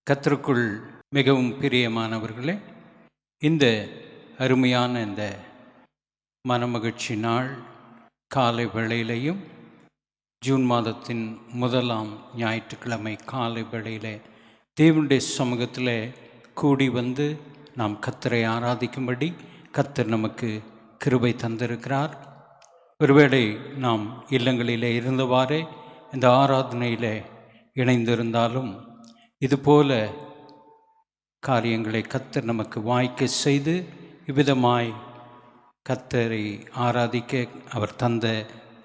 கர்த்தருக்குள் மிகவும் பிரியமானவர்களே, இந்த அருமையான இந்த மனமகிழ்ச்சி நாள் காலை வேளையிலையும் ஜூன் மாதத்தின் முதலாம் ஞாயிற்றுக்கிழமை காலை வேளையிலே தேவனுடைய சமூகத்தில் கூடி வந்து நாம் கர்த்தரை ஆராதிக்கும்படி கர்த்தர் நமக்கு கிருபை தந்திருக்கிறார். ஒருவேளை நாம் இல்லங்களிலே இருந்தவாறே இந்த ஆராதனையில் இணைந்திருந்தாலும் இதுபோல காரியங்களை கர்த்தர் நமக்கு வாய்க்க செய்து இவ்விதமாய் கர்த்தரை ஆராதிக்க அவர் தந்த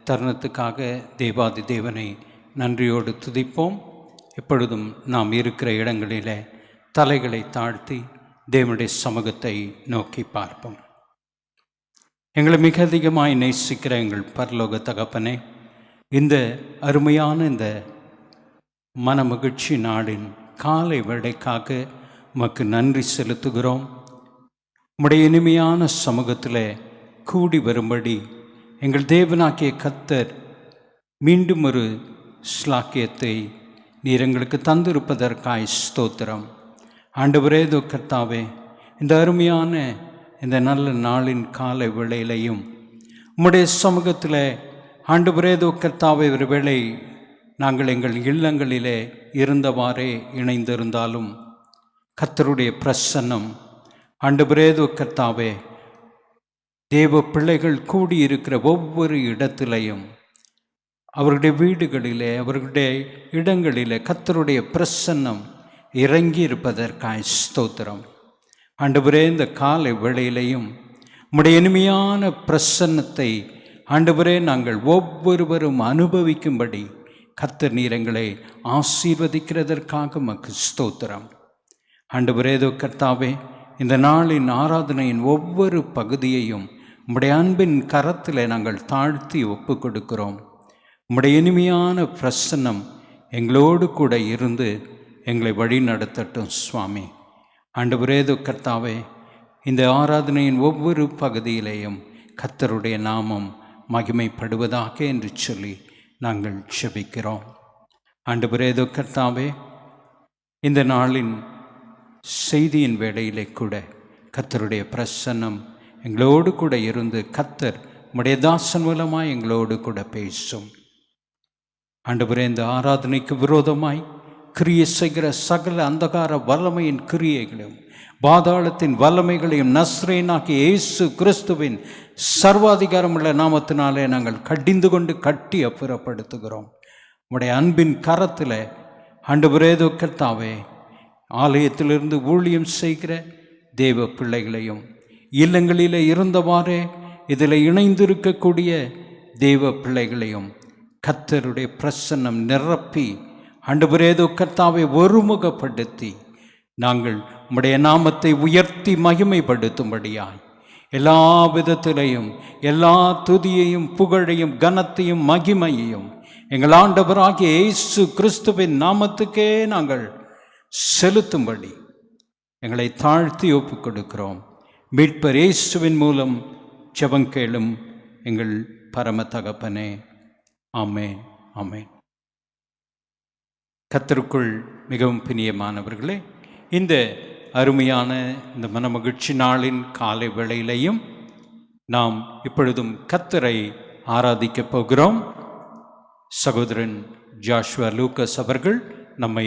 தருணத்துக்காக தேவாதி தேவனை நன்றியோடு துதிப்போம். எப்பொழுதும் நாம் இருக்கிற இடங்களிலே தலைகளை தாழ்த்தி தேவனுடைய சமூகத்தை நோக்கி பார்ப்போம். எங்களை மிக அதிகமாய் நேசிக்கிற எங்கள் பரலோக தகப்பனே, இந்த அருமையான இந்த மனமகிழ்ச்சி நாளின் காலை வேளைக்காக உமக்கு நன்றி செலுத்துகிறோம். உம்முடைய இனிமையான சமூகத்தில் கூடி வரும்படி எங்கள் தேவனாகிய கர்த்தர் மீண்டும் ஒரு ஸ்லாக்கியத்தை நீர் எங்களுக்கு தந்திருப்பதற்காய் ஸ்தோத்திரம். ஆண்டவரே கர்த்தாவே, இந்த அருமையான இந்த நல்ல நாளின் காலை வேளையிலையும் உம்முடைய சமூகத்தில் ஆண்டவரே கர்த்தாவே, ஒரு வேளை நாங்கள் எங்கள் இல்லங்களிலே இருந்தவாறே இணைந்திருந்தாலும் கர்த்தருடைய பிரசன்னம் ஆண்டவரே கர்த்தாவே, தேவ பிள்ளைகள் கூடியிருக்கிற ஒவ்வொரு இடத்திலையும் அவர்களுடைய வீடுகளிலே அவர்களுடைய இடங்களிலே கர்த்தருடைய பிரசன்னம் இறங்கி இருப்பதற்காய் ஸ்தோத்திரம். ஆண்டவரே, இந்த காலை வேளையிலையும் உம்முடைய இனிமையான பிரசன்னத்தை ஆண்டவரே நாங்கள் ஒவ்வொருவரும் அனுபவிக்கும்படி கர்த்தர் நீர் எங்களை ஆசீர்வதிக்கிறதற்காக உமக்கு ஸ்தோத்திரம். ஆண்டவரே கர்த்தாவே, இந்த நாளின் ஆராதனையின் ஒவ்வொரு பகுதியையும் உம்முடைய அன்பின் கரத்தில் நாங்கள் தாழ்த்தி ஒப்பு கொடுக்கிறோம். உம்முடைய இனிமையான பிரசன்னம் எங்களோடு கூட இருந்து எங்களை வழி நடத்தட்டும் சுவாமி. ஆண்டவரே கர்த்தாவே, இந்த ஆராதனையின் ஒவ்வொரு பகுதியிலேயும் கர்த்தருடைய நாமம் மகிமைப்படுவதாக என்று சொல்லி நாங்கள் செபிக்கிறோம். ஆண்டவரே கர்த்தாவே, இந்த நாளின் செய்தியின் வேளையிலே கூட கர்த்தருடைய பிரசன்னம் எங்களோடு கூட இருந்து கர்த்தர் உம்முடைய தாசன் மூலமாய் எங்களோடு கூட பேசும். ஆண்டவரே, இந்த ஆராதனைக்கு விரோதமாய் கிரியை செய்கிற சகல அந்தகார வல்லமையின் கிரியைகளையும் பாதாளத்தின் வல்லமைகளையும் நஸ்ரேனாகிய இயேசு கிறிஸ்துவின் சர்வாதிகாரமுள்ள நாமத்தினாலே நாங்கள் கடிந்து கொண்டு கட்டி அப்புறப்படுத்துகிறோம். உம்முடைய அன்பின் கரத்தில் ஆண்டவரே கர்த்தாவே, ஆலயத்திலிருந்து ஊழியம் செய்கிற தேவ பிள்ளைகளையும் இல்லங்களில் இருந்தவாறே இதில் இணைந்திருக்கக்கூடிய தேவ பிள்ளைகளையும் கர்த்தருடைய பிரசன்னம் நிரப்பி ஆண்டவரே கர்த்தாவை ஒருமுகப்படுத்தி நாங்கள் உம்முடைய நாமத்தை உயர்த்தி மகிமைப்படுத்தும்படியாய் எல்லா விதத்திலையும் எல்லா துதியையும் புகழையும் கனத்தையும் மகிமையையும் எங்கள் ஆண்டவராகிய இயேசு கிறிஸ்துவின் நாமத்துக்கே நாங்கள் செலுத்தும்படி எங்களை தாழ்த்தி ஒப்பு கொடுக்கிறோம். மீட்பர் இயேசுவின் மூலம் ஜெபங்கேளும் எங்கள் பரம தகப்பனே. ஆமென், ஆமென். கர்த்தருக்குள் மிகவும் பிரியமானவர்களே, இந்த அருமையான இந்த மனமகிழ்ச்சி நாளின் காலை வேளையிலையும் நாம் இப்பொழுதும் கர்த்தரை ஆராதிக்கப் போகிறோம். சகோதரன் ஜாஷுவா லூக்கஸ் அவர்கள் நம்மை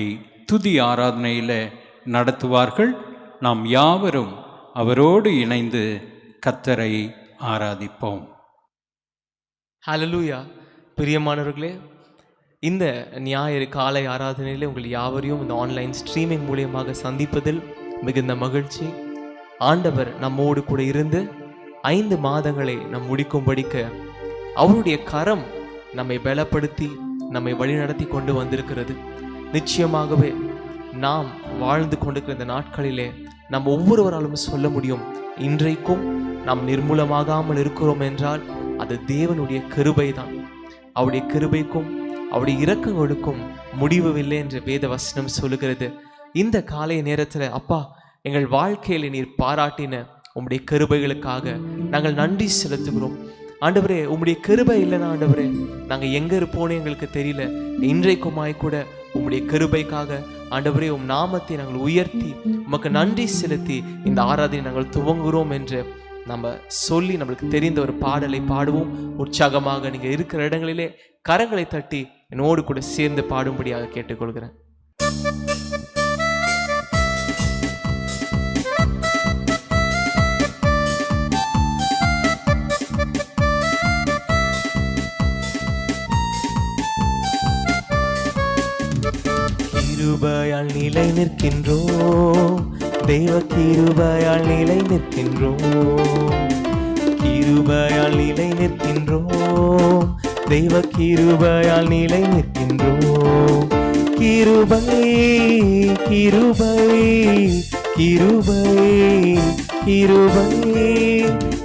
துதி ஆராதனையில் நடத்துவார்கள். நாம் யாவரும் அவரோடு இணைந்து கர்த்தரை ஆராதிப்போம். ஹல்லேலூயா. பிரியமானவர்களே, இந்த ஞாயிறு காலை ஆராதனையில் உங்கள் யாவரையும் இந்த ஆன்லைன் ஸ்ட்ரீமிங் மூலியமாக சந்திப்பதில் மிகுந்த மகிழ்ச்சி. ஆண்டவர் நம்மோடு கூட இருந்து 5 மாதங்களை நம் முடிக்கும்படிக்க அவருடைய கரம் நம்மை பலப்படுத்தி நம்மை வழிநடத்தி கொண்டு வந்திருக்கிறது. நிச்சயமாகவே நாம் வாழ்ந்து கொண்டிருக்கிற இந்த நாட்களிலே நாம் ஒவ்வொருவராலும் சொல்ல முடியும், இன்றைக்கும் நாம் நிர்மூலமாகாமல் இருக்கிறோம் என்றால் அது தேவனுடைய கிருபை தான். அவருடைய கிருபைக்கும் அவருடைய இரக்கங்களுக்கும் முடிவதில்லை என்று வேத வசனம் சொல்லுகிறது. இந்த காலை நேரத்தில் அப்பா, எங்கள் வாழ்க்கையில் நீர் பாராட்டின உம்முடைய கிருபைகளுக்காக நாங்கள் நன்றி செலுத்துகிறோம். ஆண்டவரே, உம்முடைய கிருபை இல்லைன்னா ஆண்டவரே நாங்கள் எங்கே இருப்போன்னு எங்களுக்கு தெரியல. இன்றைக்குமாய் கூட உம்முடைய கிருபைக்காக ஆண்டவரே உம் நாமத்தை நாங்கள் உயர்த்தி உமக்கு நன்றி செலுத்தி இந்த ஆராதனை நாங்கள் துவங்குகிறோம் என்று நம்ம சொல்லி நம்மளுக்கு தெரிந்த ஒரு பாடலை பாடுவோம். உற்சாகமாக நீங்க இருக்கிற இடங்களிலே கரங்களை தட்டி என்னோடு கூட சேர்ந்து பாடும்படியாக கேட்டுக்கொள்கிறேன். கிருபையால் நிலை நிற்கின்றோம், தெய்வ கிருபையால் நிலை நிற்கின்றோம், கிருபையால் நிலை நிற்கின்றோம், தெய்வ கிருபையால் நிலை நிற்கின்றோம். கிருபை கிருபை கிருபை கிருபை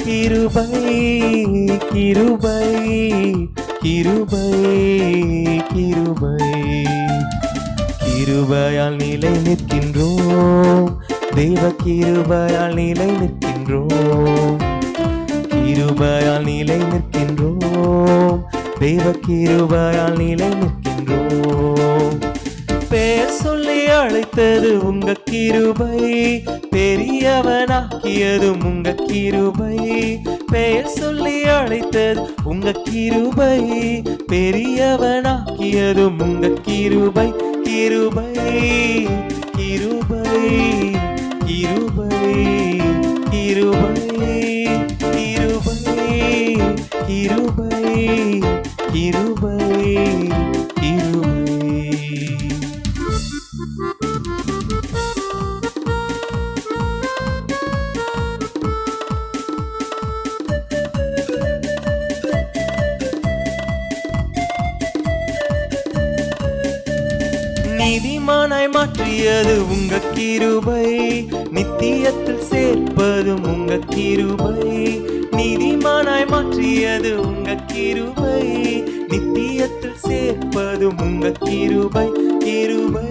கிருபை கிருபை கிருபை கிருபை கிருபையால் நிலை நிற்கின்றோம், தெய்வ கிருபையால் நிலை நிற்கின்றோம், கிருபையால் நிலை நிற்கின்றோம், தெய்வ கிருபையால் நிலை நிற்கின்றோம். பெயர் சொல்லி அழைத்தது உங்க கிருபை, பெரியவனாக்கியதும் உங்க கிருபை. பெயர் சொல்லி அழைத்தது உங்க கிருபை, பெரியவனாக்கியதும் உங்க கிருபை. கிருபை கிருபை கிருபை கிருபை கிருபை கிருபை கிருபை கிருபை. நீதிமானாய் மாற்றியது உங்க கிருபை, நித்தியத்தில் சேர்ப்பதும் உங்க கிருபை. நீதிமானாய் மாற்றியது உங்க கிருபை, நித்தியத்தில் சேர்ப்பதும் உங்க கிருபை. கிருபை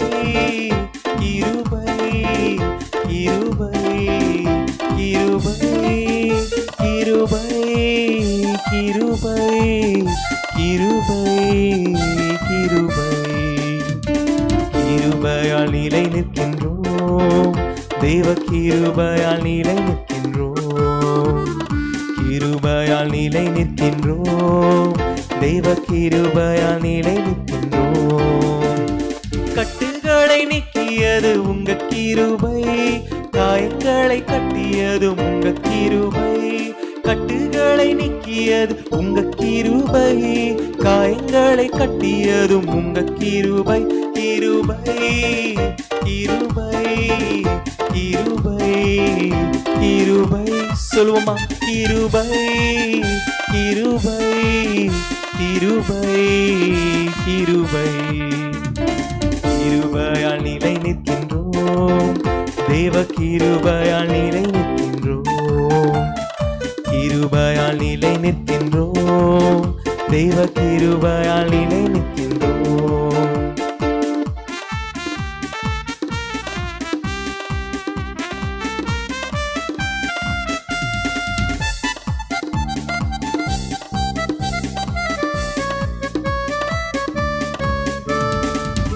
கிருபை கிருபை கிருபை கிருபை கிருபை கிருபை கிருபை. கிருபையால் நிலை நிற்கின்றோம், தெய்வ கிருபையால் நிலை நிற்கின்றோம், கிருபையால் நிலை நிற்கின்றோம், தெய்வ கிருபையால் நிலை நிற்கின்றோம். கட்டுகளை நீக்கியது உங்க கிருபை, காயங்களை கட்டியது உங்க கிருபை. கட்டுகளை நீக்கியது உங்க கிருபை, காயங்களை கட்டியதும் உங்க கிருபை. கிருபை கிருபை கிருபை கிருபை சொல்லுவோமா? கிருபை கிருபை கிருபை கிருபை. கிருபையால் நிலை நிற்கின்றோம், தேவ கிருபையால் நிலை நிற்கின்றோம், கிருபையால் நிலை நிற்கின்றோம், தெய்வ கிருபையால் நிலை நிற்கின்றோம்.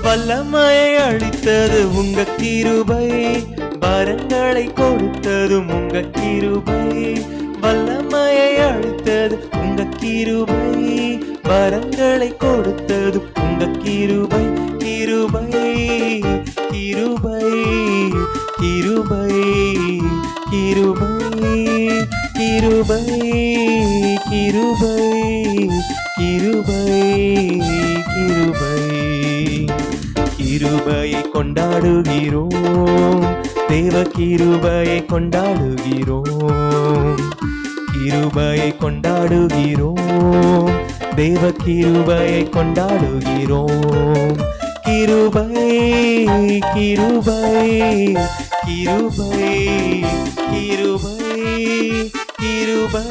வல்லமையை அளித்தது உங்க கிருபை, வரங்களை கொடுத்ததும் உங்க கிருபை. வல்லமையை அளித்தது உங்க கிருபை, வரங்களை கொடுத்ததும் உங்க கிருபை. கிருபை கிருபை கிருபை கிருபை கிருபை கிருபை கிருபை கிருபை. கிருபையை கொண்டாடுகிறோம், தேவ கிருபையை கொண்டாடுகிறோம், கிருபையை கொண்டாடுகிறோம், தேவ கிருபையை கொண்டாடுகிறோம். கிருபை கிருபை கிருபை கிருபை கிருபை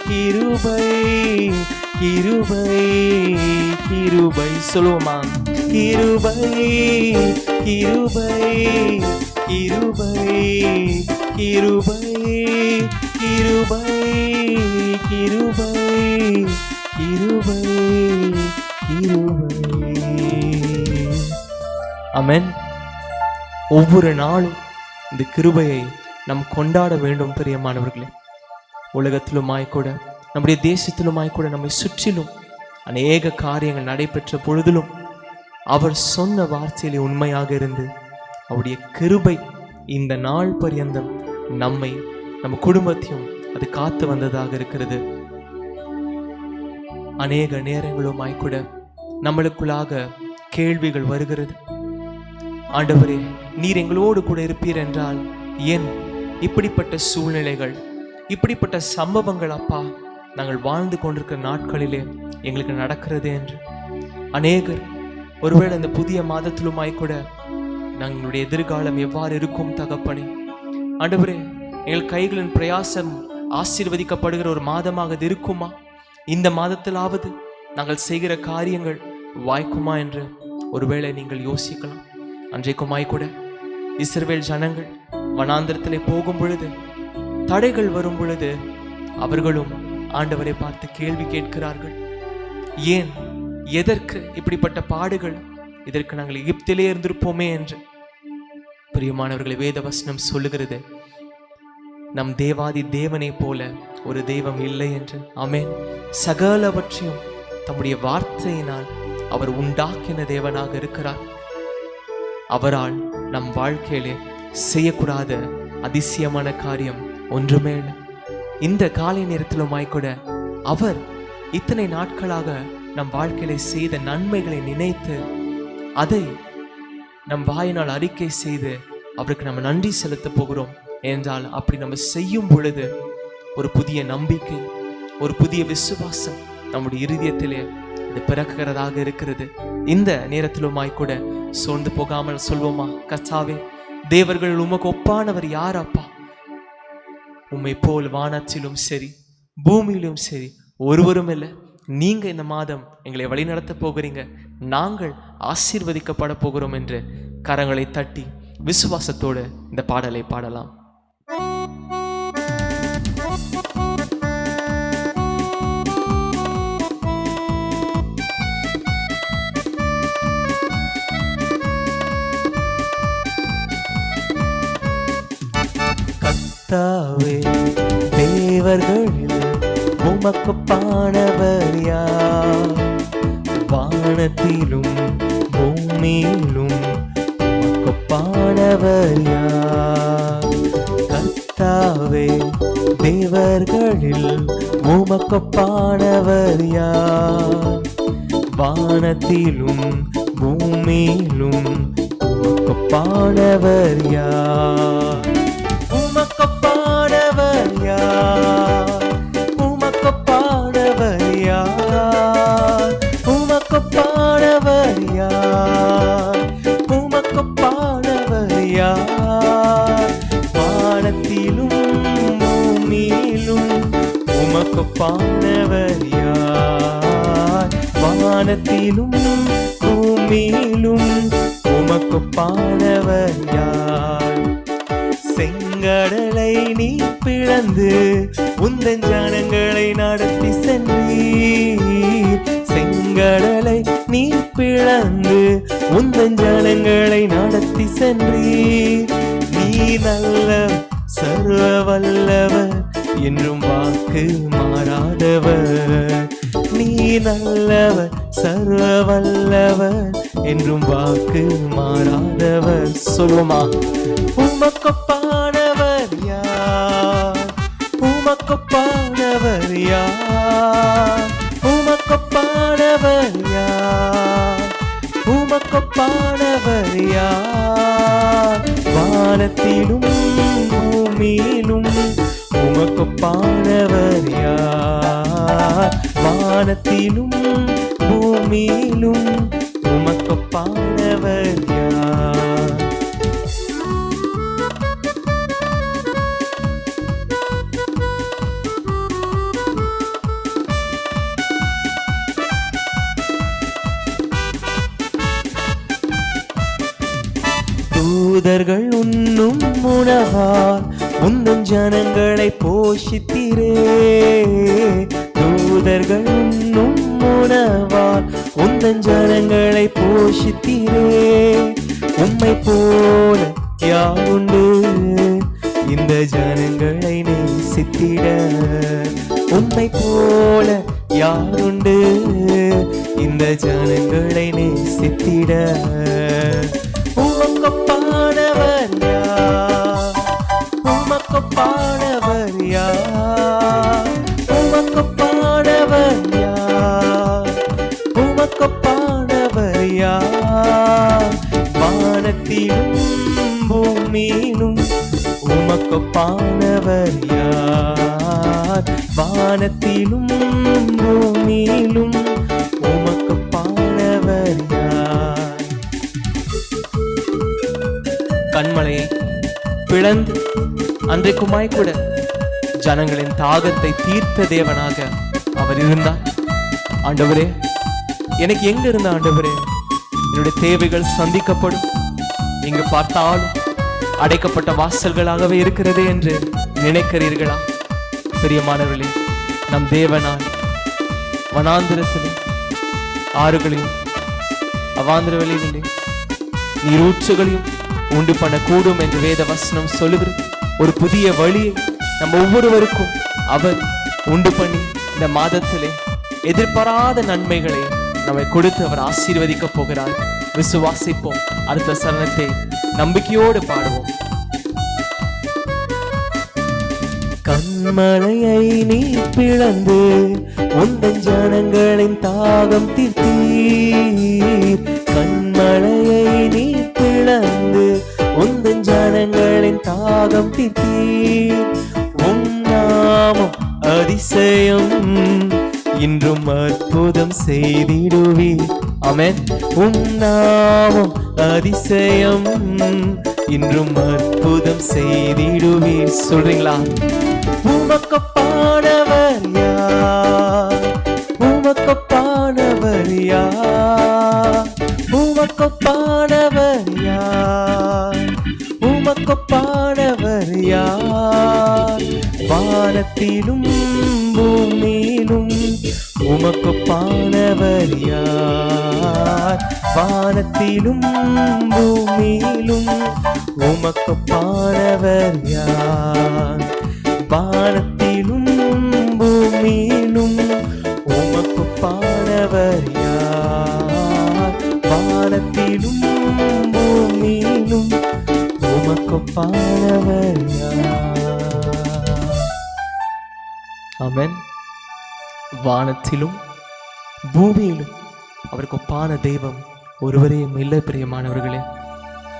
கிருபை கிருபை கிருபை சொல்லுவோமா? கிருபை கிருபை கிருபை கிருபை கிருபை கிருபை கிருபை கிருபை. ஆமென். ஒவ்வொரு நாளும் இந்த கிருபையை நாம் கொண்டாட வேண்டும் பிரியமானவர்களே. உலகத்திலுமாய் கூட நம்முடைய தேசத்திலுமாய் கூட நம்மை சுற்றிலும் அநேக காரியங்கள் நடைபெற்ற பொழுதிலும் அவர் சொன்ன வார்த்தையிலே உண்மையாக இருந்து அவருடைய கிருபை இந்த நாள் பரியந்தம் நம்மை நம்ம குடும்பத்தையும் அது காத்து வந்ததாக இருக்கிறது. அநேக நேரங்களுமாய் கூட நம்மளுக்குள்ளாக கேள்விகள் வருகிறது. ஆண்டவரே, நீர் எங்களோடு கூட இருப்பீர் என்றால் ஏன் இப்படிப்பட்ட சூழ்நிலைகள், இப்படிப்பட்ட சம்பவங்கள் அப்பா நாங்கள் வாழ்ந்து கொண்டிருக்கிற நாட்களிலே எங்களுக்கு நடக்கிறது என்று அநேகர் ஒருவேளை இந்த புதிய மாதத்திலுமாய் கூட நாங்களுடைய எதிர்காலம் எவ்வாறு இருக்கும் தகப்பனே, ஆண்டவரே எங்கள் கைகளின் பிரயாசம் ஆசீர்வதிக்கப்படுகிற ஒரு மாதமாக இது இருக்குமா, இந்த மாதத்திலாவது நாங்கள் செய்கிற காரியங்கள் வாய்க்குமா என்று ஒருவேளை நீங்கள் யோசிக்கலாம். அன்றைக்குமாய் கூட இஸ்ரவேல் ஜனங்கள் வனாந்திரத்திலே போகும் பொழுது தடைகள் வரும் பொழுது அவர்களும் ஆண்டவரை பார்த்து கேள்வி கேட்கிறார்கள். ஏன், எதற்கு இப்படிப்பட்ட பாடுகள், இதற்கு நாங்கள் எகிப்திலே இருந்திருப்போமே என்று. பிரியமானவர்களை, வேத வசனம் சொல்லுகிறது நம் தேவாதி தேவனை போல ஒரு தெய்வம் இல்லை என்று. ஆமென். சகலவற்றையும் தம்முடைய வார்த்தையினால் அவர் உண்டாக்கின தேவனாக இருக்கிறார். அவரால் நம் வாழ்க்கையிலே செய்யக்கூடாத அதிசயமான காரியம் ஒன்றுமே இல்லை. இந்த காலை நேரத்திலுமாய் கூட அவர் இத்தனை நாட்களாக நம் வாழ்க்கையிலே செய்த நன்மைகளை நினைத்து அதை நம் வாயினால் அறிக்கை செய்து அவருக்கு நம்ம நன்றி செலுத்த போகிறோம். என்றால் அப்படி நம்ம செய்யும் பொழுது ஒரு புதிய நம்பிக்கை, ஒரு புதிய விசுவாசம் நம்முடைய இருதயத்திலே அது பிறக்கிறதாக இருக்கிறது. இந்த நேரத்திலுமாய் கூட சோர்ந்து போகாமல் சொல்வோமா, கர்த்தாவே, தேவர்கள் உமக்கு ஒப்பானவர் யார் அப்பா? உம்மை போல் வானத்திலும் சரி பூமியிலும் சரி ஒருவரும் இல்லை. நீங்க இந்த மாதம் எங்களை வழிநடத்த போகிறீங்க, நாங்கள் ஆசீர்வதிக்கப்பட போகிறோம் என்று கரங்களை தட்டி விசுவாசத்தோடு இந்த பாடலை பாடலாம். கர்த்தாவே, தேவர்களில் உமக்கு பானவர் யார்? வானத்திலும் பூமியிலும் உமக்கு பானவர் யார்? கர்த்தாவே, தேவர்களில் உமக்கு பானவர் யார்? வானத்திலும் பூமியிலும் உமக்கு பானவர் யார்? உமக்கு பானவர் யார்? உமக்கு பானவர் யார்? உமக்கு பானவர் யார்? உமக்கு பானவர் யார்? வானத்திலும் பூமியிலும் உமக்கு பானவர் யார்? வானத்திலும் பூமியிலும் உமக்கு பானவர் யார்? செங்கடலை நீ பிளந்து உந்தன் ஜனங்களை நடத்தி சென்றீர். செங்கடலை நீ பிளந்து உந்தன் ஜனங்களை நடத்தி சென்றீர். நீ நல்ல சர்வ வல்லவர், என்றும் வாக்கு மாறாதவர். நீ நல்லவர், சர்வ வல்லவர், என்றும் வாக்கு மாறாதவர். சொல்லுமா, உமக்கு பானவர் யார்? உமக்கு பானவர் யார்? உமக்கு பானவர் யார்? உமக்கு பானவர் யார்? வானத்திலும் பூமியிலும் உமக்கு பானவர் யார்? வானத்திலும் பூமியிலும் உமக்கு பானவர் யார்? தூதர்கள் உண்ணும் உணவால் உண்ணும் ஜனங்களை போஷித்தீரே. தூதர்கள் உண்ணும் உணவால் உண்ணும் ஜனங்களை போஷித்தீரே. யாருண்டு இந்த ஜனங்களை நேசித்திட? உம்மை போல யாருண்டு இந்த ஜனங்களை நேசித்திட? உமக்கொப்பானவர் யார்? உமக்கொப்பானவர் யார்? உமக்கொப்பானவர் யார்? உமக்கொப்பானவர் யார்? வானத்திலும் பூமியிலும் உமக்கொப்பானவர் யார்? வானத்திலும் பூமியிலும் உமக்கொப்பானவர் யார்? கண்மலையை பிளந்து அன்றைக்குமாய் கூட ஜனங்களின் தாகத்தை தீர்த்த தேவனாக அவர் இருந்தார். ஆண்டவரே, எனக்கு எங்க இருந்த ஆண்டவரே என்னுடைய தேவைகள் சந்திக்கப்படும், எங்கு பார்த்தாலும் அடைக்கப்பட்ட வாசல்களாகவே இருக்கிறதே என்று நினைக்கிறீர்களா? பிரியமானவர்களே, நம் தேவனால் வனாந்திரத்திலே ஆறுகளையும் அவாந்திர வெளியிலே நீரூற்றுகளையும் உண்டு பண்ணக்கூடும் என்று வேத வசனம் சொல்லுகிறது. ஒரு புதிய வழியை நம்ம ஒவ்வொருவருக்கும் அவர் உண்டு பண்ணி இந்த மாதத்திலே எதிர்பாராத நன்மைகளை நம்மை கொடுத்து அவர் ஆசீர்வதிக்க போகிறார். விசுவாசிப்போம். அடுத்த சரணத்தை நம்பிக்கையோடு பாடுவோம். கண்மலையை நீ பிளந்து உந்தன் ஜனங்களின் தாகம் தீர்த்தீர். கண்மலையை நீ பிளந்து உந்தன் ஜனங்களின் தாகம் தீர்த்தீர். உம் நாமம் அதிசயம் இன்றும் அற்புதம் செய்திடுவீர். ஆமென். உம் நாமம் அதிசயம் இன்றும் அற்புதம் செய்திடுவீர். சொல்றீங்களா? உமக்கொப்பானவர் யார்? உமக்கொப்பானவர் யார்? உமக்கொப்பானவர் யார்? உமக்கொப்பானவர் யார்? வானத்திலும் பூமியிலும் உமக்கொப்பானவர் யார்? வானத்திலும் பூமியிலும் உமக்கொப்பானவர் யார்? வானத்திலும் பூமியிலும் உமக்கொப்பானவர் யார்? வானத்திலும் பூமியிலும் உமக்கொப்பானவர் யார்? ஆமென். வானத்திலும் பூமியிலும் அவருக்கு ஒப்பான தெய்வம் ஒருவரே இல்லை. பிரியமானவர்களே,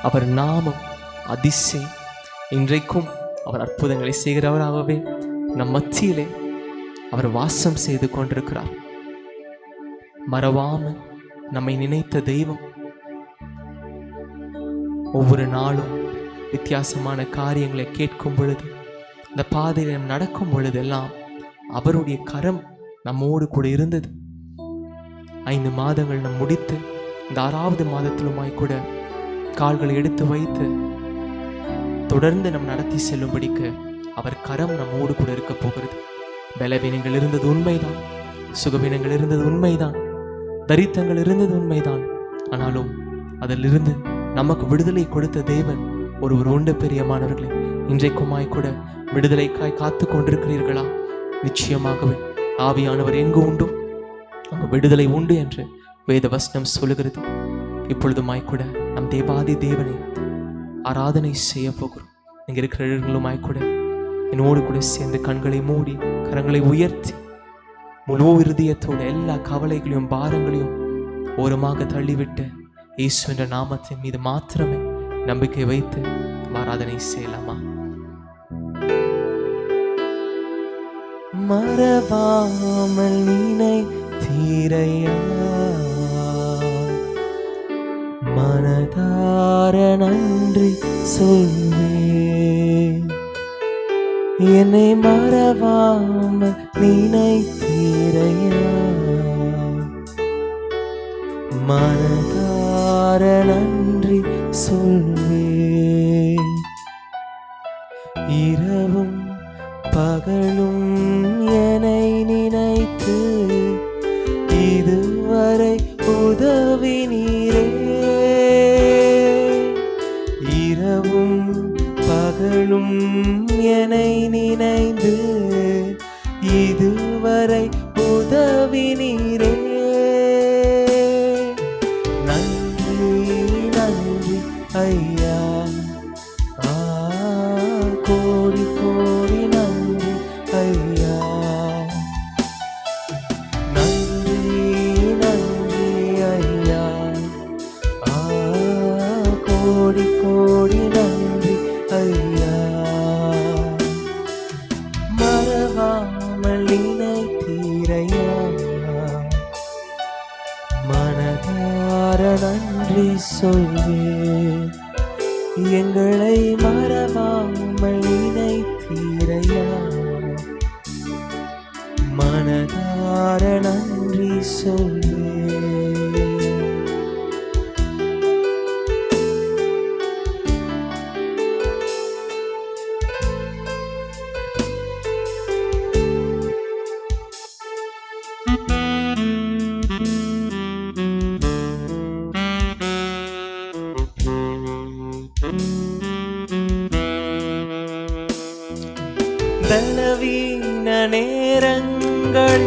அவர் நாமம் அதிசயம். இன்றைக்கும் அவர் அற்புதங்களை செய்கிறவராகவே நம் மத்தியிலே அவர் வாசம் செய்து கொண்டிருக்கிறார். மறவாமல் நம்மை நினைத்த தெய்வம் ஒவ்வொரு நாளும் வித்தியாசமான காரியங்களை கேட்கும் பொழுது, இந்த பாதையில் நடக்கும் பொழுதெல்லாம் அவருடைய கரம் நம்மோடு கூட இருந்தது. 5 மாதங்கள் நம் முடித்து இந்த 6வது மாதத்திலுமாய் கூட கால்களை எடுத்து வைத்து தொடர்ந்து நம் நடத்தி செல்லும்படிக்கு அவர் கரம் நம்மோடு கூட இருக்க போகிறது. பலவீனங்கள் இருந்தது உண்மைதான், சுகவீனங்கள் இருந்தது உண்மைதான், தரித்திரங்கள் இருந்தது உண்மைதான். ஆனாலும் அதிலிருந்து நமக்கு விடுதலை கொடுத்த தேவன் ஒருவர் உண்டு. பிரியமானவர்களே, இன்றைக்குமாய் கூட விடுதலைக்காய் காத்து கொண்டிருக்கிறீர்களா? நிச்சயமாகவே ஆவியானவர் எங்கு உண்டோ அங்கு விடுதலை உண்டு என்று வேத வசனம் சொல்லுகிறது. இப்பொழுதுமாய் கூட நம் தேவாதி தேவனை ஆராதனை செய்ய போகிறோம். இங்க இருக்கிறவர்களுமாய் கூட என்னோடு கூட சேர்ந்து கண்களை மூடி கரங்களை உயர்த்தி முழு இருதயத்தோட எல்லா கவலைகளையும் பாரங்களையும் ஓரமாக தள்ளிவிட்டு இயேசு என்ற நாமத்தின் மீது மாத்திரமே நம்பிக்கை வைத்து ஆராதனை செய்யலாமா? மறவாமல் நினை தீரையா, மனதார நன்றி சொல்வேன். என்னை மறவாமல் நினை தீரையா, மனதார நன்றி சொல்வேன். இரவும் பகலும் என்னை நினைத்து இதுவரை உதவி நீரே. இரவும் ஐயா. கோடி கோடி நன்றி ஐயா. நன்றி நன்றி ஐயா. கோடி கோடி நன்றி ஐயா. மறவாமல் நினைத்தீரையா. மனதார நன்றி சொல்வேன். எங்களை மறவாமல் நினைத்தீரையா. மனதார நன்றி சொல்வேன். பலவீன நேரங்கள்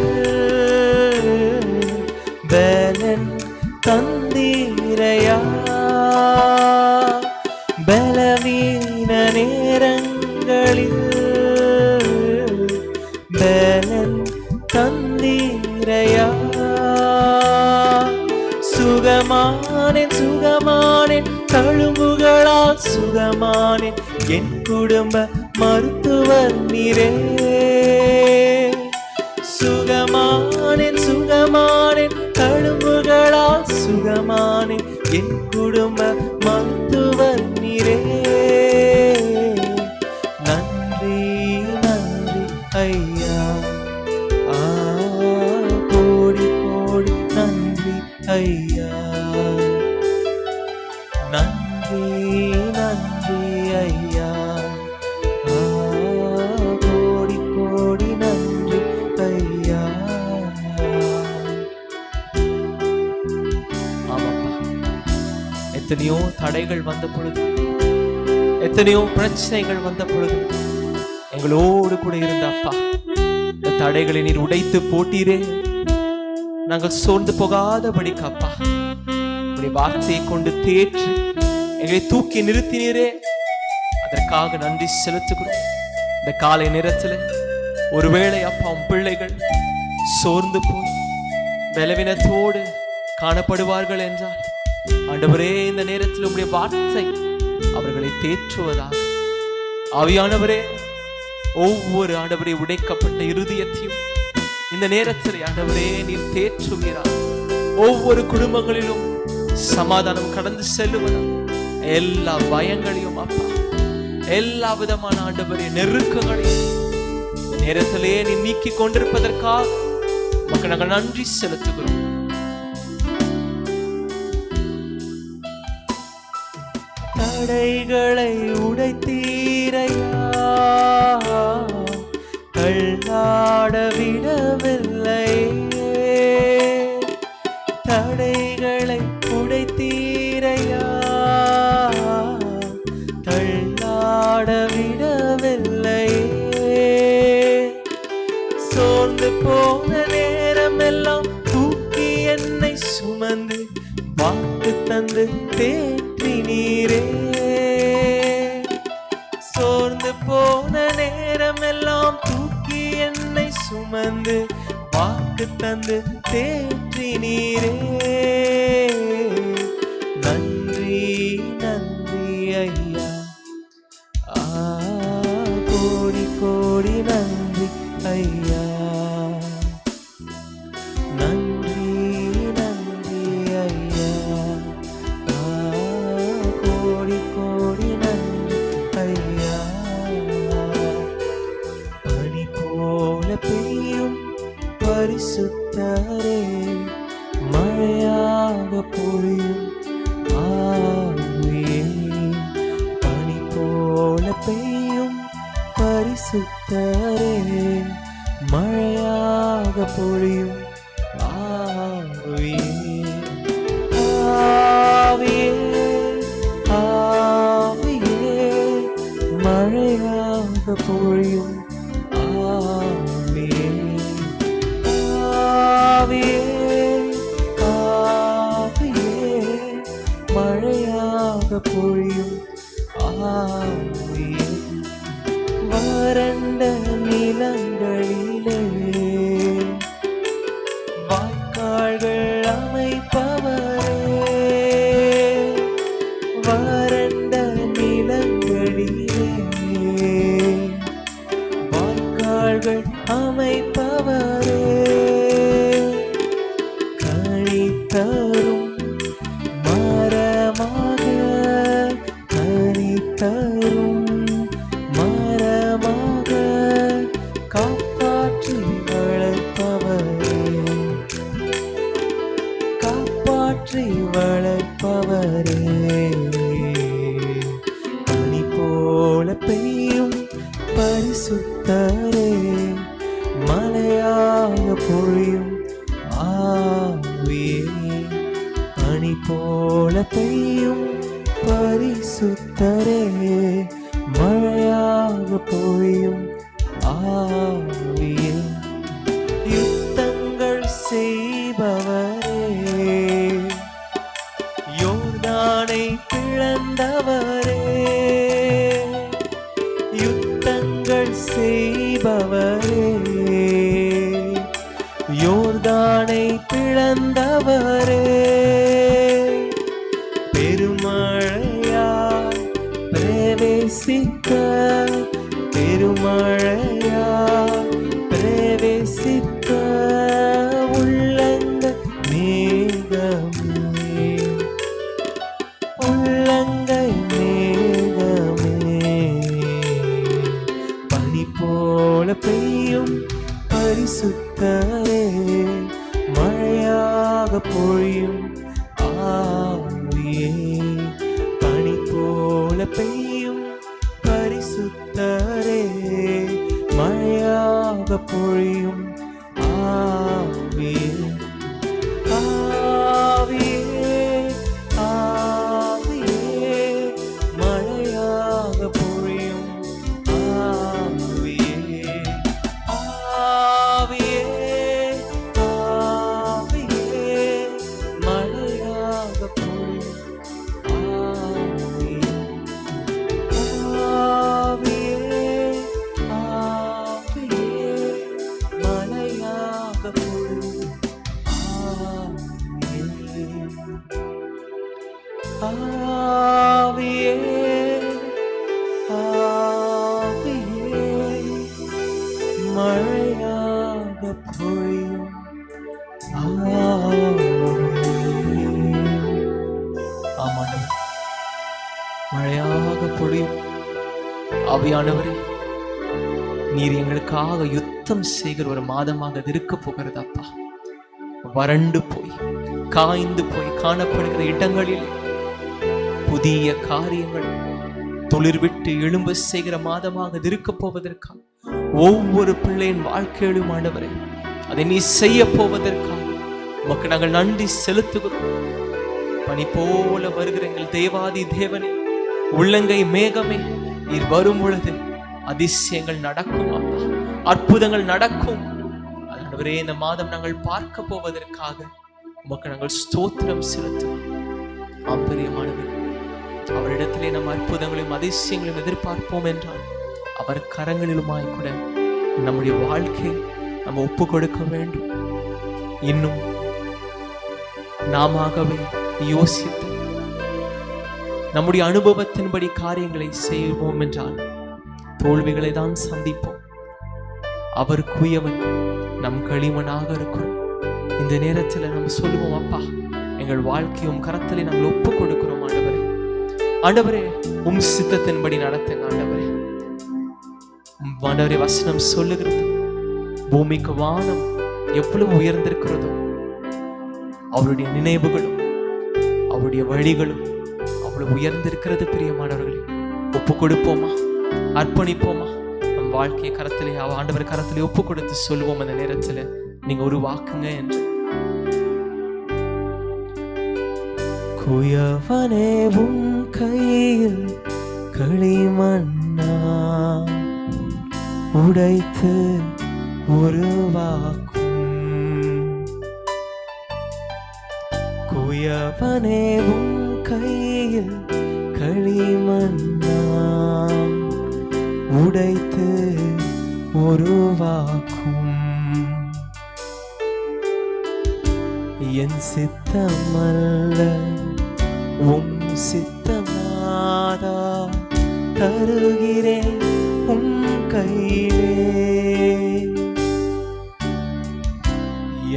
பலன் தந்தீரையா. பலவீன நேரங்களில் பலன் தந்தீரையா. சுகமானேன் சுகமானேன் தழும்புகளால் சுகமானேன். என் குடும்ப மருத்துவர் நீரே. சுகமானேன் சுகமானேன் தழும்புகளால் சுகமானேன். என் குடும்ப மருத்துவர் நீரே. நன்றி நன்றி ஐயா. கோடி கோடி நன்றி ஐயா. நன்றி நன்றி ஐயா. கோடி கோடி நன்றி ஐயா. ஆமாப்பா, எத்தனையோ தடைகள் வந்த பொழுது, எத்தனையோ பிரச்சனைகள் வந்த பொழுது எங்களோடு கூட இருந்தாப்பா. இந்த தடைகளை நீர் உடைத்து போட்டீரே. நாங்கள் சோர்ந்து போகாதபடிக்காப்பா உடைய வார்த்தையை கொண்டு தேற்றி எங்களை தூக்கி நிறுத்தினீரே. அதற்காக நன்றி செலுத்துகிறோம். இந்த காலை நேரத்தில் ஒருவேளை அப்பா உன் பிள்ளைகள் சோர்ந்து போய் பலவீனத்தோடு காணப்படுவார்கள் என்றால் ஆண்டவரே, இந்த நேரத்தில் உடைய வார்த்தை அவர்களை தேற்றுவதாக. ஆவியானவரே, ஒவ்வொரு ஆண்டவரே உடைக்கப்பட்ட இருதயத்தையும் இந்த நேரத்தில் ஆண்டவரே நீர் தேற்றுவீரா. ஒவ்வொரு குடும்பங்களிலும் சமாதானம் கடந்து செல்லுவதா. எல்லா பயங்களையும் அப்பா, எல்லா விதமான ஆண்டவரே நெருக்கங்களையும் நேரத்திலே நீ நீக்கி கொண்டிருப்பதற்காக மக்கள் நாங்கள் நன்றி செலுத்துகிறோம். தடைகளை உடைத்தீரையா. தள்ளாட விடவில்லை. தடைகளை உடைத்தீரையா. தள்ளாட விடவில்லை. சோர்ந்து போன நேரம் எல்லாம் தூக்கி என்னை சுமந்து வாக்கு தந்து தேற்றினீரே. சோர்ந்து போன நேரம் எல்லாம் தூக்கி என்னை சுமந்து வாக்கு தந்து தேற்றினீரே. நன்றி நன்றி ஐயா. கோடி கோடி நன்றி ஐயா. நன்றி நன்றி ஐயா. கோடி கோடி நன்றி ஐயா. பனி போல பெய்யும் பரிசுத்தரே. மழையாக பொழியும் ஆவியே. பனி போல பெய்யும் பரிசுத்தரே. மழையாக பொழியும் ஆவியே. ஆவியே ஆவியே மழையாக பொழியும் ஆவியே. ஆவியே ஆவியே மழையாக பொழியும் ஆவியே, வறண்ட நிலங்களிலே வாய்க்கால்கள் அமைப்பவரே, வறண்ட நிலங்களிலே வாய்க்கால்கள் அமைப்பவரே, கனி தரும் மரமாக, கனி தரும் மரமாக காப்பாற்றி வளர்ப்பவரே, காப்பாற்றி வளர்ப்பவரே, பனி போல பெய்யும் பரிசுத்தரே, மழையாக பொழியும் ஆவியே, பனி போல பெய்யும் பரிசுத்தரே, மழையாக பொழியும் ஆவியே, யுத்தங்கள் செய்பவரே, யோர்தானை பிளந்தவரே, யுத்தங்கள் செய்பவரே, யோர்தானை பிளந்தவரே, பெருமழையாய் பிரவேசிக்க, பெருமழையாய் பிரவேசிக்க உள்ளங்க மேகமே, உள்ளங்கை மேகமே, பனி போல பெய்யும் பரிசுத்தரே, மழையாக பொழியும் ஆவியே, பனி போல பெய்யும் பரிசுத்தரே, மழையாக பொழியும் ஆவியே, ஆவியே, ஆவியே, மழையாக பொழியும் ஆவியே, ஆவியே, ஆவியே, மழையாக பொழியும் ஆவியே, ஆவியே, ஆவியே, மழையாக பொழியும் ஆவியே, ஆவியே, மழையாக பொழியும் ஆவியே. ஆமாண்டவர், மழையாக பொழியும் ஆவியானவரே, நீர் எங்களுக்காக யுத்தம் செய்கிற ஒரு மாதமாக அது இருக்க போகிறது அப்பா. வறண்டு போய் காய்ந்து போய் காணப்படுகிற இடங்களில் புதிய காரியங்கள் துளிர் விட்டு எழும்ப செய்கிற மாதமாக அது இருக்க போவதற்காக, ஒவ்வொரு பிள்ளையின் வாழ்க்கையிலும் ஆண்டவரே அதை நீ செய்ய போவதற்காக உமக்கு நாங்கள் நன்றி செலுத்துகிறோம். பனி போல வருகிற எங்கள் தேவாதி தேவனே, உள்ளங்கை மேகமே, நீர் வரும் பொழுது அதிசயங்கள் நடக்கும் அப்பா, அற்புதங்கள் நடக்கும். ஆண்டவரே, இந்த மாதம் நாங்கள் பார்க்க போவதற்காக உமக்கு நாங்கள் ஸ்தோத்திரம் செலுத்துவோம். ஆம்பரியமானவர், அவரிடத்திலே நம் அற்புதங்களையும் அதிசயங்களையும் எதிர்பார்ப்போம் என்றால் அவர் கரங்களிலுமாய் கூட நம்முடைய வாழ்க்கையை நம்ம ஒப்பு கொடுக்க வேண்டும். இன்னும் நாமவே யோசித்து நம்முடைய அனுபவத்தின்படி காரியங்களை செய்வோம் என்றால் தோல்விகளை தான் சந்திப்போம். அவர் குயவன், நம் களிமனாக இருக்கிறோம். இந்த நேரத்தில் நம்ம சொல்லுவோம், அப்பா எங்கள் வாழ்க்கையும் கரத்திலே நாங்கள் ஒப்பு கொடுக்கிறோம். ஆண்டவரே, ஆண்டவரே உம் சித்தத்தின்படி நடத்துங்க. ஆண்டவரே, ஆண்டவரே வசனம் சொல்லுகிறது, பூமிக்கு வானம் எவ்வளவு உயர்ந்திருக்கிறதோ அவருடைய நினைவுகளும் அவருடைய வழிகளும் அவ்வளவு உயர்ந்திருக்கிறது. பிரியமானவர்களே, ஒப்பு கொடுப்போமா, அர்ப்பணிப்போமா, நம் வாழ்க்கையை கரத்திலே ஆண்டவர் கரத்திலே ஒப்பு கொடுத்து சொல்லுவோம். அந்த நேரத்தில் நீங்க உருவாக்குங்க என்று. குயவனே உன் கையில் களிமண்ணா உடைத்து உருவாக்கும். குயவனே உன் கையில் நாதா தருகிறேன் உம் கையிலே.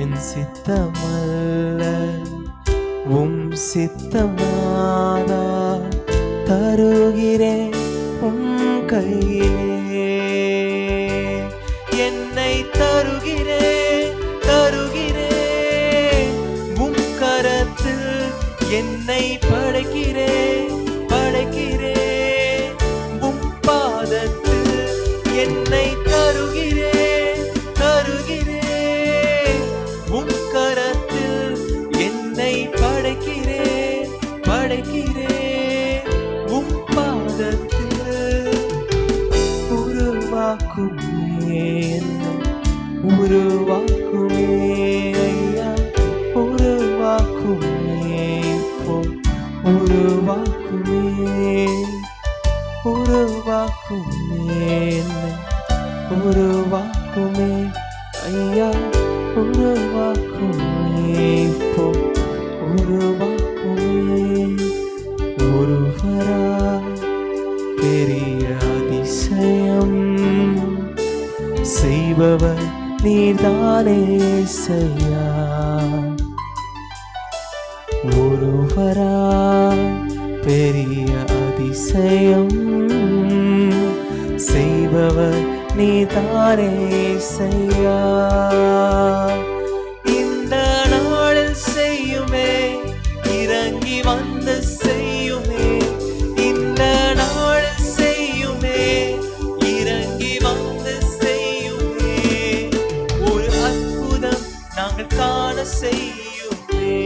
என் சித்தமல்ல உம் சித்தம் நாதா தருகிறேன் உம் கையிலே. என்னை தருகிறேன் தருகிறேன் உம் கரத்தில் என்னை படைக்கிறேன் படைக்கிறேன் உம் பாதத்தில் என்னை தருகிறேன் தருகிறேன் உம் கரத்தில் என்னை படைக்கிறேன் படைக்கிறேன் உம் பாதத்தில். உருவாக்குமே என்னை உருவாக்குமே ஐயா உருவாக்குமே இப்போ உருவாக்குமே உருவாக்குமே என்னை உருவாக்குமே ஐயா உருவாக்குமே இப்போ உருவாக்குமே. ஒருவரா பெரிய அதிசயம் செய்பவர் நீர்தானே செய்யா. ஒருவரா பெரிய அதிசயம் செய்பவர் நீர்தானே செய்யா. இந்த நாளில் செய்யுமே இறங்கி வந்து செய்யுமே. இந்த நாளில் செய்யுமே இறங்கி வந்து செய்யுமே. ஒரு அற்புதம் நாங்கள் காண செய்யுமே.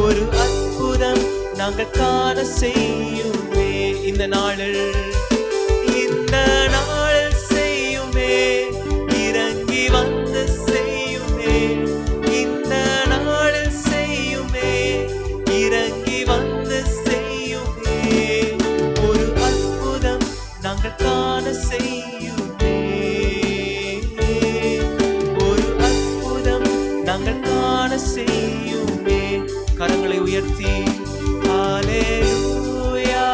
ஒரு அற்புதம் நாங்கள் காண செய்யுமே. இந்த நாளில் செய்யுமே இறங்கி வந்து செய்யுமே. இந்த நாளில் செய்யுமே இறங்கி வந்து செய்யுமே. ஒரு அற்புதம் நாங்கள் காண செய்யுமே. ஒரு அற்புதம் நாங்கள் காண செய்யுமே. கரங்களை உயர்த்தி ஹல்லேலூயா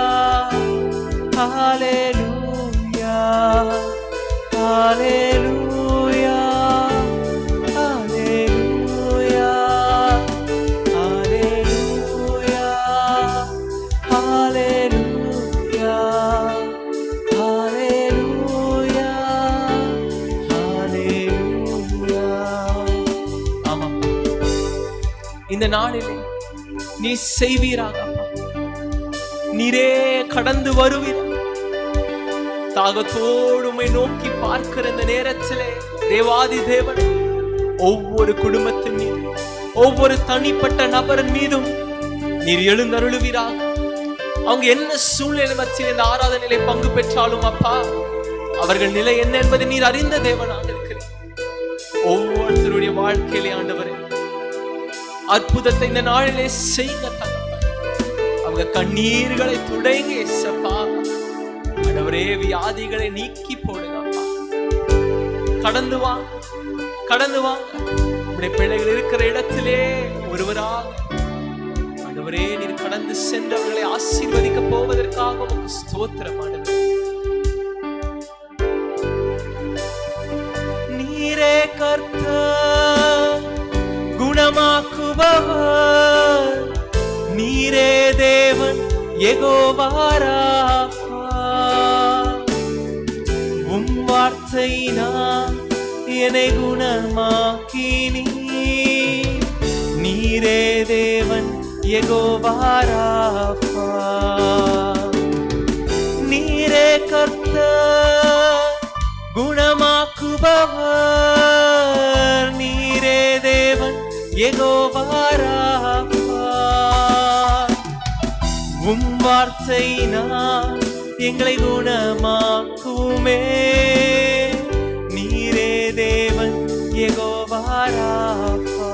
ஹல்லேலூயா ஹல்லேலூயா ஹல்லேலூயா ஹல்லேலூயா ஹல்லேலூயா ஹல்லேலூயா ஹல்லேலூயா. ஆமாம், இந்த நாளிலே நீ செய்வீராக. நீரே கடந்து வருவீர். தாகத்தோடு உம்மை நோக்கி பார்க்கிற இந்த நேரத்திலே தேவாதி தேவன் ஒவ்வொரு குடும்பத்தின் மீது ஒவ்வொரு தனிப்பட்ட நபரின் மீதும் நீர் எழுந்தருளுவீராக. அவங்க என்ன சூழ்நிலை மத்தியில் இந்த ஆராதனையிலே பங்கு பெற்றாலும் அப்பா, அவர்கள் நிலை என்ன என்பதை நீர் அறிந்த தேவனாக இருக்கிறீர். ஒவ்வொருத்தருடைய வாழ்க்கையிலே ஆண்டவரே அற்புதத்தை இந்த நாளிலே செய்யுங்க. அவங்க கண்ணீர்களை துடைங்க ஏசப்பா. ஆண்டவரே வியாதிகளை நீக்கி போடுங்க அப்பா. கடந்து வாங்க கடந்து வாங்க. உடைய பிள்ளைகள் இருக்கிற இடத்திலே ஒருவராக ஆண்டவரே நீர் கடந்து சென்று அவர்களை ஆசீர்வதிக்க போவதற்காக உமக்கு ஸ்தோத்திரம் ஆண்டவரே. நீரே கர்த்தர் குணமாக்குபவர். நீரே தேவன் யெகோவா ராஃபா. உம் வார்த்தையினால் என்னை குணமாக்கினீ. நீரே தேவன் யெகோவா ராஃபா. நீரே கர்த்தர் குணமாக்குபவர். நீரே தேவன் யெகோவா ராஃபா. உம் வார்த்தையினால் எங்களை குணமாக்குமே. நீரே தேவன் Jehovah Rafah.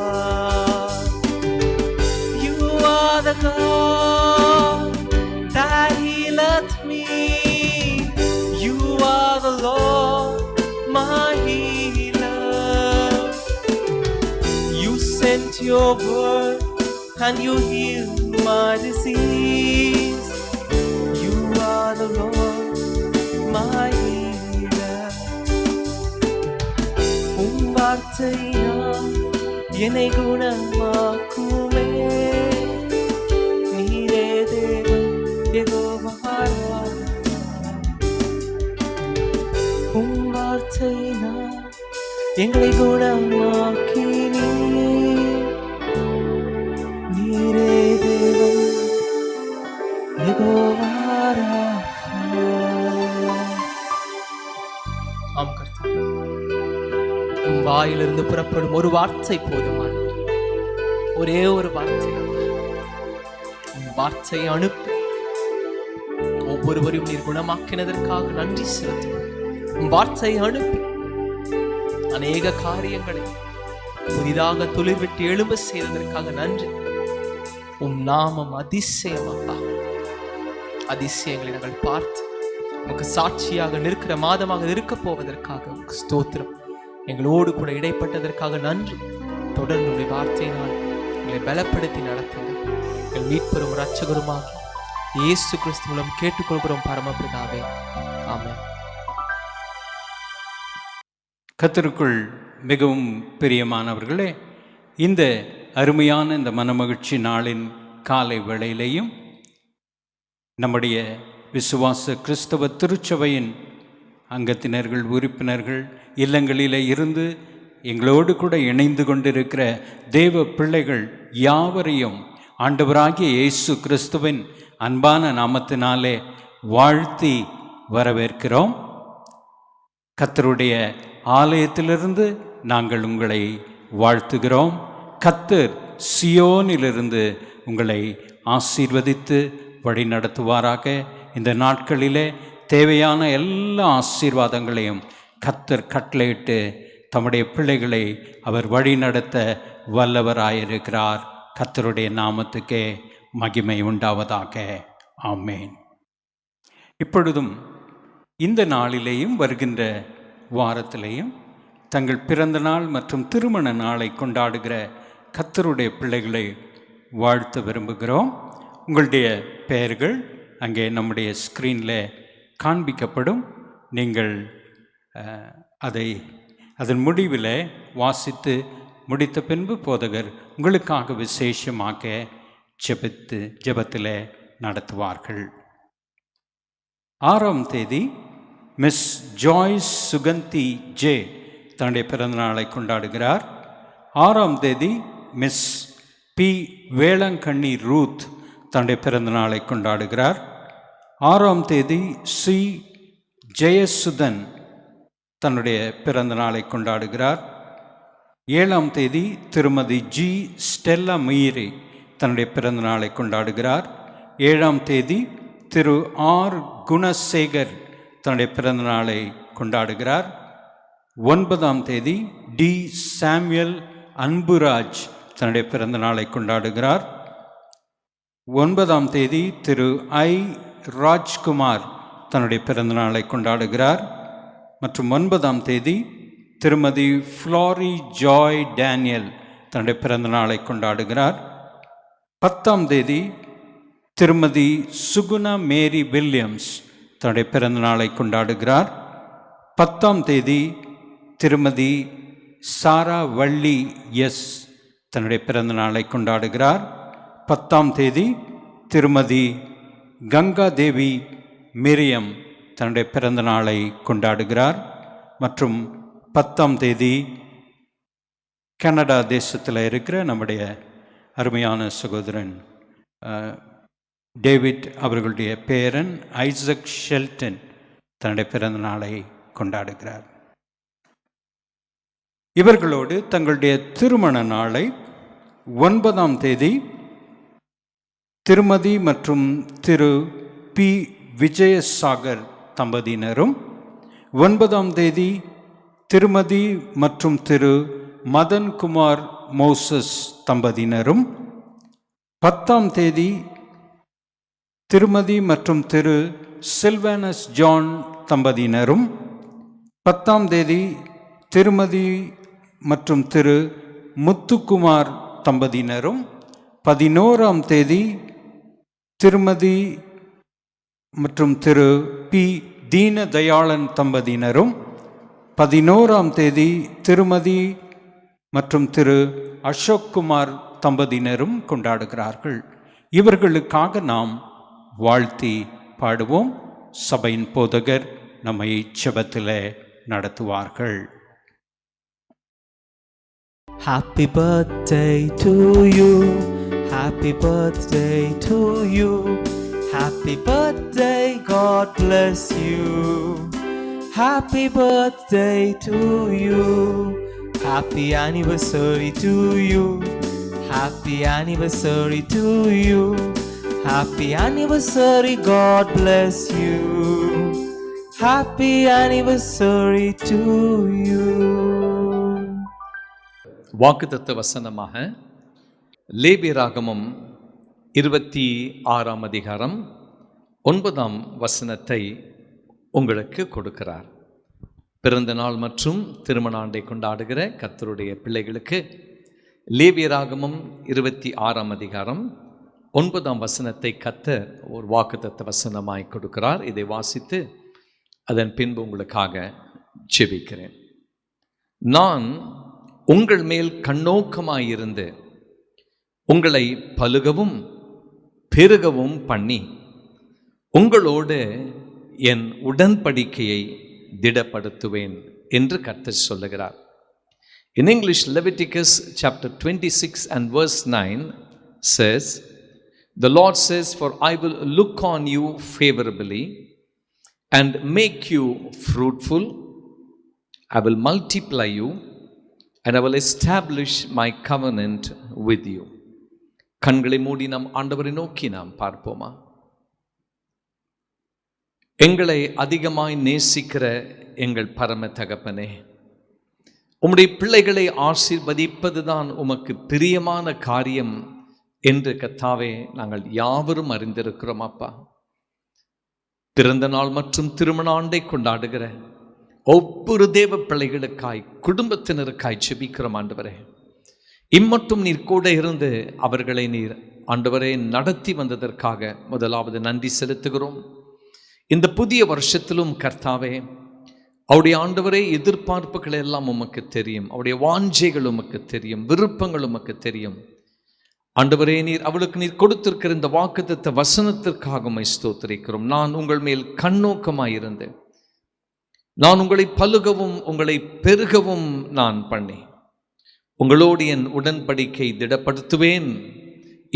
You are the God that healeth me. You are the Lord my healer. You sent your word and you healed my disease. என்னை குணமாக்குமே. நீரே தேவன் யெகோவா ராஃபா. உம் வார்த்தையினால் எங்களை குணமாக்கினீர். நீரே தேவன் யெகோவா ராஃபா. ஆம் கர்த்தாவே, உம் வாயிலிருந்து புறப்படும் ஒரு வார்த்தை போதுமான, ஒரே ஒரு வார்த்தை. உம் வார்த்தையை அனுப்பி ஒவ்வொருவரையும் நீர் குணமாக்கினதற்காக நன்றி செலுத்துவோம். உம் வார்த்தையை அனுப்பி அநேக காரியங்களை புதிதாக துளிர்விட்டு எழும்ப செய்ததற்காக நன்றி. உம் நாமம் அதிசயம் அப்பா. அதிசயங்களை நாங்கள் பார்த்து உமக்கு சாட்சியாக நிற்கிற மாதமாக இருக்க போவதற்காக ஸ்தோத்திரம். எங்களோடு கூட இடைப்பட்டதற்காக நன்றி. தொடர்ந்து உடைய வார்த்தையினால் எங்களை பலப்படுத்தி நடத்துங்க. எங்கள் மீட்பெரும் இரட்சகருமாக இயேசு கிறிஸ்து மூலம் கேட்டுக்கொள்கிறோம் பரமபிதாவே, ஆமென். கர்த்தருக்குள் மிகவும் பிரியமானவர்களே, இந்த அருமையான இந்த மனமகிழ்ச்சி நாளின் காலை வேளையிலேயும் நம்முடைய விசுவாச கிறிஸ்தவ திருச்சபையின் அங்கத்தினர்கள், உறுப்பினர்கள், இல்லங்களிலே இருந்து எங்களோடு கூட இணைந்து கொண்டிருக்கிற தேவ பிள்ளைகள் யாவரையும் ஆண்டவராகிய இயேசு கிறிஸ்துவின் அன்பான நாமத்தினாலே வாழ்த்தி வரவேற்கிறோம். கர்த்தருடைய ஆலயத்திலிருந்து நாங்கள் உங்களை வாழ்த்துகிறோம். கர்த்தர் சியோனிலிருந்து உங்களை ஆசீர்வதித்து வழி நடத்துவாராக. இந்த நாட்களிலே தேவையான எல்லா ஆசீர்வாதங்களையும் கர்த்தர் கட்டளையிட்டு தம்முடைய பிள்ளைகளை அவர் வழி நடத்த வல்லவராயிருக்கிறார். கர்த்தருடைய நாமத்துக்கே மகிமை உண்டாவதாக. ஆமேன். இப்பொழுதும் இந்த நாளிலேயும் வருகின்ற வாரத்திலேயும் தங்கள் பிறந்த நாள் மற்றும் திருமண நாளை கொண்டாடுகிற கர்த்தருடைய பிள்ளைகளை வாழ்த்த விரும்புகிறோம். உங்களுடைய பெயர்கள் அங்கே நம்முடைய ஸ்க்ரீனில் காண்பிக்கப்படும். நீங்கள் அதன் முடிவில் வாசித்து முடித்த பின்பு போதகர் உங்களுக்காக விசேஷமாக ஜெபத்தில் நடத்துவார்கள். 6ஆம் தேதி மிஸ் ஜாய்ஸ் சுகந்தி ஜே தன்னுடைய பிறந்தநாளை கொண்டாடுகிறார். 6ஆம் தேதி மிஸ் பி வேளாங்கண்ணி ரூத் தன்னுடைய பிறந்தநாளை கொண்டாடுகிறார். 6ஆம் தேதி சி ஜெயசுதன் தன்னுடைய பிறந்த நாளை கொண்டாடுகிறார். 7ஆம் தேதி திருமதி ஜி ஸ்டெல்லா மீரி தன்னுடைய பிறந்த நாளை கொண்டாடுகிறார். 7ஆம் தேதி திரு ஆர் குணசேகர் தன்னுடைய பிறந்த நாளை கொண்டாடுகிறார். 9ஆம் தேதி டி சாமுவேல் அன்புராஜ் தன்னுடைய பிறந்த நாளை கொண்டாடுகிறார். 9ஆம் தேதி திரு ஐ ராஜ்குமார் தன்னுடைய பிறந்த நாளை கொண்டாடுகிறார். மற்றும் 9ஆம் தேதி திருமதி ஃப்ளாரி ஜாய் டேனியல் தன்னுடைய பிறந்த நாளை கொண்டாடுகிறார். 10ஆம் தேதி திருமதி சுகுணா மேரி வில்லியம்ஸ் தன்னுடைய பிறந்த நாளை கொண்டாடுகிறார். 10ஆம் தேதி திருமதி சாரா வள்ளி எஸ் தன்னுடைய பிறந்த நாளை கொண்டாடுகிறார். 10ஆம் தேதி திருமதி கங்கா தேவி மிரியம் தன்னுடைய பிறந்த நாளை கொண்டாடுகிறார். மற்றும் 10ஆம் தேதி கனடா தேசத்தில் இருக்கிற நம்முடைய அருமையான சகோதரன் டேவிட் அவர்களுடைய பேரன் ஐசக் ஷெல்டன் தன்னுடைய பிறந்த நாளை கொண்டாடுகிறார். இவர்களோடு தங்களுடைய திருமண நாளை 9ஆம் தேதி திருமதி மற்றும் திரு பி விஜயசாகர் தம்பதியினரும், 9ஆம் தேதி திருமதி மற்றும் திரு மதன்குமார் மோசஸ் தம்பதியினரும், 10ஆம் தேதி திருமதி மற்றும் திரு சில்வானஸ் ஜான் தம்பதியினரும், 10ஆம் தேதி திருமதி மற்றும் திரு முத்துக்குமார் தம்பதியினரும், 11ஆம் தேதி திருமதி மற்றும் திரு பி தீனதயாளன் தம்பதியினரும், 11ஆம் தேதி திருமதி மற்றும் திரு அசோக் குமார் தம்பதியினரும் கொண்டாடுகிறார்கள். இவர்களுக்காக நாம் வாழ்த்தி பாடுவோம். சபையின் போதகர் நம்மை ஜெபத்திலே நடத்துவார்கள். Happy birthday to you. Happy birthday to you. Happy birthday, God bless you. Happy birthday to you. Happy anniversary to you. Happy anniversary to you. Happy anniversary, God bless you. Happy anniversary to you. வாக்குத்தத்த வசனமாக லேவியராகமம் 26ஆம் அதிகாரம் 9ஆம் வசனத்தை உங்களுக்கு கொடுக்கிறார். பிறந்த நாள் மற்றும் திருமண ஆண்டை கொண்டாடுகிற கர்த்தருடைய பிள்ளைகளுக்கு லேவியராகமம் 26ஆம் அதிகாரம் 9ஆம் வசனத்தை கர்த்தர் ஒரு வாக்குத்தத்த வசனமாய் கொடுக்கிறார். இதை வாசித்து அதன் பின்பு உங்களுக்காக ஜெபிக்கிறேன். நான் உங்கள் மேல் கண்ணோக்கமாயிருந்து உங்களை பலுகவும் பெருகவும் பண்ணி உங்களோடு என் உடன்படிக்கையை திடப்படுத்துவேன் என்று கர்த்தர் சொல்லுகிறார். In English, Leviticus chapter 26 and verse 9 says, the Lord says, for I will look on you favorably and make you fruitful. I will multiply you and I will establish my covenant with you. கண்களை மூடி நாம் ஆண்டவரை நோக்கி நாம் பார்ப்போமா? எங்களை அதிகமாய் நேசிக்கிற எங்கள் பரம தகப்பனே, உம்முடைய பிள்ளைகளை ஆசீர்வதிப்பதுதான் உமக்கு பிரியமான காரியம் என்று கர்த்தாவே நாங்கள் யாவரும் அறிந்திருக்கிறோம். அப்பா, பிறந்த நாள் மற்றும் திருமண ஆண்டை கொண்டாடுகிற ஒவ்வொரு தேவ பிள்ளைகளுக்காய் குடும்பத்தினருக்காய் ஜெபிக்கிறோம். ஆண்டவரே, இம்மட்டும் நீர் கூட இருந்து அவர்களை நீர் ஆண்டவரே நடத்தி வந்ததற்காக முதலாவது நன்றி செலுத்துகிறோம். இந்த புதிய வருஷத்திலும் கர்த்தாவே, அவருடைய ஆண்டவரே எதிர்பார்ப்புகள் எல்லாம் உமக்கு தெரியும், அவருடைய வாஞ்சைகள் உமக்கு தெரியும், விருப்பங்கள் உமக்கு தெரியும். ஆண்டவரே, நீர் அவளுக்கு நீர் கொடுத்திருக்கிற இந்த வாக்குத்தத்த வசனத்திற்காக உம்மை ஸ்தோத்திரிக்கிறோம். நான் உங்கள் மேல் கண்ணோக்கமாயிருந்து நான் உங்களை பலுகவும் உங்களை பெருகவும் நான் பண்ணி உங்களோடு என் உடன்படிக்கை திடப்படுத்துவேன்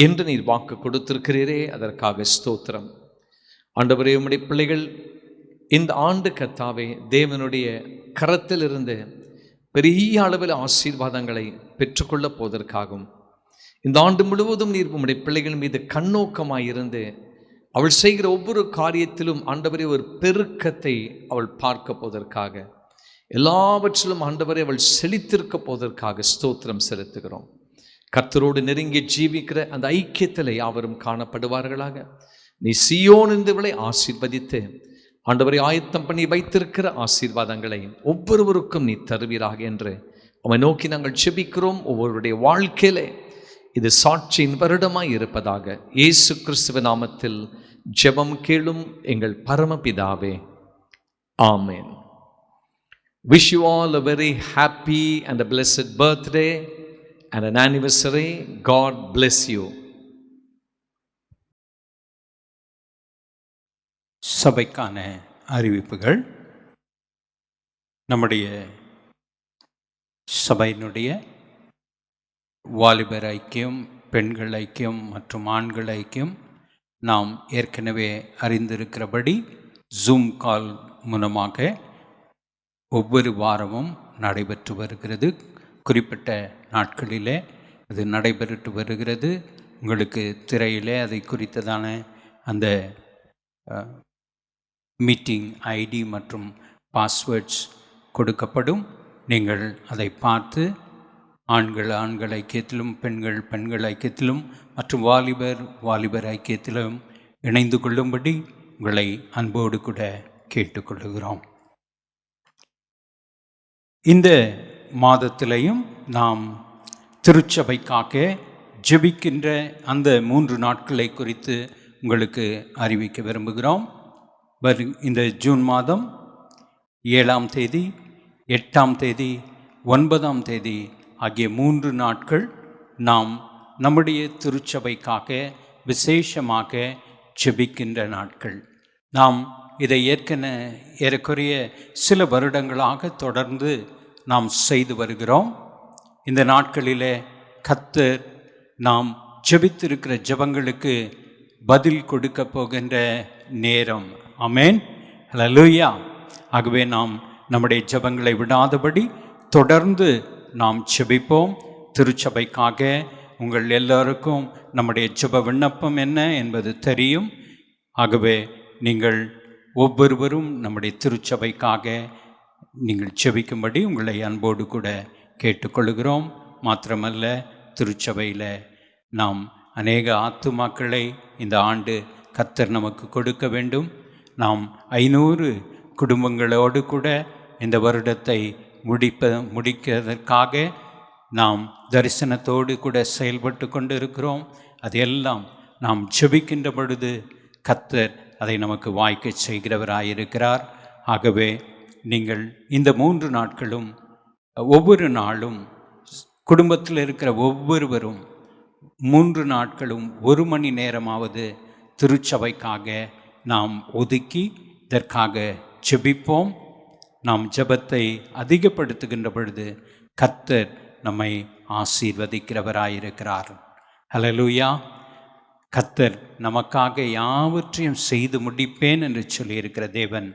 என்று நீர் வாக்கு கொடுத்திருக்கிறீரே, அதற்காக ஸ்தோத்திரம். ஆண்டவரே, உம்முடைய பிள்ளைகள் இந்த ஆண்டு கர்த்தாவே தேவனுடைய கரத்திலிருந்து பெரிய அளவில் ஆசீர்வாதங்களை பெற்றுக்கொள்ளப் போவதற்காகவும் இந்த ஆண்டு முழுவதும் நீர் உம்முடைய பிள்ளைகள் மீது கண்ணோக்கமாயிருந்து அவள் செய்கிற ஒவ்வொரு காரியத்திலும் ஆண்டவரே ஒரு பெருக்கத்தை அவள் பார்க்க போவதற்காக, எல்லாவற்றிலும் ஆண்டவரே அவள் செழித்திருக்க போவதற்காக ஸ்தோத்திரம் செலுத்துகிறோம். கர்த்தரோடு நெருங்கி ஜீவிக்கிற அந்த ஐக்கியத்தில் யாவரும் காணப்படுவார்களாக. நீ சீயோன் என்பவளை ஆசீர்வதித்து ஆண்டவரை ஆயத்தம் பண்ணி வைத்திருக்கிற ஆசீர்வாதங்களை ஒவ்வொருவருக்கும் நீ தருவீராக என்று அவனை நோக்கி நாங்கள் ஜெபிக்கிறோம். ஒவ்வொருடைய வாழ்க்கையிலே இது சாட்சியின் வருடமாய் இருப்பதாக இயேசு கிறிஸ்துவ நாமத்தில் ஜெபம் கேளும் எங்கள் பரமபிதாவே, ஆமென். Wish you all a very happy and a blessed birthday and an anniversary. God bless you. சபைக்கான அறிவிப்புகள். நம்முடைய சபையினுடைய வாலிபர் ஐக்கியம், பெண்கள் ஐக்கியம் மற்றும் ஆண்கள் ஐக்கியம் நாம் ஏற்கனவே அறிந்திருக்கிறபடி ஜூம் கால் மூலமாக ஒவ்வொரு வாரமும் நடைபெற்று வருகிறது. குறிப்பிட்ட நாட்களிலே அது நடைபெற்று வருகிறது. உங்களுக்கு திரையிலே அதை குறித்ததான அந்த மீட்டிங் ஐடி மற்றும் பாஸ்வேர்ட்ஸ் கொடுக்கப்படும். நீங்கள் அதை பார்த்து ஆண்கள் ஐக்கியத்திலும், பெண்கள் ஐக்கியத்திலும் மற்றும் வாலிபர் ஐக்கியத்திலும் இணைந்து கொள்ளும்படி உங்களை அன்போடு கூட கேட்டுக்கொள்கிறோம். இந்த மாதத்திலையும் நாம் திருச்சபைக்காக ஜெபிக்கின்ற அந்த 3 நாட்களை குறித்து உங்களுக்கு அறிவிக்க விரும்புகிறோம். இந்த ஜூன் மாதம் 7ஆம் தேதி, 8ஆம் தேதி, 9ஆம் தேதி ஆகிய 3 நாட்கள் நாம் நம்முடைய திருச்சபைக்காக விசேஷமாக ஜெபிக்கின்ற நாட்கள். நாம் இதை ஏறக்குறைய சில வருடங்களாக தொடர்ந்து நாம் செய்து வருகிறோம். இந்த நாட்களிலே கர்த்தர் நாம் ஜெபித்திருக்கிற ஜெபங்களுக்கு பதில் கொடுக்க போகின்ற நேரம். ஆமென், ஹல்லேலூயா. ஆகவே நாம் நம்முடைய ஜெபங்களை விடாதபடி தொடர்ந்து நாம் ஜெபிப்போம். திருச்சபைக்காக உங்கள் எல்லோருக்கும் நம்முடைய ஜெப விண்ணப்பம் என்ன என்பது தெரியும். ஆகவே நீங்கள் ஒவ்வொருவரும் நம்முடைய திருச்சபைக்காக நீங்கள் ஜெபிக்கும்படி உங்களை அன்போடு கூட கேட்டுக்கொள்கிறோம். மாத்திரமல்ல, திருச்சபையில் நாம் அநேக ஆத்துமாக்களை இந்த ஆண்டு கர்த்தர் நமக்கு கொடுக்க வேண்டும். நாம் 500 குடும்பங்களோடு கூட இந்த வருடத்தை முடிக்கிறதற்காக நாம் தரிசனத்தோடு கூட செயல்பட்டு கொண்டு இருக்கிறோம். அதையெல்லாம் நாம் ஜெபிக்கின்ற பொழுது கர்த்தர் அதை நமக்கு வாய்க்க செய்கிறவராயிருக்கிறார். ஆகவே நீங்கள் இந்த 3 நாட்களும் ஒவ்வொரு நாளும் குடும்பத்தில் இருக்கிற ஒவ்வொருவரும் 3 நாட்களும் 1 மணி நேரமாவது திருச்சபைக்காக நாம் ஒதுக்கி இதற்காக ஜெபிப்போம். நாம் ஜெபத்தை அதிகப்படுத்துகின்ற பொழுது கர்த்தர் நம்மை ஆசீர்வதிக்கிறவராயிருக்கிறார். ஹல்லேலூயா. கர்த்தர் நமக்காக யாவற்றையும் செய்து முடிப்பேன் என்று சொல்லியிருக்கிற தேவன்,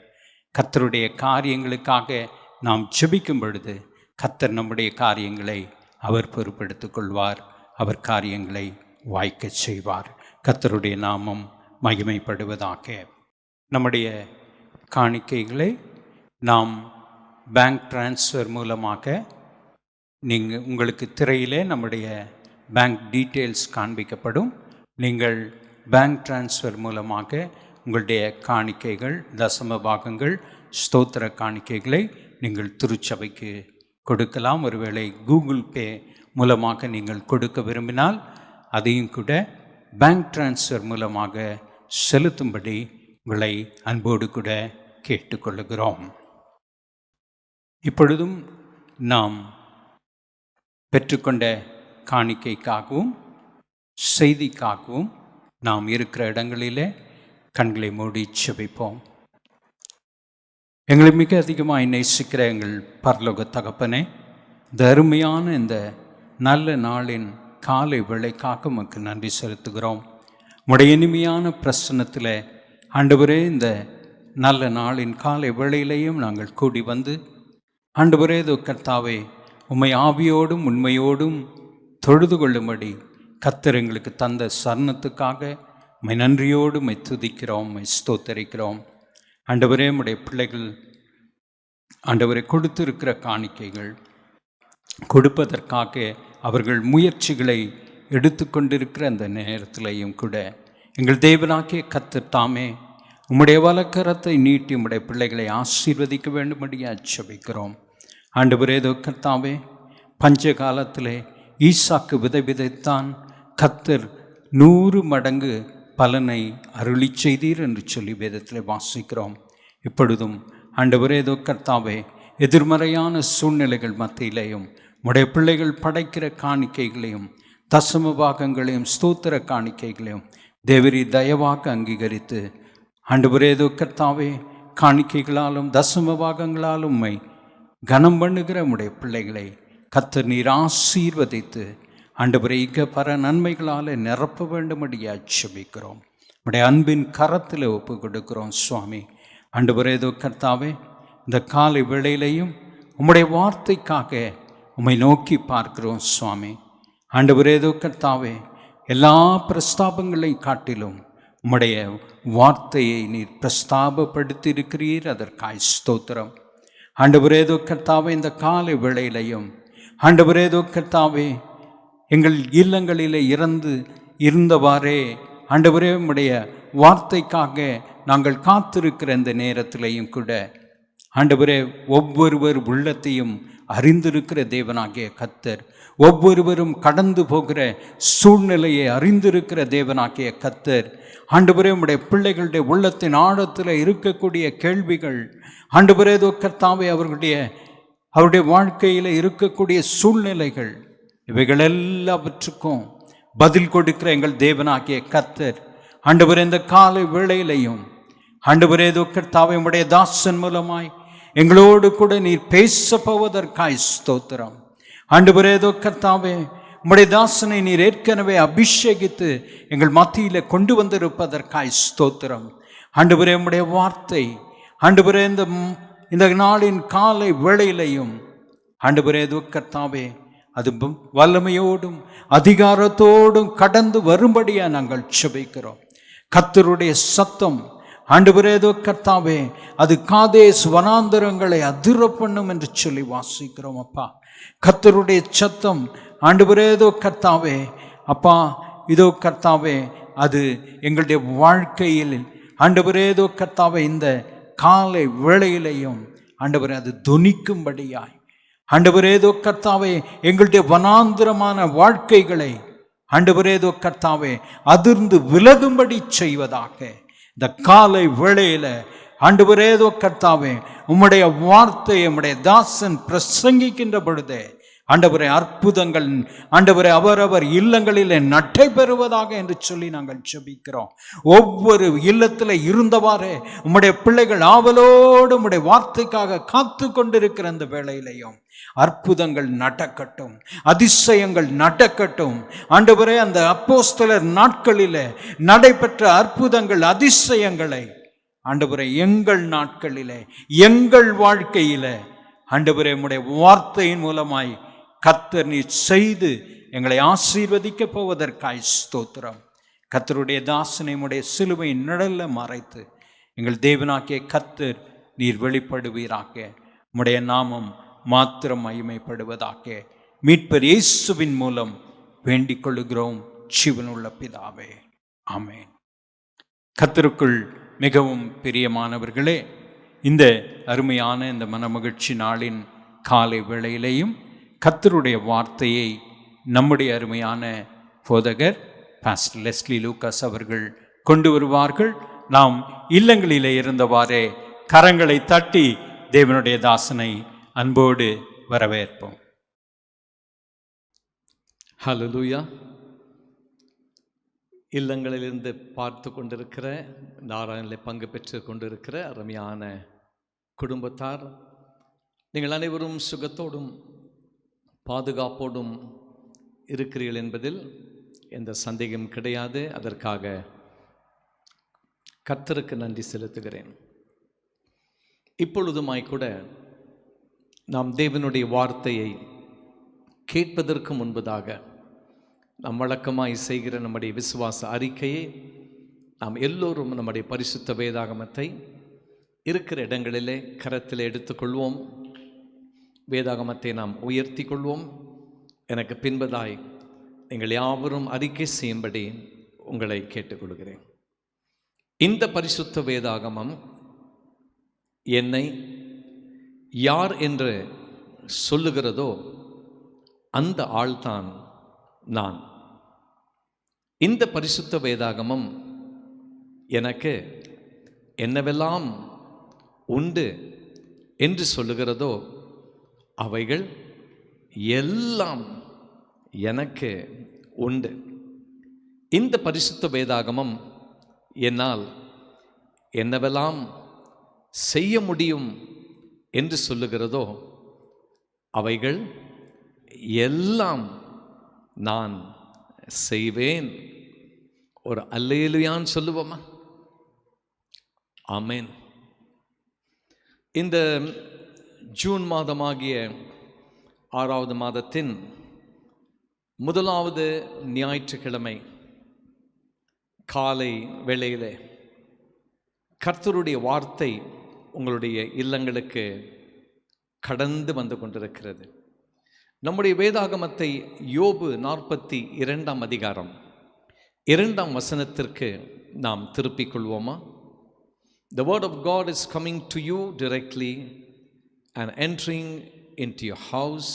கர்த்தருடைய காரியங்களுக்காக நாம் ஜெபிக்கும் பொழுது கர்த்தர் நம்முடைய காரியங்களை அவர் பொறுப்பெடுத்துக் கொள்வார். அவர் காரியங்களை வாய்க்க செய்வார். கர்த்தருடைய நாமம் மகிமைப்படுவதாக. நம்முடைய காணிக்கைகளை நாம் பேங்க் டிரான்ஸ்ஃபர் மூலமாக உங்களுக்கு திரையிலே நம்முடைய பேங்க் டீட்டெயில்ஸ் காண்பிக்கப்படும். நீங்கள் பேங்க் டிரான்ஸ்ஃபர் மூலமாக உங்களுடைய காணிக்கைகள், தசம பாகங்கள், ஸ்தோத்திர காணிக்கைகளை நீங்கள் திருச்சபைக்கு கொடுக்கலாம். ஒருவேளை கூகுள் பே மூலமாக நீங்கள் கொடுக்க விரும்பினால் அதையும் கூட பேங்க் டிரான்ஸ்ஃபர் மூலமாக செலுத்தும்படி உங்களை அன்போடு கூட கேட்டுக்கொள்கிறோம். இப்பொழுதும் நாம் பெற்றுக்கொண்ட காணிக்கைக்காகவும் செய்திக்காகவும் நாம் இருக்கிற இடங்களிலே கண்களை மூடி ஜெபிப்போம். எங்களை மிக அதிகமாக நேசிக்கிற எங்கள் பரலோக தகப்பனே, இந்த அருமையான இந்த நல்ல நாளின் காலை வேளைக்காக உமக்கு நன்றி செலுத்துகிறோம். உம்முடைய இனிமையான பிரசன்னத்தில் ஆண்டவரே, இந்த நல்ல நாளின் காலை வேளையிலையும் நாங்கள் கூடி வந்து ஆண்டவரே கர்த்தாவே, உம்மை ஆவியோடும் உண்மையோடும் தொழுது கொள்ளும்படி கர்த்தர் எங்களுக்கு தந்த சரணத்துக்காக உம்மை நன்றியோடு உம்மை துதிக்கிறோம், உம்மை ஸ்தோத்தரிக்கிறோம். ஆண்டவரே, உம்முடைய பிள்ளைகள் ஆண்டவரை கொடுத்திருக்கிற காணிக்கைகள் கொடுப்பதற்காக அவர்கள் முயற்சிகளை எடுத்துக்கொண்டிருக்கிற அந்த நேரத்திலையும் கூட எங்கள் தேவனாகிய கர்த்தர் தாமே உம்முடைய வலக்கரத்தை நீட்டி உம்முடைய பிள்ளைகளை ஆசீர்வதிக்க வேண்டும்படியா ஜெபிக்கிறோம். ஆண்டவரே கர்த்தாவே, பஞ்ச காலத்திலே ஈசாக்கு விதைத்தான், கர்த்தர் 100 மடங்கு பலனை அருளி செய்தீர் என்று சொல்லி வேதத்தில் வாசிக்கிறோம். இப்பொழுதும் ஆண்டவரே கர்த்தாவே, எதிர்மறையான சூழ்நிலைகள் மத்தியிலேயும் உடைய பிள்ளைகள் படைக்கிற காணிக்கைகளையும் தசம பாகங்களையும் ஸ்தோத்திர காணிக்கைகளையும் தேவரி தயவாக அங்கீகரித்து ஆண்டவரே கர்த்தாவே, காணிக்கைகளாலும் தசம பாகங்களாலும் உம்மை கனம் பண்ணுகிற உடைய பிள்ளைகளை கர்த்தர் நீர் ஆசீர்வதித்து ஆண்டவரே இக பர நன்மைகளால் நிரப்ப வேண்டும்படியா ஜெபிக்கிறோம். உடைய அன்பின் கரத்தில் ஒப்பு கொடுக்கிறோம் சுவாமி. ஆண்டவரே கர்த்தாவே, இந்த காலை வேளையிலையும் உம்முடைய வார்த்தைக்காக உம்மை நோக்கி பார்க்கிறோம் சுவாமி. ஆண்டவரே கர்த்தாவே, எல்லா பிரஸ்தாபங்களை காட்டிலும் உம்முடைய வார்த்தையை நீர் பிரஸ்தாபப்படுத்தி இருக்கிறீர், அதற்காய் ஸ்தோத்திரம். ஆண்டவரே கர்த்தாவே, இந்த காலை வேளையிலையும் ஆண்டவரே கர்த்தாவே, எங்கள் இல்லங்களிலே இருந்தவாறே ஆண்டவரே உம்முடைய வார்த்தைக்காக நாங்கள் காத்திருக்கிற இந்த நேரத்திலையும் கூட ஆண்டவரே, ஒவ்வொருவர் உள்ளத்தையும் அறிந்திருக்கிற தேவனாகிய கர்த்தர், ஒவ்வொருவரும் கடந்து போகிற சூழ்நிலையை அறிந்திருக்கிற தேவனாகிய கர்த்தர், ஆண்டவரே உம்முடைய பிள்ளைகளுடைய உள்ளத்தின் ஆழத்தில் இருக்கக்கூடிய கேள்விகள் ஆண்டவரே கர்த்தாவே, அவருடைய வாழ்க்கையில் இருக்கக்கூடிய சூழ்நிலைகள் இவைகள் எல்லாவற்றுக்கும் பதில் கொடுக்கிற எங்கள் தேவனாகிய கர்த்தர் ஆண்டவரே இந்த காலை வேளையிலையும் ஆண்டவரே இதோ கர்த்தாவே உம்முடைய தாசன் மூலமாய் எங்களோடு கூட நீர் பேச போவதற்காய் ஸ்தோத்திரம். ஆண்டவரே இதோ கர்த்தாவே உம்முடைய தாசனை நீர் ஏற்கனவே அபிஷேகித்து எங்கள் மத்தியில கொண்டு வந்திருப்பதற்காய் ஸ்தோத்திரம். ஆண்டவரே உம்முடைய வார்த்தை ஆண்டவரே இந்த நாளின் காலை வேளையிலையும் ஆண்டவரே இதோ கர்த்தாவே அது வல்லமையோடும் அதிகாரத்தோடும் கடந்து வரும்படியா நாங்கள் செபிக்கிறோம். கர்த்தருடைய சத்தம் ஆண்டவரே இதோ கர்த்தாவே அது காதேஸ் வனாந்தரங்களை அதிர பண்ணும் என்று சொல்லி வாசிக்கிறோம். அப்பா கர்த்தருடைய சத்தம் ஆண்டவரே இதோ கர்த்தாவே அப்பா இதோ கர்த்தாவே அது எங்களுடைய வாழ்க்கையில் ஆண்டவரே இதோ கர்த்தாவே இந்த காலை வேளையிலையும் ஆண்டவரே அது துணிக்கும்படியாய் ஆண்டவரே இதோ கர்த்தாவே எங்களுடைய வனாந்திரமான வாழ்க்கைகளை ஆண்டவரே இதோ கர்த்தாவே அதிர்ந்து விலகும்படி செய்வதாக இந்த காலை வேளையில ஆண்டவரே இதோ கர்த்தாவே உம்முடைய வார்த்தையை உம்முடைய தாசன் பிரசங்கிக்கின்ற பொழுதே ஆண்டவரே அற்புதங்கள் ஆண்டவரே அவரவர் இல்லங்களிலே நடைபெறுவதாக என்று சொல்லி நாங்கள் ஜெபிக்கிறோம். ஒவ்வொரு இல்லத்தில் இருந்தவாறே உம்முடைய பிள்ளைகள் ஆவலோடு உம்முடைய வார்த்தைக்காக காத்து கொண்டிருக்கிற அந்த வேளையிலையும் அற்புதங்கள் நடக்கட்டும், அதிசயங்கள் நடக்கட்டும். ஆண்டவரே அந்த அப்போஸ்தலர் நாட்களிலே நடைபெற்ற அற்புதங்கள் அதிசயங்களை ஆண்டவரே எங்கள் நாட்களிலே எங்கள் வாழ்க்கையிலே ஆண்டவரே உம்முடைய வார்த்தையின் மூலமாய் கர்த்தர் நீர் செய்து எங்களை ஆசீர்வதிக்க போவதற்காய் ஸ்தோத்திரம். கர்த்தருடைய தாசனை உம்முடைய சிலுவை நிழல்ல மறைத்து எங்கள் தேவனாகிய கர்த்தர் நீர் வெளிப்படுவீராக. உம்முடைய நாமம் மாத்திரம் மகிமைப்படுவதாக. மீட்பர் இயேசுவின் மூலம் வேண்டிக் கொள்ளுகிறோம் ஜீவனுள்ள பிதாவே, ஆமென். கர்த்தருக்குள் மிகவும் பிரியமானவர்களே, இந்த அருமையான இந்த மனமகிழ்ச்சி நாளின் காலை வேளையிலேயும் கர்த்தருடைய வார்த்தையை நம்முடைய அருமையான போதகர் பாஸ்டர் லெஸ்லி லூகாஸ் அவர்கள் கொண்டு வருவார்கள். நாம் இல்லங்களிலே இருந்தவாறே கரங்களை தட்டி தேவனுடைய தாசனை அன்போடு வரவேற்போம். ஹல்லேலூயா. இல்லங்களிலிருந்து பார்த்து கொண்டிருக்கிற நாராயணில் பங்கு பெற்று கொண்டிருக்கிற அருமையான குடும்பத்தார், நீங்கள் அனைவரும் சுகத்தோடும் பாதுகாப்போடும் இருக்கிறீர்கள் என்பதில் எந்த சந்தேகம் கிடையாது. அதற்காக கர்த்தருக்கு நன்றி செலுத்துகிறேன். இப்பொழுதுமாய் கூட நாம் தேவனுடைய வார்த்தையை கேட்பதற்கு முன்பதாக நாம் வழக்கமாய் செய்கிற நம்முடைய விசுவாச அறிக்கையை நாம் எல்லோரும் நம்முடைய பரிசுத்த வேதாகமத்தை இருக்கிற இடங்களிலே கரத்தில் எடுத்துக்கொள்வோம். வேதாகமத்தை நாம் உயர்த்தி கொள்வோம். எனக்கு பின்பதாய் நீங்கள் யாவரும் அறிக்கை செய்யும்படி உங்களை கேட்டுக்கொள்கிறேன். இந்த பரிசுத்த வேதாகமம் என்னை யார் என்று சொல்லுகிறதோ அந்த ஆள்தான் நான். இந்த பரிசுத்த வேதாகமம் எனக்கு என்னவெல்லாம் உண்டு என்று சொல்லுகிறதோ அவைகள் எல்லாம் எனக்கு உண்டு. இந்த பரிசுத்த வேதாகமம் என்னால் என்னவெல்லாம் செய்ய முடியும் என்று சொல்லுகிறதோ அவைகள் எல்லாம் நான் செய்வேன். ஒரு அல்லேலூயான்னு சொல்லுவோமா? ஆமென். இந்த ஜூன் மாதமாகிய 6வது மாதத்தின் முதலாவது ஞாயிற்றுக்கிழமை காலை வேளையிலே கர்த்தருடைய வார்த்தை உங்களுடைய இல்லங்களுக்கு கடந்து வந்து கொண்டிருக்கிறது. நம்முடைய வேதாகமத்தை யோபு 42ஆம் அதிகாரம் 2ஆம் வசனத்திற்கு நாம் திருப்பிக் கொள்வோமா? The word of God is coming to you directly and entering into your house.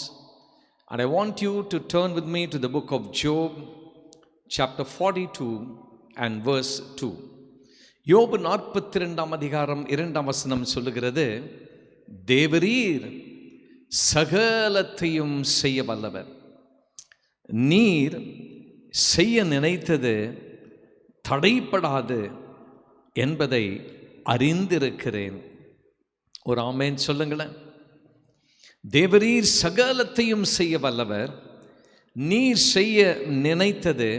And I want you to turn with me to the book of Job, chapter 42 and verse 2. யோபு 42ஆம் அதிகாரம் 2ஆம் வசனம் சொல்லுகிறது, தேவரீர் சகலத்தையும் செய்ய வல்லவர். நீர் செய்ய நினைத்தது தடைப்படாது என்பதை அறிந்திருக்கிறேன். ஒரு ஆமேன் சொல்லுங்களேன். தேவரீர் சகலத்தையும் செய்ய வல்லவர், நீர் செய்ய நினைத்தது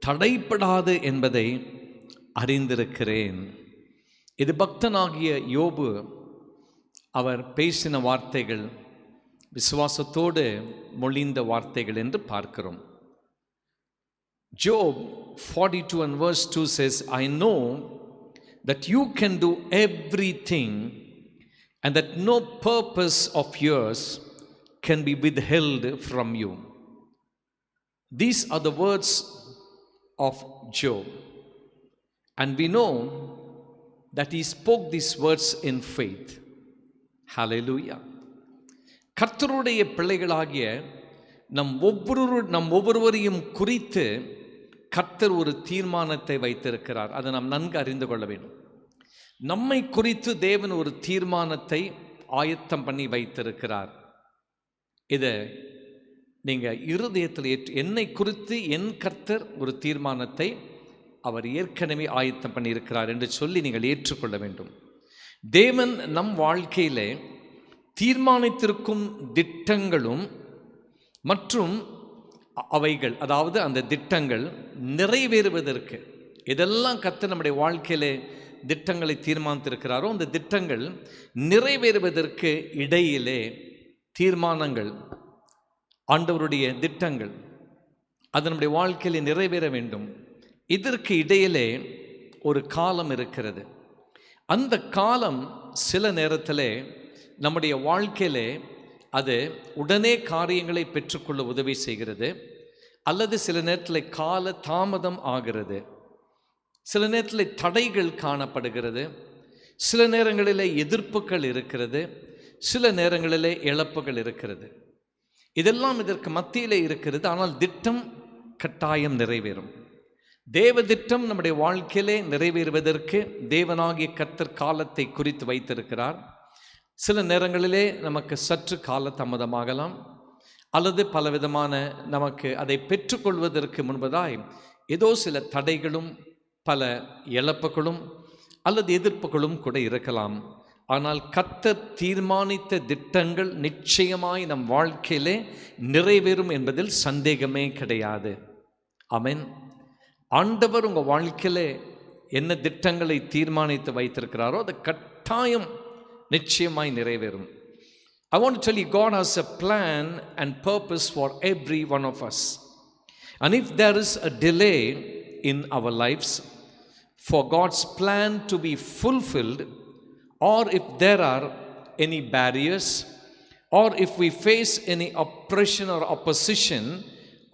தடைப்படாது என்பதை அறிந்திருக்கிறேன். இது பக்தனாகிய யோபு அவர் பேசின வார்த்தைகள், விசுவாசத்தோடு மொழிந்த வார்த்தைகள் என்று பார்க்கிறோம். Job 42 and verse 2 says, I know that you can do everything and that no purpose of yours can be withheld from you. These are the words of Job, and we know that he spoke these words in faith. Hallelujah. கர்த்தருடைய பிள்ளைகளாகிய நம் ஒவ்வொருவரையும் குறித்து கர்த்தர் ஒரு தீர்மானத்தை வைத்திருக்கிறார். அதை நாம் நன்கு அறிந்து கொள்ள வேண்டும். நம்மை குறித்து தேவன் ஒரு தீர்மானத்தை ஆயத்தம் பண்ணி வைத்திருக்கிறார். இதை நீங்கள் இருதயத்தில் என்னை குறித்து என் கர்த்தர் ஒரு தீர்மானத்தை அவர் ஏற்கனவே ஆயத்தம் பண்ணியிருக்கிறார் என்று சொல்லி நீங்கள் ஏற்றுக்கொள்ள வேண்டும். தேவன் நம் வாழ்க்கையிலே தீர்மானித்திருக்கும் திட்டங்களும் மற்றும் அவைகள், அதாவது அந்த திட்டங்கள் நிறைவேறுவதற்கு இதெல்லாம் கர்த்தர் நம்முடைய வாழ்க்கையிலே திட்டங்களை தீர்மானித்திருக்கிறாரோ அந்த திட்டங்கள் நிறைவேறுவதற்கு இடையிலே தீர்மானங்கள், ஆண்டவருடைய திட்டங்கள் அது நம்முடைய வாழ்க்கையிலே நிறைவேற வேண்டும். இதற்கு இடையிலே ஒரு காலம் இருக்கிறது. அந்த காலம் சில நேரத்திலே நம்முடைய வாழ்க்கையிலே அது உடனே காரியங்களை பெற்றுக்கொள்ள உதவி செய்கிறது, அல்லது சில நேரத்தில் கால தாமதம் ஆகிறது, சில நேரத்தில் தடைகள் காணப்படுகிறது, சில நேரங்களில் எதிர்ப்புகள் இருக்கிறது, சில நேரங்களில் இழப்புகள் இருக்கிறது. இதெல்லாம் இதற்கு மத்தியிலே இருக்கிறது. ஆனால் திட்டம் கட்டாயம் நிறைவேறும். தேவ திட்டம் நம்முடைய வாழ்க்கையிலே நிறைவேறுவதற்கு தேவனாகிய கர்த்தர் காலத்தை குறித்து வைத்திருக்கிறார். சில நேரங்களிலே நமக்கு சற்று கால தாமதமாகலாம், அல்லது பலவிதமான நமக்கு அதை பெற்றுக்கொள்வதற்கு முன்பதாய் ஏதோ சில தடைகளும் பல இழப்புகளும் அல்லது எதிர்ப்புகளும் கூட இருக்கலாம். ஆனால் கர்த்தர் தீர்மானித்த திட்டங்கள் நிச்சயமாய் நம் வாழ்க்கையிலே நிறைவேறும் என்பதில் சந்தேகமே கிடையாது. ஆமென். ஆண்டவர் உங்கள் வாழ்க்கையிலே என்ன திட்டங்களை தீர்மானித்து வைத்திருக்கிறாரோ அது கட்டாயம் நிச்சயமாய் நிறைவேறும். I want to tell you, God has a plan and purpose for every one of us. And if there is a delay in our lives for God's plan to be fulfilled, or if there are any barriers, or if we face any oppression or opposition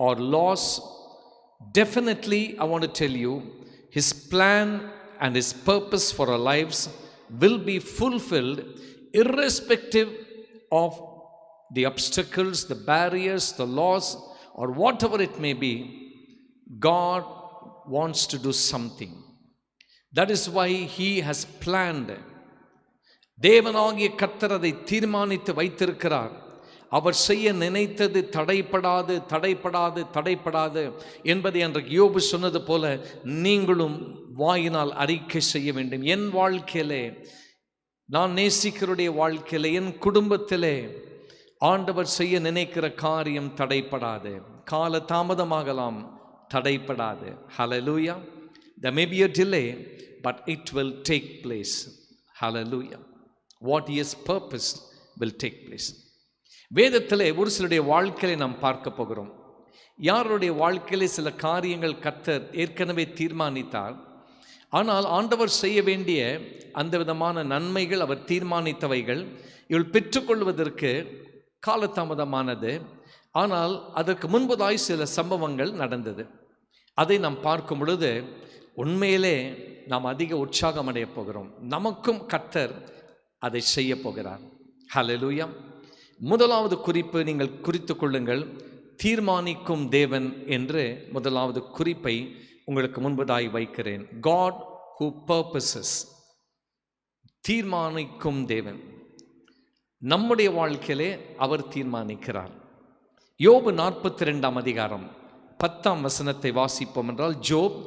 or loss, definitely I want to tell you, His plan and His purpose for our lives will be fulfilled irrespective of the obstacles, the barriers, the loss, or whatever it may be. God wants to do something. That is why He has planned. தேவனாகிய கர்த்தர் அதை தீர்மானித்து வைத்திருக்கிறார். அவர் செய்ய நினைத்தது தடைப்படாது, தடைப்படாது, தடைப்படாது என்பதை அன்றைக்கு யோபு சொன்னது போல நீங்களும் வாயினால் அறிக்கை செய்ய வேண்டும். என் வாழ்க்கையிலே, நான் நேசிக்கிறவருடைய வாழ்க்கையிலே, என் குடும்பத்திலே ஆண்டவர் செய்ய நினைக்கிற காரியம் தடைப்படாது. கால தாமதமாகலாம், தடைப்படாது. Hallelujah. There may be a delay, but it will take place. Hallelujah. What He has purposed will take place. வேதத்திலே ஒரு சிலருடைய வாழ்க்கையை நாம் பார்க்க போகிறோம். யாருடைய வாழ்க்கையிலே சில காரியங்கள் கர்த்தர் ஏற்கனவே தீர்மானித்தார், ஆனால் ஆண்டவர் செய்ய வேண்டிய அந்த விதமான நன்மைகள் அவர் தீர்மானித்தவைகள் இவள் பெற்றுக்கொள்வதற்கு காலதாமதமானது. ஆனால் அதற்கு முன்பதாய் சில சம்பவங்கள் நடந்தது. அதை நாம் பார்க்கும் பொழுது உண்மையிலே நாம் அதிக உற்சாகம் அடைய போகிறோம். நமக்கும் கர்த்தர் அதை செய்ய போகிறார். ஹல்லேலூயா. முதலாவது குறிப்பு நீங்கள் குறித்து கொள்ளுங்கள். தீர்மானிக்கும் தேவன் என்று முதலாவது குறிப்பை உங்களுக்கு முன்பதாய் வைக்கிறேன். God who purposes. தீர்மானிக்கும் தேவன். நம்முடைய வாழ்க்கையிலே அவர் தீர்மானிக்கிறார். யோபு 42 அதிகாரம் 10 வசனத்தை வாசிப்போம் என்றால், ஜோப்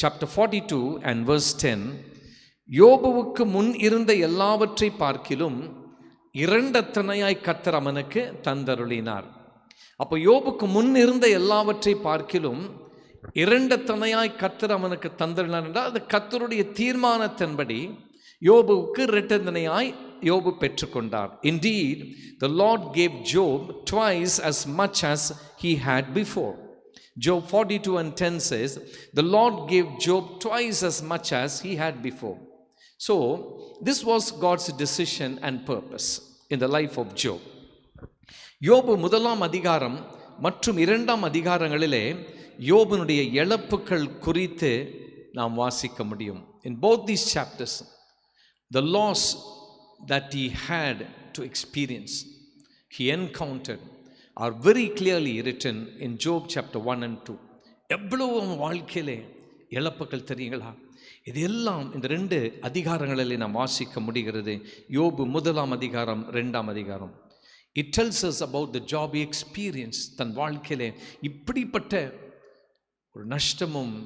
சாப்டர் 42 and verse 10, யோபுவுக்கு முன் இருந்த எல்லாவற்றை பார்க்கிலும் இரண்டத்தனையாய் கர்த்தர் அவனுக்கு தந்தருளினார். அப்போ யோபுக்கு முன் இருந்த எல்லாவற்றை பார்க்கிலும் இரண்டத்தனையாய் கர்த்தர் அவனுக்கு தந்தருளினார் என்றால் அது கர்த்தருடைய தீர்மானத்தின்படி யோபுவுக்கு இரட்டத்தனையாய் யோபு பெற்றுக்கொண்டார். Indeed, the Lord gave Job twice as much as he had before. Job 42 and 10 says, the Lord gave Job twice as much as he had before. So, this was God's decision and purpose in the life of Job. யோபு 1 அதிகாரம் மற்றும் 2 அதிகாரங்களிலே யோபுனுடைய இழப்புகள் குறித்து நாம் வாசிக்க முடியும். In both these chapters, the loss that he had to experience, he encountered, are very clearly written in Job chapter 1 and 2. எவ்வளவு வாழ்க்கையிலே இழப்புகள் தெரியுங்களா? இதெல்லாம் இந்த 2 அதிகாரங்களிலே நாம் வாசிக்க முடிகிறது. யோபு 1 அதிகாரம் 2 அதிகாரம். It tells us about the job he experienced. தன் வாழ்க்கையிலே இப்படிப்பட்ட ஒரு நஷ்டமும்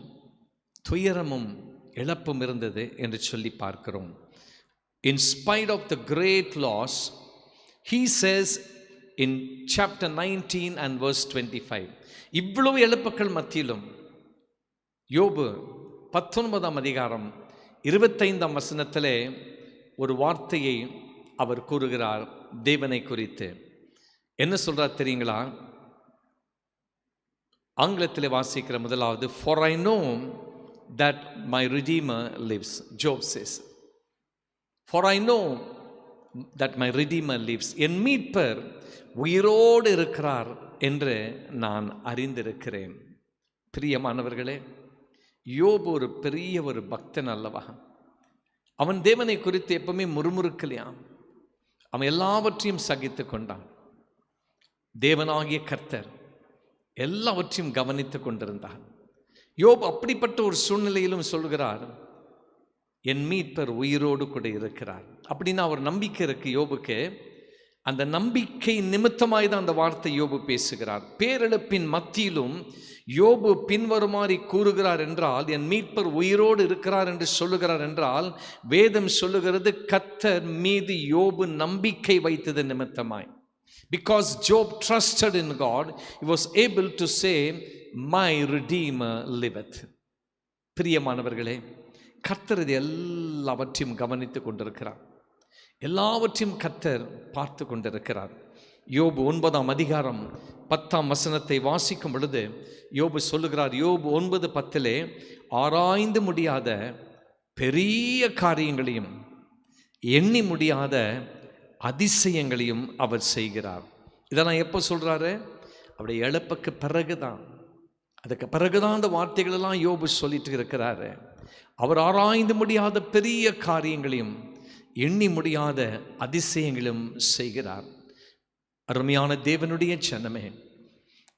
துயரமும் இழப்பும் இருந்தது என்று சொல்லி பார்க்கிறோம். In spite of the great loss, he says in chapter 19 and verse 25, இவ்வளவு இழப்புகள் மத்தியிலும் யோபு 19 அதிகாரம் 25 வசனத்திலே ஒரு வார்த்தையை அவர் கூறுகிறார் தேவனை குறித்து. என்ன சொல்றார் தெரியுங்களா? ஆங்கிலத்திலே வாசிக்கிற முதலாவது, for I know that my Redeemer lives. Job says, for I know that my Redeemer lives. என் மீட்பர் உயிரோடு இருக்கிறார் என்று நான் அறிந்திருக்கிறேன். பிரியமானவர்களே, யோபு ஒரு பெரிய ஒரு பக்தன் அல்லவா? அவன் தேவனை குறித்து எப்பவுமே முறுமுறுக்கலையாம். அவன் எல்லாவற்றையும் சகித்து கொண்டான். தேவனாகிய கர்த்தர் எல்லாவற்றையும் கவனித்து கொண்டிருந்தார். யோபு அப்படிப்பட்ட ஒரு சூழ்நிலையிலும் சொல்கிறார், என் மீட்பர் உயிரோடு கூட இருக்கிறார். அப்படின்னா அவர் நம்பிக்கை இருக்கு யோபுக்கு. அந்த நம்பிக்கை நிமித்தமாய் தான் அந்த வார்த்தை யோபு பேசுகிறார். பேரிழப்பின் மத்தியிலும் யோபு பின்வருமாறி கூறுகிறார் என்றால், என் மீட்பர் உயிரோடு இருக்கிறார் என்று சொல்லுகிறார் என்றால், வேதம் சொல்லுகிறது கர்த்தர் மீது யோபு நம்பிக்கை வைத்தது நிமித்தமாய். Because Job trusted in God, he was able to say, my Redeemer liveth. பிரியமானவர்களே, கர்த்தர் இது எல்லாவற்றையும் கவனித்து கொண்டிருக்கிறார். எல்லாவற்றையும் கர்த்தர் பார்த்து கொண்டிருக்கிறார். யோபு 9 அதிகாரம் 10 வசனத்தை வாசிக்கும் பொழுது யோபு சொல்லுகிறார், யோபு 9:10, ஆராய்ந்து முடியாத பெரிய காரியங்களையும் எண்ணி முடியாத அதிசயங்களையும் அவர் செய்கிறார். இதெல்லாம் எப்போ சொல்றாரு? அவருடைய இழப்புக்கு பிறகுதான். அதுக்கு பிறகுதான் அந்த வார்த்தைகளெல்லாம் யோபு சொல்லிட்டு இருக்கிறாரு. அவர் ஆராய்ந்து முடியாத பெரிய காரியங்களையும் எண்ணி முடியாத அதிசயங்களும் செய்கிறார். அருமையான தேவனுடைய ஜனமே,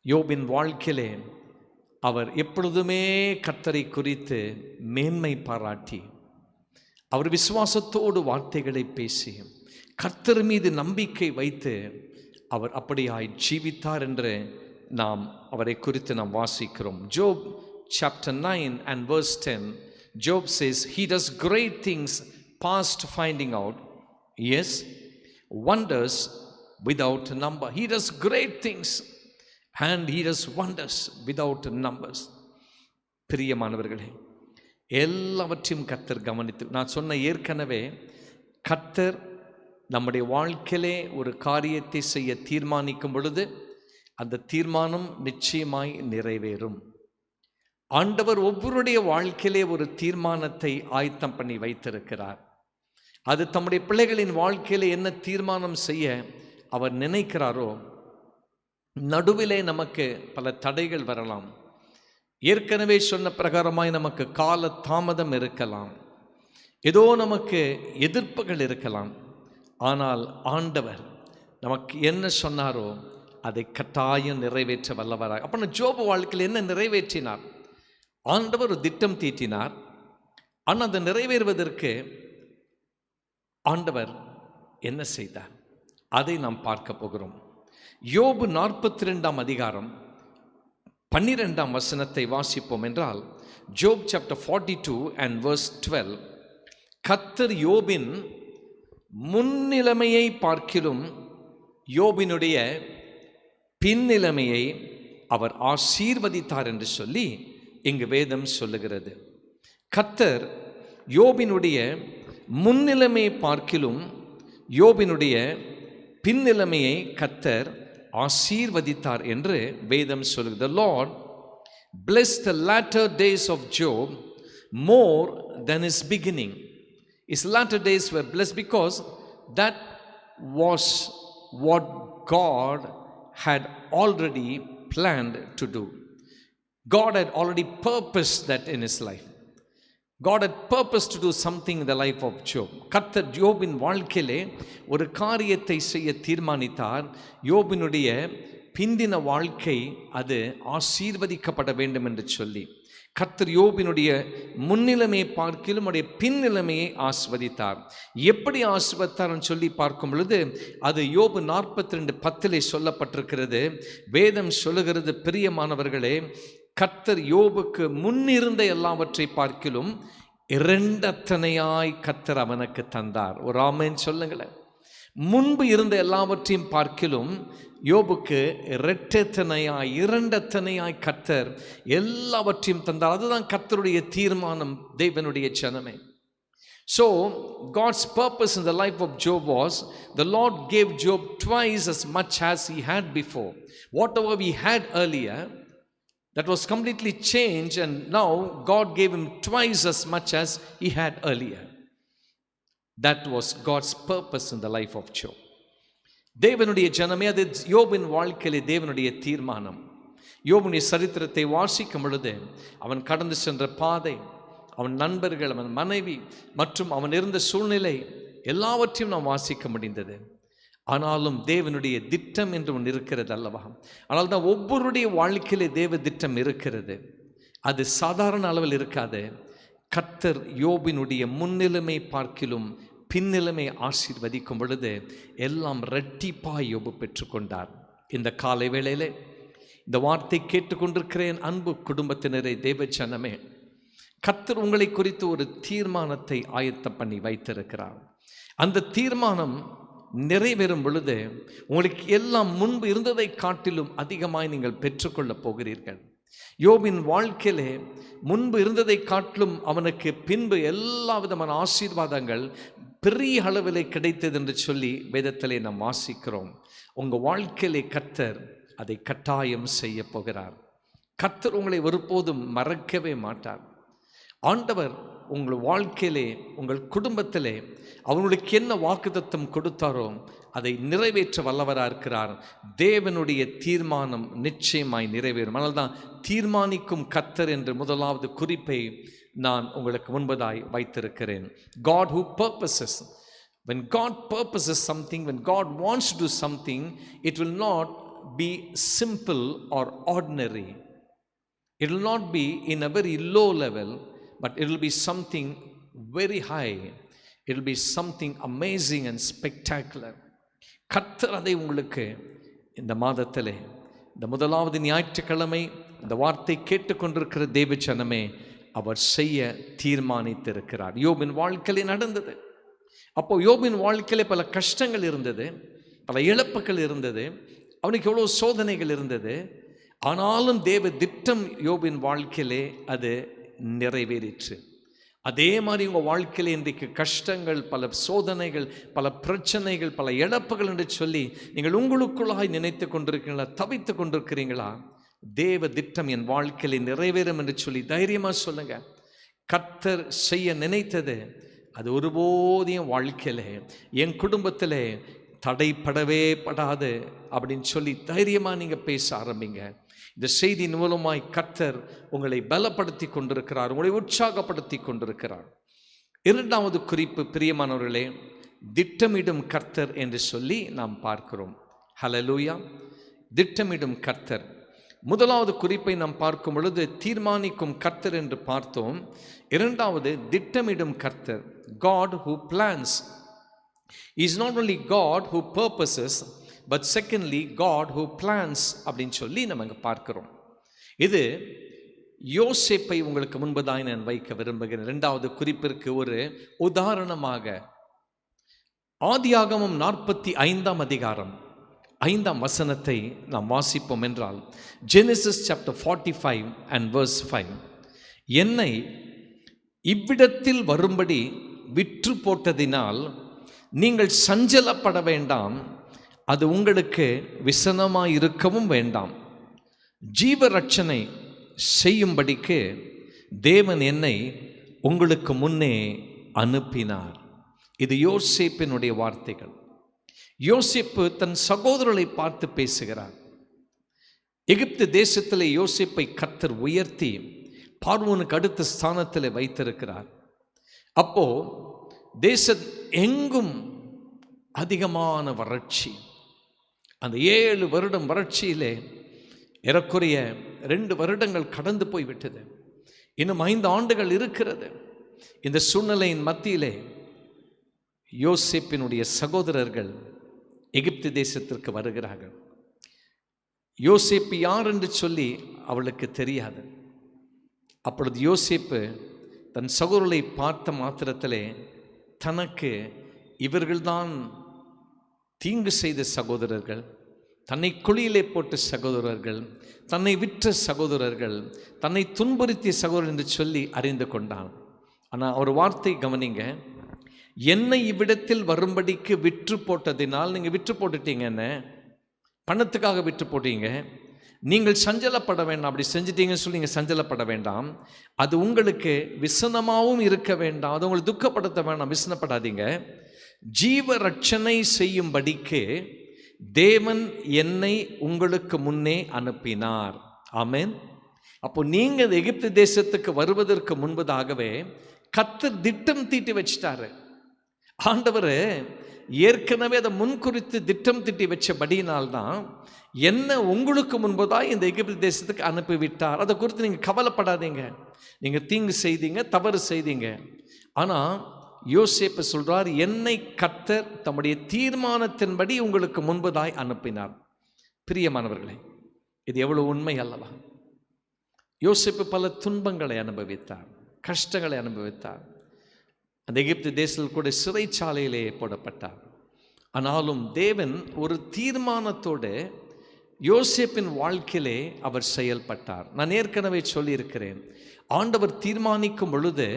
யோபின் வாழ்க்கையிலே அவர் எப்பொழுதுமே கர்த்தரை குறித்து மேன்மை பாராட்டி, அவர் விசுவாசத்தோடு வார்த்தைகளை பேசி கர்த்தர் மீது நம்பிக்கை வைத்து அவர் அப்படியாய் ஜீவித்தார் என்று நாம் அவரை குறித்து நாம் வாசிக்கிறோம். Job chapter 9 and verse 10, Job says, he does great things past finding out, yes, wonders without number. He does great things and he does wonders without numbers. பிரியமானவர்களே, எல்லாவற்றையும் கர்த்தர் கவனித்து, நான் சொன்ன ஏற்கனவே, கர்த்தர் நம்முடைய வாழ்க்கையிலே ஒரு காரியத்தை செய்ய தீர்மானிக்கும் பொழுது அந்த தீர்மானம் நிச்சயமாய் நிறைவேறும். ஆண்டவர் ஒவ்வொருடைய வாழ்க்கையிலே ஒரு தீர்மானத்தை ஆயத்தம் பண்ணி வைத்திருக்கிறார். அது தம்முடைய பிள்ளைகளின் வாழ்க்கையிலே என்ன தீர்மானம் செய்ய அவர் நினைக்கிறாரோ, நடுவிலே நமக்கு பல தடைகள் வரலாம். ஏற்கனவே சொன்ன பிரகாரமாய் நமக்கு கால தாமதம் இருக்கலாம், ஏதோ நமக்கு எதிர்ப்புகள் இருக்கலாம். ஆனால் ஆண்டவர் நமக்கு என்ன சொன்னாரோ அதை கட்டாயம் நிறைவேற்ற வல்லவராக. அப்போ ஜோபு வாழ்க்கையில் என்ன நிறைவேற்றினார்? ஆண்டவர் ஒரு திட்டம் தீட்டினார். ஆனால் அதை நிறைவேறுவதற்கு ஆண்டவர் என்ன செய்தார்? அதை நாம் பார்க்க போகிறோம். யோபு 42 அதிகாரம் 12 வசனத்தை வாசிப்போம் என்றால், ஜோப் சாப்டர் 42 and verse 12, கர்த்தர் யோபின் முன்னிலைமையை பார்க்கிலும் யோபினுடைய பின்னிலைமையை அவர் ஆசீர்வதித்தார் என்று சொல்லி இங்கு வேதம் சொல்லுகிறது. கர்த்தர் யோபினுடைய முன்னிலைமையை பார்க்கிலும் யோபினுடைய பின்னிலைமையை கர்த்தர் ஆசீர்வதித்தார் என்று வேதம் சொல்லுகிறது. The Lord blessed the latter days of Job more than his beginning. His latter days were blessed because that was what God had already planned to do. God had already purposed that in his life. God had purposed to do something in the life of Job. கர்த்தர் யோபின் வாழ்க்கையிலே ஒரு காரியத்தை செய்ய தீர்மானித்தார். யோபினுடைய பிந்தின வாழ்க்கை அது ஆசீர்வதிக்கப்பட வேண்டும் என்று சொல்லி கர்த்தர் யோபினுடைய முன்னிலைமையை பார்க்கிலும் அவருடைய பின்னிலைமையை ஆஸ்வதித்தார். எப்படி ஆஸ்வதித்தார்னு சொல்லி பார்க்கும் பொழுது அது யோபு 42:10 சொல்லப்பட்டிருக்கிறது. வேதம் சொல்லுகிறது, பிரியமானவர்களே, கர்த்தர் யோபுக்கு முன்னிருந்த எல்லாவற்றை பார்க்கிலும் இரண்டத்தனையாய் கர்த்தர் அவனுக்கு தந்தார். ஒரு ஆமென் சொல்லுங்களேன். முன்பு இருந்த எல்லாவற்றையும் பார்க்கிலும் யோபுக்கு இரண்டத்தனையாய் கர்த்தர் எல்லாவற்றையும் தந்தார். அதுதான் கர்த்தருடைய தீர்மானம். தேவனுடைய ஜனமே, so God's purpose in the life of Job was, the Lord gave Job twice as much as he had before. Whatever he had earlier, that was completely changed, and now God gave him twice as much as he had earlier. That was God's purpose in the life of Job. தேவனுடைய ஜனமே, அது யோபின் வாழ்க்கையிலே தேவனுடைய தீர்மானம். யோபினுடைய சரித்திரத்தை வாசிக்கும் பொழுது அவன் கடந்து சென்ற பாதை, அவன் நண்பர்கள், அவன் மனைவி மற்றும் அவன் இருந்த சூழ்நிலை எல்லாவற்றையும் நாம் வாசிக்க முடிந்தது. ஆனாலும் தேவனுடைய திட்டம் என்று ஒன்று இருக்கிறது அல்லவா? ஆனால் தான் ஒவ்வொருடைய வாழ்க்கையிலே தேவ திட்டம் இருக்கிறது. அது சாதாரண அளவில் இருக்காது. கர்த்தர் யோபினுடைய முன்னிலைமை பார்க்கிலும் பின்னிலைமை ஆசீர்வதிக்கும் பொழுது எல்லாம் இரட்டிப்பாய் யோபு பெற்றுக்கொண்டார். இந்த காலை வேளையிலே இந்த வார்த்தை கேட்டுக்கொண்டிருக்கிறேன் அன்பு குடும்பத்தினரே, தேவ ஜனமே, கர்த்தர் உங்களை குறித்து ஒரு தீர்மானத்தை ஆயத்தம் பண்ணி வைத்திருக்கிறார். அந்த தீர்மானம் நிறைவேறும் பொழுது உங்களுக்கு எல்லாம் முன்பு இருந்ததை காட்டிலும் அதிகமாய் நீங்கள் பெற்றுக்கொள்ளப் போகிறீர்கள். யோபின் வாழ்க்கையிலே முன்பு இருந்ததை காட்டிலும் அவனுக்கு பின்பு எல்லா விதமான ஆசீர்வாதங்கள் பெரிய அளவிலே கிடைத்தது என்று சொல்லி வேதத்திலே நாம் வாசிக்கிறோம். உங்கள் வாழ்க்கையிலே கர்த்தர் அதை கட்டாயம் செய்ய போகிறார். கர்த்தர் உங்களை ஒருபோதும் மறக்கவே மாட்டார். ஆண்டவர் உங்கள் வாழ்க்கையிலே, உங்கள் குடும்பத்திலே அவர்களுக்கு என்ன வாக்குத்தத்தம் கொடுத்தாரோ அதை நிறைவேற்ற வல்லவராக இருக்கிறார். தேவனுடைய தீர்மானம் நிச்சயமாய் நிறைவேறும். அதனால் தான் தீர்மானிக்கும் கர்த்தர் என்ற முதலாவது குறிப்பை நான் உங்களுக்கு முன்பதாய் வைத்திருக்கிறேன். God who purposes. When God purposes something, when God wants to do something, it will not be simple or ordinary. It will not be in a very low level, but it will be something very high. It will be something amazing and spectacular. கர்த்தர் அதை உங்களுக்கு இந்த மாதத்திலே, இந்த முதலாவது ஞாயிற்றுக்கிழமை இந்த வார்த்தை கேட்டுக்கொண்டிருக்கிற தேவ ஜனமே, அவர் செய்ய தீர்மானித்திருக்கிறார். யோபின் வாழ்க்கையிலே நடந்தது. அப்போ யோபின் வாழ்க்கையிலே பல கஷ்டங்கள் இருந்தது, பல இழப்புகள் இருந்தது, அவனுக்கு எவ்வளோ சோதனைகள் இருந்தது. ஆனாலும் தேவ திட்டம் யோபின் வாழ்க்கையிலே அது நிறைவேறிற்று. அதே மாதிரி உங்கள் வாழ்க்கையில் இன்றைக்கு கஷ்டங்கள், பல சோதனைகள், பல பிரச்சனைகள், பல இழப்புகள் என்று சொல்லி நீங்கள் உங்களுக்குள்ளாய் நினைத்து கொண்டிருக்கிறீங்களா, தவித்து கொண்டிருக்கிறீங்களா? தேவ திட்டம் என் வாழ்க்கையில் நிறைவேறும் என்று சொல்லி தைரியமாக சொல்லுங்க. கர்த்தர் செய்ய நினைத்தது அது ஒருபோதையும் வாழ்க்கையில், என் குடும்பத்தில் தடைப்படவே படாது அப்படின்னு சொல்லி தைரியமாக நீங்கள் பேச ஆரம்பிங்க. இந்த செய்தியின் மூலமாய் கர்த்தர் உங்களை பலப்படுத்தி கொண்டிருக்கிறார், உங்களை உற்சாகப்படுத்தி கொண்டிருக்கிறார். இரண்டாவது குறிப்பு, பிரியமானவர்களே, திட்டமிடும் கர்த்தர் என்று சொல்லி நாம் பார்க்கிறோம். ஹல்லேலூயா! திட்டமிடும் கர்த்தர். முதலாவது குறிப்பை நாம் பார்க்கும் பொழுது தீர்மானிக்கும் கர்த்தர் என்று பார்த்தோம். இரண்டாவது திட்டமிடும் கர்த்தர், God who plans. He is not only God who purposes, but secondly God who plans அப்படின்னு சொல்லி நம்ம இங்கே பார்க்கிறோம். இது யோசேப்பை உங்களுக்கு முன்பதாய் நான் வைக்க விரும்புகிறேன். இரண்டாவது குறிப்பிற்கு ஒரு உதாரணமாக ஆதியாகமம் 45 அதிகாரம் 5 வசனத்தை நாம் வாசிப்போம் என்றால், Genesis chapter 45 and verse 5, என்னை இவ்விடத்தில் வரும்படி விற்று போட்டதினால் நீங்கள் சஞ்சலப்பட வேண்டாம், அது உங்களுக்கு விசனமாய் இருக்கவும் வேண்டாம். ஜீவரட்சணை செய்யும்படிக்கு தேவன் என்னை உங்களுக்கு முன்னே அனுப்பினார். இது யோசேப்பினுடைய வார்த்தைகள். யோசேப்பு தன் சகோதரர்களை பார்த்து பேசுகிறார். எகிப்து தேசத்திலே யோசேப்பை கர்த்தர் உயர்த்தி பார்வோனுக்கு அடுத்த ஸ்தானத்தில் வைத்திருக்கிறார். அப்போ தேச எங்கும் அதிகமான வறட்சி. அந்த 7 வருடம் வறட்சியிலே ஏறக்குறைய 2 வருடங்கள் கடந்து போய்விட்டது. இன்னும் 5 ஆண்டுகள் இருக்கிறது. இந்த சூழ்நிலையின் மத்தியிலே யோசேப்பினுடைய சகோதரர்கள் எகிப்து தேசத்திற்கு வருகிறார்கள். யோசேப்பு யார் என்று சொல்லி அவளுக்கு தெரியாது. அப்பொழுது யோசேப்பு தன் சகோதரரை பார்த்த மாத்திரத்திலே தனக்கு இவர்கள்தான் தீங்கு செய்த சகோதரர்கள், தன்னை குழியிலே போட்ட சகோதரர்கள், தன்னை விற்ற சகோதரர்கள், தன்னை துன்புறுத்திய சகோதரர் என்று சொல்லி அறிந்து கொண்டான். ஆனால் ஒரு வார்த்தை கவனிங்க, என்னை இவ்விடத்தில் வரும்படிக்கு விற்று போட்டதினால், நீங்கள் விற்று போட்டுட்டீங்க, என்ன பணத்துக்காக விற்று போட்டீங்க, நீங்கள் சஞ்சலப்பட வேண்டாம். அப்படி செஞ்சிட்டீங்கன்னு சொல்லி நீங்கள் சஞ்சலப்பட வேண்டாம். அது உங்களுக்கு விசனமாகவும் இருக்க வேண்டாம், அது உங்களுக்கு துக்கப்படுத்த வேண்டாம், விசனப்படாதீங்க. ஜீவரட்சணை செய்யும்படிக்கு தேவன் என்னை உங்களுக்கு முன்னே அனுப்பினார். ஆமென். அப்போ நீங்கள் எகிப்து தேசத்துக்கு வருவதற்கு முன்பதாகவே கர்த்தர் திட்டம் தீட்டி வச்சிட்டாரு. ஆண்டவர் ஏற்கனவே அதை முன்குறித்து திட்டம் தீட்டி வச்சபடியினால்தான் என்ன உங்களுக்கு முன்பதாக இந்த எகிப்து தேசத்துக்கு அனுப்பிவிட்டார். அதை குறித்து நீங்கள் கவலைப்படாதீங்க. நீங்கள் தீங்கு செய்தீங்க, தவறு செய்தீங்க. ஆனால் யோசேப்பு சொல்றார், என்னை கர்த்தர் தம்முடைய தீர்மானத்தின்படி உங்களுக்கு முன்பதாய் அனுப்பினார். பிரியமானவர்களே, இது எவ்வளவு உண்மை அல்லவா? யோசேப்பு பல துன்பங்களை அனுபவித்தார், கஷ்டங்களை அனுபவித்தார். அந்த எகிப்து தேசத்தில் கூட சிறைச்சாலையிலே போடப்பட்டார். ஆனாலும் தேவன் ஒரு தீர்மானத்தோடு யோசேப்பின் வாழ்க்கையிலே அவர் செயல்பட்டார். நான் ஏற்கனவே சொல்லியிருக்கிறேன், ஆண்டவர் தீர்மானிக்கும் பொழுது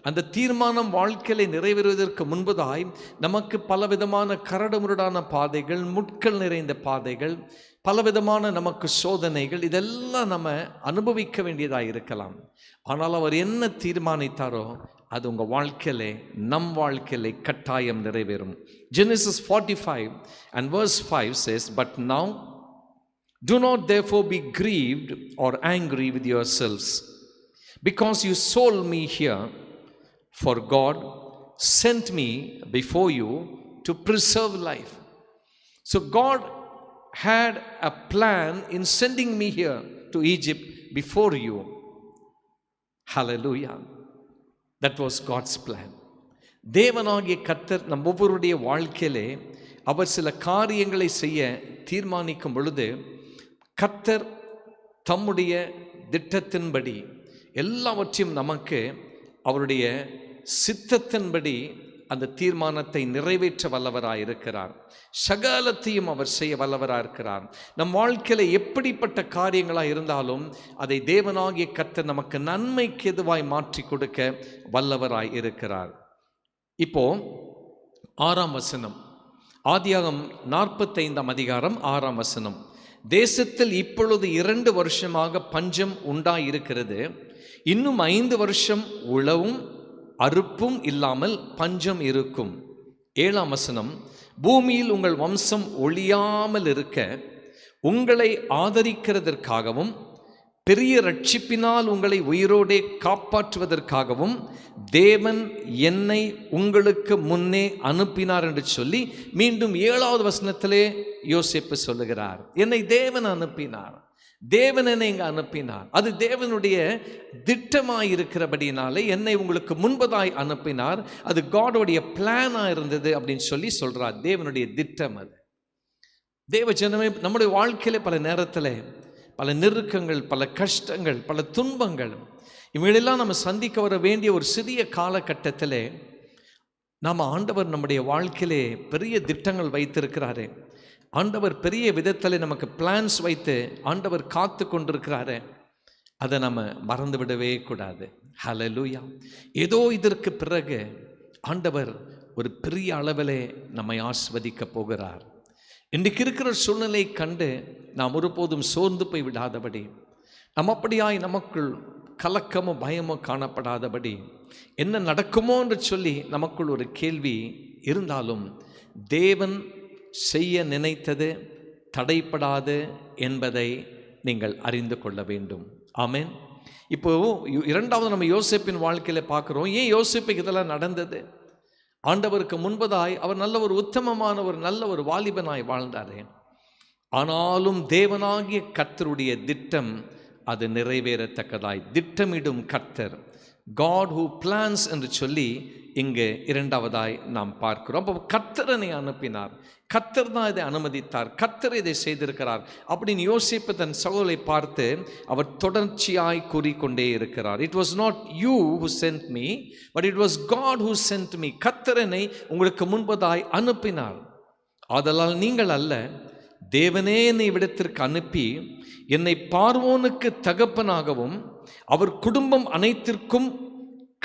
அந்த தீர்மானம் வாழ்க்கையிலே நிறைவேறுவதற்கு முன்பதாய் நமக்கு பலவிதமான கரடுமுரடான பாதைகள், முட்கள் நிறைந்த பாதைகள், பலவிதமான நமக்கு சோதனைகள், இதெல்லாம் நம்ம அனுபவிக்க வேண்டியதாக இருக்கலாம். ஆனால் அவர் என்ன தீர்மானித்தாரோ அது உங்கள் வாழ்க்கையிலே, நம் வாழ்க்கையிலே கட்டாயம் நிறைவேறும். Genesis 45 and verse 5 says, "But now do not therefore be grieved or angry with yourselves, because you sold me here, for God sent me before you to preserve life." So God had a plan in sending me here to Egypt before you. Hallelujah. That was God's plan. தேவனாகிய கர்த்தர் நம் ஒவ்வொருடைய வாழ்க்கையிலே அவர் சில காரியங்களை செய்ய தீர்மானிக்கும் பொழுது கர்த்தர் தம்முடைய திட்டத்தின்படி எல்லாவற்றையும் நமக்கு அவருடைய சித்தத்தின்படி அந்த தீர்மானத்தை நிறைவேற்ற வல்லவராயிருக்கிறார். சகலத்தையும் அவர் செய்ய வல்லவராயிருக்கிறார். நம் வாழ்க்கையில எப்படிப்பட்ட காரியங்களாக இருந்தாலும் அதை தேவனாகிய கர்த்தர் நமக்கு நன்மைக்கு எதுவாய் மாற்றி கொடுக்க வல்லவராய் இருக்கிறார். இப்போ 6ஆம் வசனம், ஆதியாகமம் 45ஆம் அதிகாரம் 6ஆம் வசனம். தேசத்தில் இப்பொழுது 2 வருஷமாக பஞ்சம் உண்டாயிருக்கிறது, இன்னும் 5 வருஷம் உழவும் அறுப்பும் இல்லாமல் பஞ்சம் இருக்கும். 7ஆம் வசனம், பூமியில் உங்கள் வம்சம் ஒழியாமல் இருக்க உங்களை ஆதரிக்கிறதற்காகவும் பெரிய ரட்சிப்பினால் உங்களை உயிரோடே காப்பாற்றுவதற்காகவும் தேவன் என்னை உங்களுக்கு முன்னே அனுப்பினார் என்று சொல்லி மீண்டும் 7வது வசனத்திலே யோசேப்பு சொல்லுகிறார், என்னை தேவன் அனுப்பினார். தேவன் என்னை இங்கே அனுப்பினார். அது தேவனுடைய திட்டமாய் இருக்கிறபடினாலே என்னை உங்களுக்கு முன்பதாய் அனுப்பினார். அது காடோடைய பிளானாக இருந்தது அப்படின்னு சொல்லி சொல்றார். தேவனுடைய திட்டம் அது. தேவ ஜனமே, நம்முடைய வாழ்க்கையில பல நேரத்தில் பல நெருக்கங்கள், பல கஷ்டங்கள், பல துன்பங்கள், இவைகளெல்லாம் நம்ம சந்திக்க வர வேண்டிய ஒரு சிறிய காலகட்டத்தில் நாம் ஆண்டவர் நம்முடைய வாழ்க்கையிலே பெரிய திட்டங்கள் வைத்திருக்கிறாரு. ஆண்டவர் பெரிய விதத்தில் நமக்கு பிளான்ஸ் வைத்து ஆண்டவர் காத்து கொண்டிருக்கிறாரு. அதை நம்ம மறந்து விடவே கூடாது. ஹல்லேலூயா. ஏதோ இதற்கு பிறகு ஆண்டவர் ஒரு பெரிய அளவிலே நம்மை ஆஸ்வதிக்க போகிறார். இன்றைக்கு இருக்கிற சூழ்நிலை கண்டு நாம் ஒருபோதும் சோர்ந்து போய் விடாதபடி, நம்ம அப்படியாய் நமக்குள் கலக்கமோ பயமோ காணப்படாதபடி, என்ன நடக்குமோ என்று சொல்லி நமக்குள் ஒரு கேள்வி இருந்தாலும், தேவன் செய்ய நினைத்தது தடைப்படாது என்பதை நீங்கள் அறிந்து கொள்ள வேண்டும். ஆமென். இப்போ இரண்டாவது நம்ம யோசேப்பின் வாழ்க்கையில் பார்க்குறோம். ஏன் யோசேப்புக்கு இதெல்லாம் நடந்தது? ஆண்டவருக்கு முன்பதாய் அவர் நல்ல ஒரு உத்தமமான ஒரு நல்ல ஒரு வாலிபனாய் வாழ்ந்தார். ஆனாலும் தேவனாகிய கர்த்தருடைய திட்டம் அது நிறைவேறத்தக்கதாய் திட்டமிடும் கர்த்தர், காட் ஹூ பிளான்ஸ் என்று சொல்லி இங்கு இரண்டாவதாய் நாம் பார்க்கிறோம். அப்போ கர்த்தரனை அனுப்பினார், கர்த்தர் தான் இதை அனுமதித்தார், கர்த்தர் இதை செய்திருக்கிறார் அப்படின்னு யோசிப்பு தன் சகோதரை பார்த்து அவர் தொடர்ச்சியாய் கூறிக்கொண்டே இருக்கிறார். It was not you who sent me, but it was God who sent me. கர்த்தரனை உங்களுக்கு முன்பதாய் அனுப்பினார். ஆதலால் நீங்கள் அல்ல, தேவனே என்னை இவ்விடத்திற்கு அனுப்பி என்னை பார்வோனுக்கு தகப்பனாகவும் அவர் குடும்பம் அனைத்திற்கும்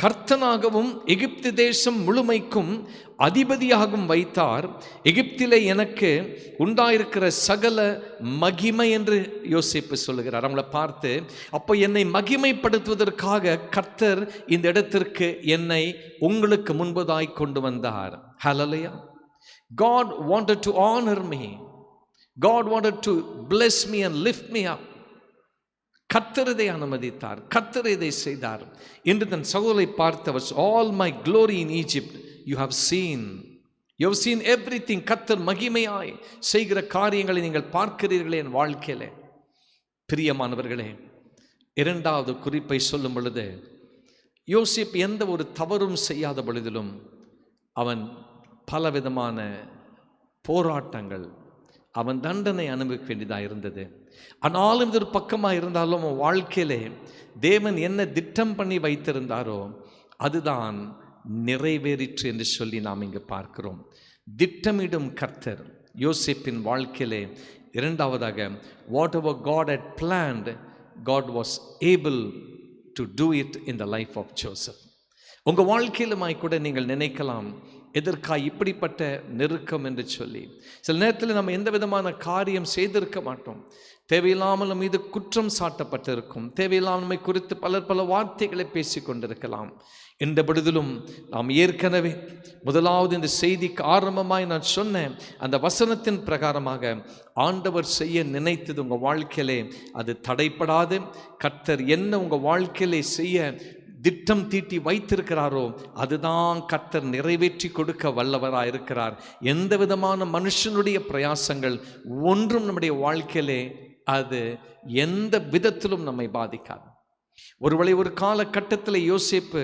கர்த்தனாகவும் எகிப்து தேசம் முழுமைக்கும் அதிபதியாகவும் வைத்தார். எகிப்திலே எனக்கு உண்டாயிருக்கிற சகல மகிமை என்று யோசிப்பு சொல்லுகிறார். அவங்கள பார்த்து, அப்போ என்னை மகிமைப்படுத்துவதற்காக கர்த்தர் இந்த இடத்திற்கு என்னை உங்களுக்கு முன்பதாய் கொண்டு வந்தார். ஹல்லேலூயா. God wanted to honor me. God wanted to bless me and lift me up. கர்த்தர் இதை அனுமதித்தார், கர்த்தர் இதை செய்தார் என்று தன் சகோதரை பார்த்தவர், all my glory in Egypt you have seen everything. கர்த்தர் மகிமையாய் செய்கிற காரியங்களை நீங்கள் பார்க்கிறீர்களே என் வாழ்க்கையிலே. பிரியமானவர்களே, இரண்டாவது குறிப்பை சொல்லும் பொழுது, யோசேப்பு எந்த ஒரு தவறும் செய்யாத பொழுதிலும் அவன் பலவிதமான போராட்டங்கள், அவன் தண்டனை அனுபவிக்க வேண்டியதாக இருந்தது. ஆனாலும் இது ஒரு பக்கமாக இருந்தாலும் அவன் வாழ்க்கையிலே தேவன் என்ன திட்டம் பண்ணி வைத்திருந்தாரோ அதுதான் நிறைவேறிற்று என்று சொல்லி நாம் இங்கு பார்க்கிறோம். திட்டமிடும் கர்த்தர் யோசேப்பின் வாழ்க்கையிலே இரண்டாவதாக, what ever God had planned, God was able to do it in the life of Joseph. உங்கள் வாழ்க்கையிலுமாய் கூட நீங்கள் நினைக்கலாம், எதற்காக இப்படிப்பட்ட நெருக்கம் என்று சொல்லி. சில நேரத்தில் நம்ம எந்த விதமான காரியம் செய்திருக்க மாட்டோம், தேவையில்லாமல் நம்ம மீது குற்றம் சாட்டப்பட்டிருக்கும், தேவையில்லாமல் நம்மை குறித்து பல வார்த்தைகளை பேசி கொண்டிருக்கலாம். என்ற பொழுதிலும் நாம் ஏற்கனவே முதலாவது இந்த செய்திக்கு ஆரம்பமாய் நான் சொன்ன அந்த வசனத்தின் பிரகாரமாக ஆண்டவர் செய்ய நினைத்தது உங்கள் வாழ்க்கையிலே அது தடைப்படாது. கர்த்தர் என்ன உங்கள் வாழ்க்கையிலே செய்ய திட்டம் தீட்டி வைத்திருக்கிறாரோ அதுதான் கர்த்தர் நிறைவேற்றி கொடுக்க வல்லவராக இருக்கிறார். எந்த விதமான மனுஷனுடைய பிரயாசங்கள் ஒன்றும் நம்முடைய வாழ்க்கையிலே அது எந்த விதத்திலும் நம்மை பாதிக்காது. ஒருவேளை ஒரு காலகட்டத்தில் யோசேப்பு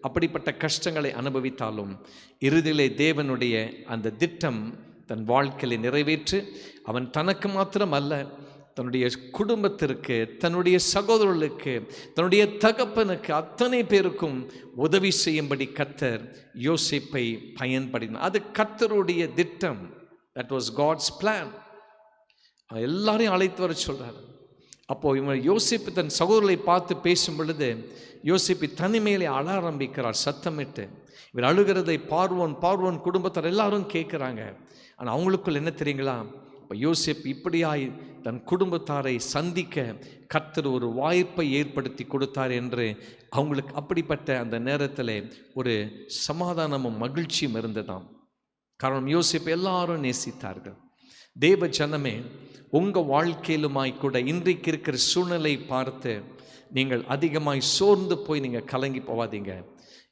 அப்படிப்பட்ட கஷ்டங்களை அனுபவித்தாலும் இறுதியிலே தேவனுடைய அந்த திட்டம் தன் வாழ்க்கையிலே நிறைவேற்று அவன் தனக்கு மாத்திரம் அல்ல, தன்னுடைய குடும்பத்திற்கு, தன்னுடைய சகோதரர்களுக்கு, தன்னுடைய தகப்பனுக்கு, அத்தனை பேருக்கும் உதவி செய்யும்படி கர்த்தர் யோசேப்பை பயன்படுத்தினார். அது கர்த்தருடைய திட்டம். That was God's plan. எல்லாரையும் அழைத்து வர சொல்றார். அப்போ இவன் யோசேப்பு தன் சகோதரர்களை பார்த்து பேசும் பொழுது யோசேப்பு தனிமையிலே அழ ஆரம்பிக்கிறார் சத்தமிட்டு. இவர் அழுகிறதை பார்வோன் குடும்பத்தார் எல்லாரும் கேட்குறாங்க. ஆனால் அவங்களுக்குள்ள என்ன தெரியுங்களா, இப்போ யோசேப்பு இப்படியாய் தன் குடும்பத்தாரை சந்திக்க கர்த்தர் ஒரு வாய்ப்பை ஏற்படுத்தி கொடுத்தார் என்று அவங்களுக்கு அப்படிப்பட்ட அந்த நேரத்தில் ஒரு சமாதானமும் மகிழ்ச்சியும் இருந்ததாம். காரணம் யோசேப்பு எல்லாரும் நேசித்தார்கள். தேவ ஜனமே, உங்கள் வாழ்க்கையிலுமாய் கூட இன்றைக்கு இருக்கிற சூழ்நிலை பார்த்து நீங்கள் அதிகமாய் சோர்ந்து போய் நீங்கள் கலங்கி போவாதீங்க.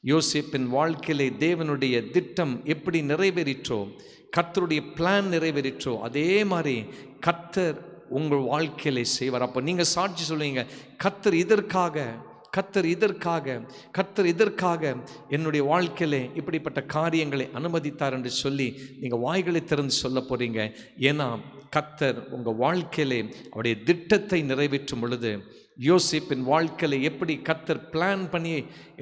யோசேப்பின் வாழ்க்கையிலே தேவனுடைய திட்டம் எப்படி நிறைவேறிற்றோ, கர்த்தருடைய பிளான் நிறைவேறிற்றோ, அதே மாதிரி கர்த்தர் உங்கள் வாழ்க்கையிலே செய்வார். அப்போ நீங்கள் சாட்சி சொல்லுவீங்க, கர்த்தர் இதற்காக என்னுடைய வாழ்க்கையிலே இப்படிப்பட்ட காரியங்களை அனுமதித்தார் என்று சொல்லி நீங்கள் வாய்களை திறந்து சொல்ல போகிறீங்க. ஏன்னா கர்த்தர் உங்கள் வாழ்க்கையிலே அவருடைய திட்டத்தை நிறைவேற்றும் பொழுது, யோசேப்பின் வாழ்க்கையில எப்படி கர்த்தர் பிளான் பண்ணி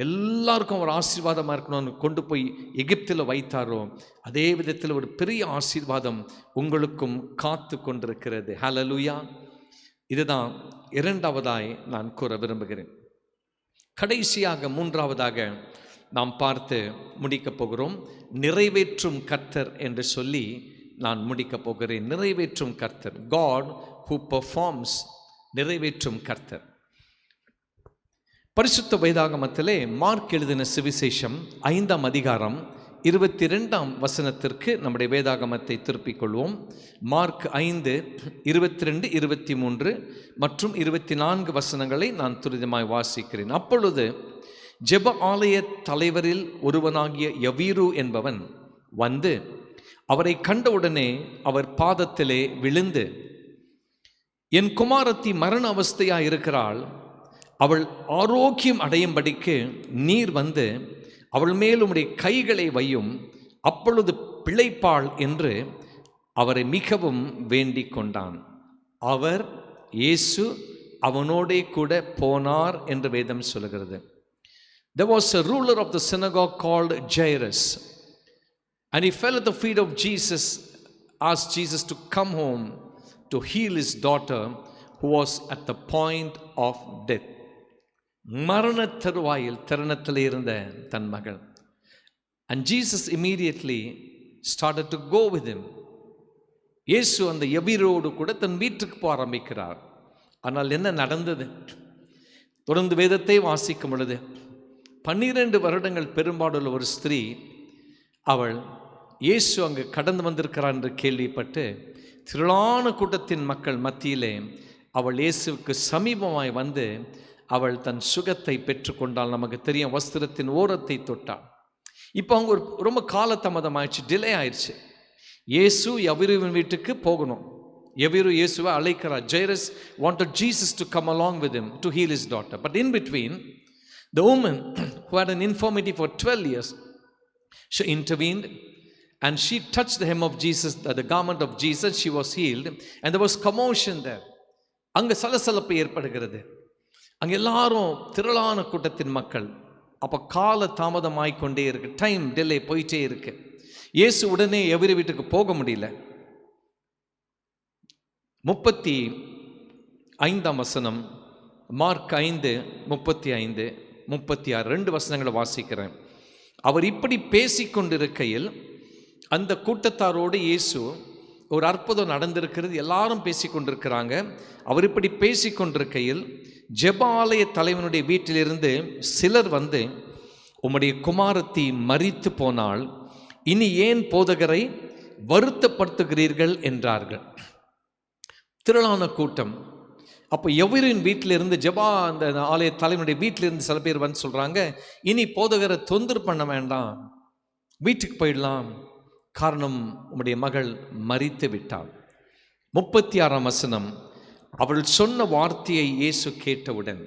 எல்லாருக்கும் ஒரு ஆசீர்வாதமாக இருக்கணும்னு கொண்டு போய் எகிப்தில் வைத்தாரோ, அதே விதத்தில் ஒரு பெரிய ஆசீர்வாதம் உங்களுக்கும் காத்து கொண்டிருக்கிறது. ஹல்லேலூயா. இதுதான் இரண்டாவதாய் நான் கூற விரும்புகிறேன். கடைசியாக மூன்றாவதாக நாம் பார்த்து முடிக்கப் போகிறோம். நிறைவேற்றும் கர்த்தர் என்று சொல்லி நான் முடிக்கப் போகிறேன். நிறைவேற்றும் கர்த்தர், God who performs. நிறைவேற்றும் கர்த்தர். பரிசுத்த வேதாகமத்திலே மார்க் எழுதின சுவிசேஷம் 5ஆம் அதிகாரம் 22ஆம் வசனத்திற்கு நம்முடைய வேதாகமத்தை திருப்பிக் கொள்வோம். மார்க் 5 22 23 மற்றும் 24 வசனங்களை நான் துரிதமாய் வாசிக்கிறேன். அப்பொழுது ஜெப ஆலய தலைவரில் ஒருவனாகிய யவீரு என்பவன் வந்து அவரை கண்டவுடனே அவர் பாதத்திலே விழுந்து, என் குமாரத்தி மரண அவஸ்தையாக இருக்கிறாள், அவள் ஆரோக்கியம் அடையும்படிக்கு நீர் வந்து அவள் மேல் உம்முடைய கைகளை வையும், அப்பொழுது பிழைப்பாள் என்று அவரை மிகவும் வேண்டிக் கொண்டான். அவர் இயேசு அவனோடே கூட போனார் என்று வேதம் சொல்கிறது. There was a ruler of the synagogue called Jairus, and he fell at the feet of Jesus, asked Jesus to come home to heal his daughter who was at the point of death. மரண தருணத்தில் இருந்த தன் மகள். And Jesus immediately started to go with him. இயேசு அந்த யவீரோடு கூட தன் வீட்டுக்கு போக ஆரம்பிக்கிறார். ஆனால் என்ன நடந்தது? தொடர்ந்து வேதத்தை வாசிக்கும் பொழுது 12 வருடங்கள் பெரும்பாடுள்ள ஒரு ஸ்திரீ, அவள் இயேசு அங்கு கடந்து வந்திருக்கிறார் என்று கேள்விப்பட்டு திரளான கூட்டத்தின் மக்கள் மத்தியிலே அவள் இயேசுவுக்கு சமீபமாய் வந்து அவள் தன் சுகத்தை பெற்றுக்கொண்டாள். நமக்கு தெரியும், வஸ்திரத்தின் ஓரத்தை தொட்டாள். இப்போ அவங்க ரொம்ப காலதாமதம் ஆயிடுச்சு, டிலே ஆயிடுச்சு. இயேசு யவீருவின் வீட்டுக்கு போகணும். யவீரு இயேசுவை அழைக்கிறார். Jairus wanted Jesus to come along with him to heal his daughter. But in between, the woman who had an infirmity for 12 years, she intervened and she touched the hem of Jesus, the garment of Jesus. She was healed, and there was commotion there. அங்கே சலசலப்பு ஏற்படுகிறது. அங்கே எல்லாரும் திரளான கூட்டத்தின் மக்கள். அப்போ கால தாமதமாய்க்கொண்டே இருக்கு, டைம் டிலே போயிட்டே இருக்கு. இயேசு உடனே யவீரு வீட்டுக்கு போக முடியல. 35ஆம் வசனம், மார்க் 5 35 36 2 வசனங்களை வாசிக்கிறேன். அவர் இப்படி பேசிக்கொண்டிருக்கையில் அந்த கூட்டத்தாரோடு இயேசு, ஒரு அற்புதம் நடந்திருக்கிறது, எல்லாரும் பேசிக்கொண்டிருக்கிறாங்க. அவர் இப்படி பேசிக்கொண்டிருக்கையில் ஜெப ஆலய தலைவனுடைய வீட்டிலிருந்து சிலர் வந்து, உம்முடைய குமாரத்தி மரித்து போனால், இனி ஏன் போதகரை வருத்தப்படுத்துகிறீர்கள் என்றார்கள். திரளான கூட்டம். அப்போ யவீரின் வீட்டிலிருந்து, அந்த ஆலய தலைவனுடைய வீட்டிலிருந்து சில பேர் வந்து சொல்றாங்க, இனி போதகரை தொந்தரவு பண்ண வேண்டாம், வீட்டுக்கு போயிடலாம், காரணம் உம்முடைய மகள் மரித்து விட்டாள். 36ஆம் வசனம், அவள் சொன்ன வார்த்தையை இயேசு கேட்டவுடன்,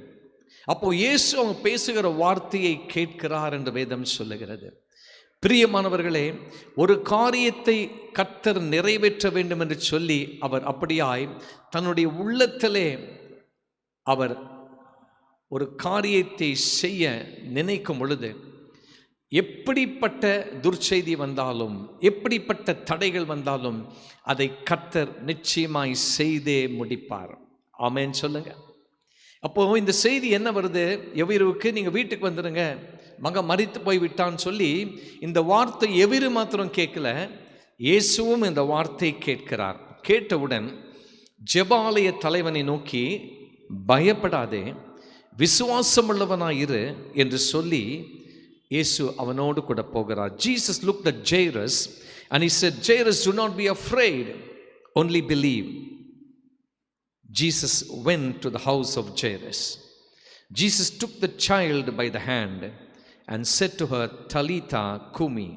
அப்போ இயேசு அவங்க பேசுகிற வார்த்தையை கேட்கிறார் என்று வேதம் சொல்லுகிறது. பிரியமானவர்களே, ஒரு காரியத்தை கர்த்தர் நிறைவேற்ற வேண்டும் என்று சொல்லி அவர் அப்படியாய் தன்னுடைய உள்ளத்திலே அவர் ஒரு காரியத்தை செய்ய நினைக்கும் பொழுது, எப்படிப்பட்ட துர்ச்செய்தி வந்தாலும், எப்படிப்பட்ட தடைகள் வந்தாலும் அதை கர்த்தர் நிச்சயமாய் செய்தே முடிப்பார். ஆமென் சொல்லுங்க. அப்போ இந்த செய்தி என்ன வருது? யவீருவுக்கு, நீங்க வீட்டுக்கு வந்துடுங்க, மகன் மரித்து போய் விட்டான்னு சொல்லி இந்த வார்த்தை யவீரு மாத்திரம் கேட்கல, இயேசுவும் இந்த வார்த்தை கேட்கிறார். கேட்டவுடன் ஜெப ஆலய தலைவனை நோக்கி, பயப்படாதே, விசுவாசமுள்ளவனாயிரு என்று சொல்லி இயேசு அவனோடு கூட போகிறார். Jesus looked at Jairus and he said, Jairus, do not be afraid, only believe. Jesus went to the house of Jairus. Jesus took the child by the hand and said to her, Talitha Kumi,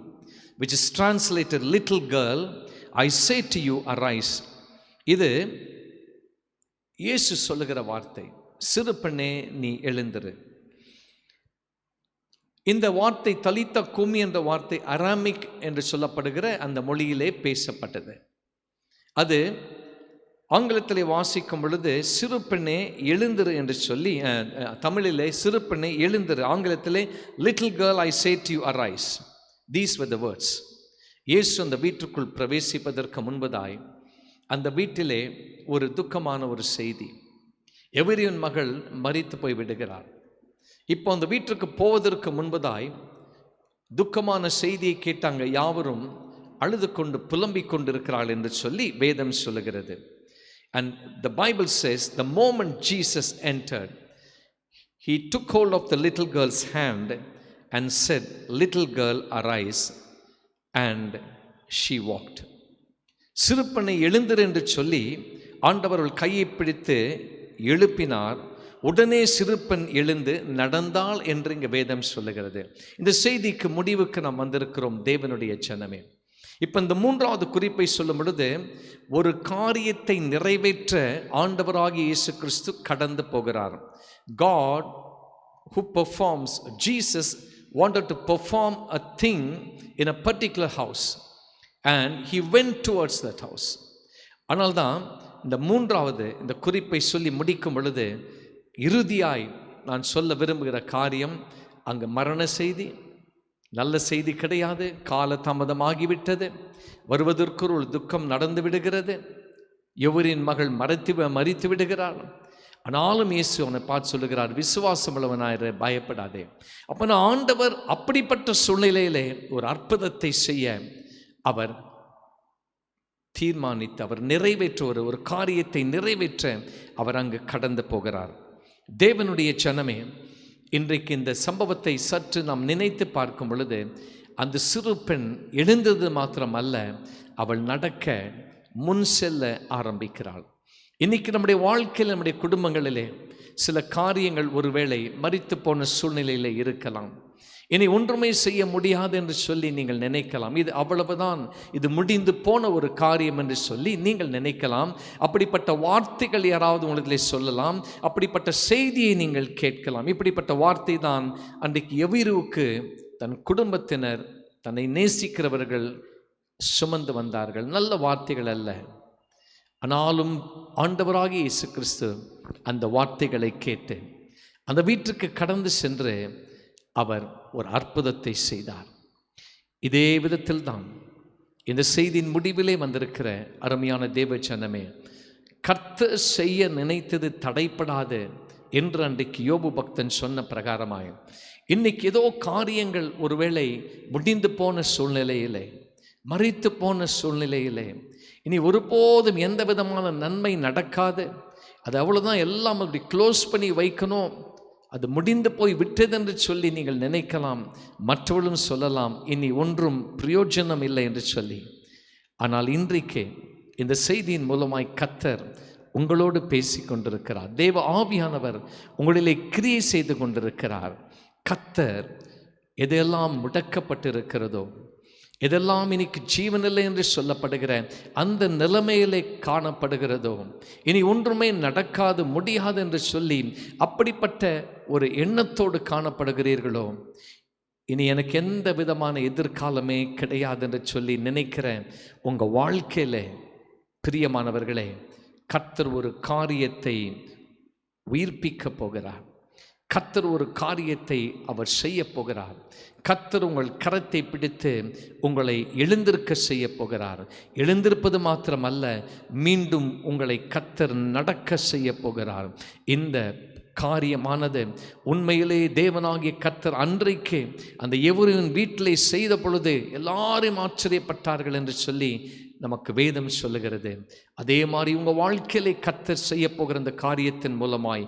which is translated, little girl, I say to you, arise. இது இயேசு சொல்லுகிற வார்த்தை, சிறு பெண்ணே நீ எழுந்திரு. இந்த வார்த்தை தலித்தா குமி என்ற வார்த்தை அராமிக் என்று சொல்லப்படுகிற அந்த மொழியிலே பேசப்பட்டது. அது ஆங்கிலத்திலே வாசிக்கும் பொழுது சிறு பெண்ணே எழுந்திரு என்று சொல்லி, தமிழிலே சிறு பெண்ணே எழுந்திரு, ஆங்கிலத்திலே little girl I say to you arise. These var the words. இயேசு அந்த வீட்டுக்குள் பிரவேசிப்பதற்கு முன்பதாய் அந்த வீட்டிலே ஒரு துக்கமான ஒரு செய்தி. எவரியின் மகள் மரித்து போய் விடுகிறார். இப்போ அந்த வீட்டுக்கு போவதற்கு முன்பதாய் துக்கமான செய்தியை கேட்டாங்க. யாவரும் அழுது கொண்டு புலம்பிக் கொண்டிருக்கிறாள் என்று சொல்லி வேதம் சொல்லுகிறது. And the Bible says, the moment Jesus entered, he took hold of the little girl's hand and said, little girl, arise, and she walked. சிறுப்பனை எழுந்திரு என்று சொல்லி ஆண்டவர் கையை பிடித்து எழுப்பினார். உடனே சிறுப்பெண் எழுந்து நடந்தாள் என்று இங்கே வேதம் சொல்லுகிறது. இந்த செய்திக்கு முடிவுக்கு நாம் வந்திருக்கிறோம் தேவனுடைய ஜனமே. இப்போ இந்த மூன்றாவது குறிப்பை சொல்லும் பொழுது, ஒரு காரியத்தை நிறைவேற்ற ஆண்டவராகிய இயேசு கிறிஸ்து கடந்து போகிறார். God who performs, Jesus wanted to perform a thing in a particular house and he went towards that house. ஆனால்தான் இந்த மூன்றாவது இந்த குறிப்பை சொல்லி முடிக்கும் பொழுது, இறுதியாய் நான் சொல்ல விரும்புகிற காரியம், அங்கு மரண செய்தி, நல்ல செய்தி கிடையாது. கால தாமதமாகிவிட்டது. வருவதற்கு ஒரு துக்கம் நடந்து விடுகிறது. எவரின் மகள் மரித்து விடுகிறாள். ஆனாலும் இயேசு அவனை பார்த்து சொல்லுகிறார், விசுவாசம் உள்ளவனாயிரு, பயப்படாதே. அப்போ ஆண்டவர் அப்படிப்பட்ட சூழ்நிலையிலே ஒரு அற்புதத்தை செய்ய அவர் தீர்மானித்து, அவர் நிறைவேற்ற ஒரு காரியத்தை நிறைவேற்ற அவர் அங்கு கடந்து போகிறார். தேவனுடைய ஜனமே, இன்றைக்கு இந்த சம்பவத்தை சற்று நாம் நினைத்து பார்க்கும் பொழுது, அந்த சிறு பெண் எழுந்தது மாத்திரமல்ல, அவள் நடக்க முன் செல்ல ஆரம்பிக்கிறாள். இன்னைக்கு நம்முடைய வாழ்க்கையில், நம்முடைய குடும்பங்களிலே சில காரியங்கள் ஒருவேளை மரித்து போன சூழ்நிலையில் இருக்கலாம். இனி ஒன்றுமே செய்ய முடியாது என்று சொல்லி நீங்கள் நினைக்கலாம். இது அவ்வளவுதான், இது முடிந்து போன ஒரு காரியம் என்று சொல்லி நீங்கள் நினைக்கலாம். அப்படிப்பட்ட வார்த்தைகள் யாராவது உங்களுக்கு சொல்லலாம். அப்படிப்பட்ட செய்தியை நீங்கள் கேட்கலாம். இப்படிப்பட்ட வார்த்தை தான் அன்றைக்கு எவீருவுக்கு தன் குடும்பத்தினர், தன்னை நேசிக்கிறவர்கள் சுமந்து வந்தார்கள். நல்ல வார்த்தைகள் அல்ல. ஆனாலும் ஆண்டவராகிய இயேசு கிறிஸ்து அந்த வார்த்தைகளை கேட்டு அந்த வீட்டுக்கு கடந்து சென்று அவர் ஒரு அற்புதத்தை செய்தார். இதே விதத்தில் தான் இந்த செய்தியின் முடிவிலே வந்திருக்கிற அருமையான தேவ ஜனமே, கர்த்தர் செய்ய நினைத்தது தடைப்படாது என்று அன்றைக்கு யோபு பக்தன் சொன்ன பிரகாரமாய், இன்னைக்கு ஏதோ காரியங்கள் ஒருவேளை முடிந்து போன சூழ்நிலையிலே, மரித்து போன சூழ்நிலையிலே, இனி ஒருபோதும் எந்த விதமான நன்மை நடக்காது, அது அவ்வளோதான், எல்லாம் அப்படி க்ளோஸ் பண்ணி வைக்கணும், அது முடிந்து போய் விட்டதென்று சொல்லி நீங்கள் நினைக்கலாம். மற்றவர்களும் சொல்லலாம், இனி ஒன்றும் பிரயோஜனம் இல்லை என்று சொல்லி. ஆனால் இன்றைக்கு இந்த செய்தியின் மூலமாய் கர்த்தர் உங்களோடு பேசி கொண்டிருக்கிறார். தேவ ஆவியானவர் உங்களிலே கிரியை செய்து கொண்டிருக்கிறார். கர்த்தர் எதெல்லாம் முடக்கப்பட்டிருக்கிறதோ, எதெல்லாம் இன்னைக்கு ஜீவனில்லை என்று சொல்லப்படுகிற அந்த நிலைமையிலே காணப்படுகிறதோ, இனி ஒன்றுமே நடக்காது, முடியாது என்று சொல்லி அப்படிப்பட்ட ஒரு எண்ணத்தோடு காணப்படுகிறீர்களோ, இனி எனக்கு எந்த விதமான எதிர்காலமே கிடையாது என்று சொல்லி நினைக்கிற உங்கள் வாழ்க்கையில் பிரியமானவர்களே, கர்த்தர் ஒரு காரியத்தை உயிர்ப்பிக்க போகிறார். கர்த்தர் ஒரு காரியத்தை அவர் செய்ய போகிறார். கர்த்தர் உங்கள் கரத்தை பிடித்து உங்களை எழுந்திருக்க செய்ய போகிறார். எழுந்திருப்பது மாத்திரமல்ல, மீண்டும் உங்களை கர்த்தர் நடக்க செய்ய போகிறார். இந்த காரியமானது உண்மையிலே தேவனாகிய கர்த்தர் அன்றைக்கு அந்த எவரின் வீட்டிலே செய்த பொழுது எல்லாரும் ஆச்சரியப்பட்டார்கள் என்று சொல்லி நமக்கு வேதம் சொல்லுகிறது. அதே மாதிரி உங்கள் வாழ்க்கையிலே கர்த்தர் செய்ய போகிற இந்த காரியத்தின் மூலமாய்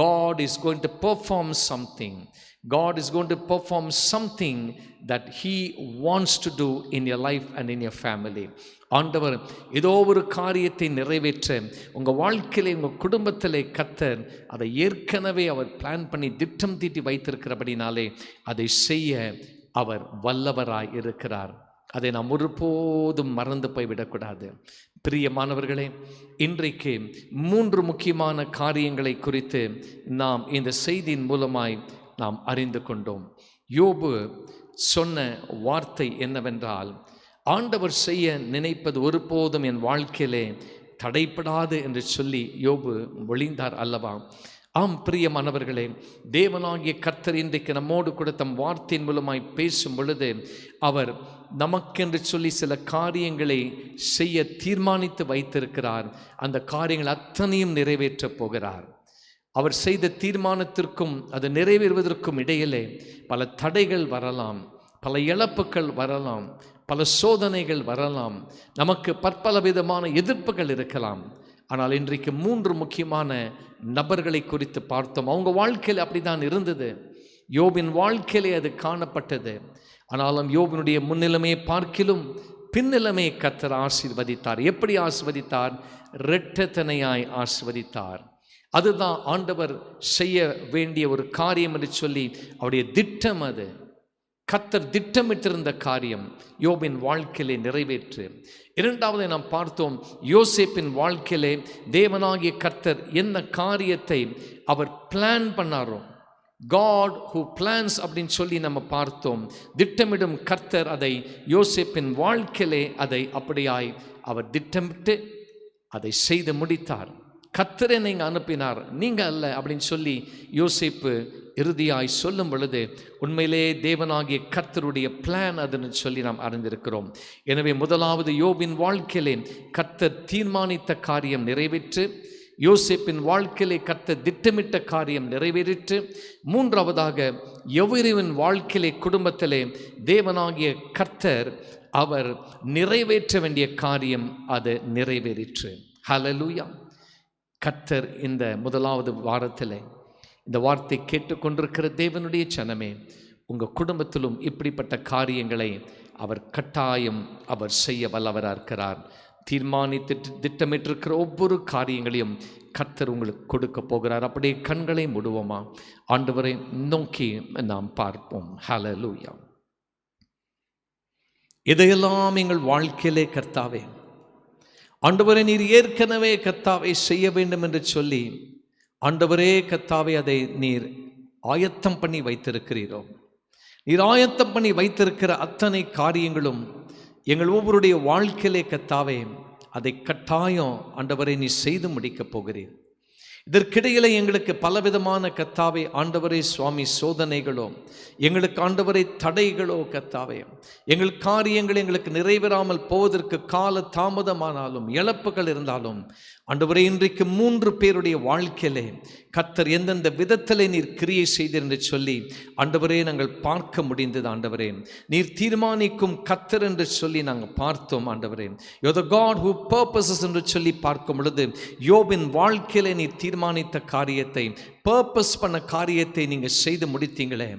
God is going to perform something. God is going to perform something that He wants to do in your life and in your family. ஆண்டவர் ஏதோ ஒரு காரியத்தை நிறைவேற்ற உங்கள் வாழ்க்கையிலே, உங்கள் குடும்பத்திலே கர்த்தர் அதை ஏற்கனவே அவர் பிளான் பண்ணி திட்டம் தீட்டி வைத்திருக்கிறபடினாலே அதை செய்ய அவர் வல்லவராய் இருக்கிறார். அதை நாம் ஒருபோதும் மறந்து போய்விடக்கூடாது. பிரியமானவர்களே, இன்றைக்கு 3 முக்கியமான காரியங்களை குறித்து நாம் இந்த செய்தியின் மூலமாய் நாம் அறிந்து கொண்டோம். யோபு சொன்ன வார்த்தை என்னவென்றால், ஆண்டவர் செய்ய நினைப்பது ஒருபோதும் என் வாழ்க்கையிலே தடைப்படாது என்று சொல்லி யோபு ஒளிந்தார் அல்லவா? ஆம் பிரியமானவர்களே, தேவனாகிய கர்த்தர் இன்றைக்கு நம்மோடு கூட தம் வார்த்தையின் மூலமாய் பேசும் பொழுது அவர் நமக்கென்று சொல்லி சில காரியங்களை செய்ய தீர்மானித்து வைத்திருக்கிறார். அந்த காரியங்கள் அத்தனையும் நிறைவேற்றப் போகிறார். அவர் செய்த தீர்மானத்திற்கும் அது நிறைவேறுவதற்கும் இடையிலே பல தடைகள் வரலாம், பல இழப்புகள் வரலாம், பல சோதனைகள் வரலாம், நமக்கு பற்பல விதமான எதிர்ப்புகள் இருக்கலாம். ஆனால் இன்றைக்கு 3 முக்கியமான நபர்களை குறித்து பார்த்தோம். அவங்க வாழ்க்கையில் அப்படிதான் இருந்தது. யோபின் வாழ்க்கையிலே அது காணப்பட்டது. ஆனாலும் யோபினுடைய முன்னிலைமையை பார்க்கிலும் பின்னிலைமையை கர்த்தர் ஆசீர்வதித்தார். எப்படி ஆசீர்வதித்தார்? இரட்டத்தனையாய் ஆசீர்வதித்தார். அதுதான் ஆண்டவர் செய்ய வேண்டிய ஒரு காரியம் என்று சொல்லி அவருடைய திட்டம். அது கர்த்தர் திட்டமிட்டிருந்த காரியம் யோபின் வாழ்க்கையிலே நிறைவேற்று. இரண்டாவதை நாம் பார்த்தோம், யோசேப்பின் வாழ்க்கையிலே தேவனாகிய கர்த்தர் என்ன காரியத்தை அவர் பிளான் பண்ணாரோ, God who plans அப்படின்னு சொல்லி நம்ம பார்த்தோம். திட்டமிடும் கர்த்தர் அதை யோசேப்பின் வாழ்க்கையிலே அதை அப்படியாய் அவர் திட்டமிட்டு அதை செய்து முடித்தார். கர்த்தரை நீங்கள் அனுப்பினார், நீங்கள் அல்ல அப்படின்னு சொல்லி யோசேப்பு இறுதியாய் சொல்லும் பொழுது உண்மையிலே தேவனாகிய கர்த்தருடைய பிளான் அதுன்னு சொல்லி நாம் அறிந்திருக்கிறோம். எனவே முதலாவது யோபின் வாழ்க்கையிலே கர்த்தர் தீர்மானித்த காரியம் நிறைவேற்று, யோசேப்பின் வாழ்க்கையிலே கர்த்தர் திட்டமிட்ட காரியம் நிறைவேறிற்று. மூன்றாவதாக யோபுவின் வாழ்க்கையிலே குடும்பத்திலே தேவனாகிய கர்த்தர் அவர் நிறைவேற்ற வேண்டிய காரியம் அது நிறைவேறிற்று. ஹல்லேலூயா. கர்த்தர் இந்த முதலாவது வாரத்தில் இந்த வார்த்தை கேட்டுக்கொண்டிருக்கிற தேவனுடைய ஜனமே, உங்கள் குடும்பத்திலும் இப்படிப்பட்ட காரியங்களை அவர் கட்டாயம் அவர் செய்ய வல்லவராக இருக்கிறார். தீர்மானித்து திட்டமிட்டிருக்கிற ஒவ்வொரு காரியங்களையும் கர்த்தர் உங்களுக்கு கொடுக்க போகிறார். அப்படியே கண்களை மூடுவோமா? ஆண்டவரை நோக்கி நாம் பார்ப்போம். ஹல்லேலூயா. இதையெல்லாம் எங்கள் வாழ்க்கையிலே கர்த்தாவே, ஆண்டவரே நீர் ஏற்கனவே கர்த்தாவை செய்ய வேண்டும் என்று சொல்லி ஆண்டவரே கர்த்தாவே அதை நீர் ஆயத்தம் பண்ணி வைத்திருக்கிறீரோ. நீர் ஆயத்தம் பண்ணி வைத்திருக்கிற அத்தனை காரியங்களும் எங்கள் ஒவ்வொருடைய வாழ்க்கையிலே கர்த்தாவே அதை கட்டாயம் ஆண்டவரை நீ செய்து முடிக்கப் போகிறீர். இதற்கிடையில எங்களுக்கு பலவிதமான கர்த்தாவே ஆண்டவரே சுவாமி சோதனைகளோ, எங்களுக்கு ஆண்டவரை தடைகளோ கர்த்தாவே, எங்கள் காரியங்கள் எங்களுக்கு நிறைவேறாமல் போவதற்கு கால தாமதமானாலும் இழப்புகள் இருந்தாலும் ஆண்டவரே இன்றைக்கு 3 பேருடைய வாழ்க்கையிலே கர்த்தர் எந்தெந்த விதத்திலே நீர் கிரியை செய்தீர் என்று சொல்லி ஆண்டவரே நாங்கள் பார்க்க முடிந்தது. ஆண்டவரே நீர் தீர்மானிக்கும் கர்த்தர் என்று சொல்லி நாங்கள் பார்த்தோம். ஆண்டவரே you are the God who purposes என்று சொல்லி பார்க்கும் பொழுது யோபின் வாழ்க்கையிலே நீர் தீர்மானித்த காரியத்தை, பர்பஸ் பண்ண காரியத்தை நீங்கள் செய்து முடித்தீங்களே.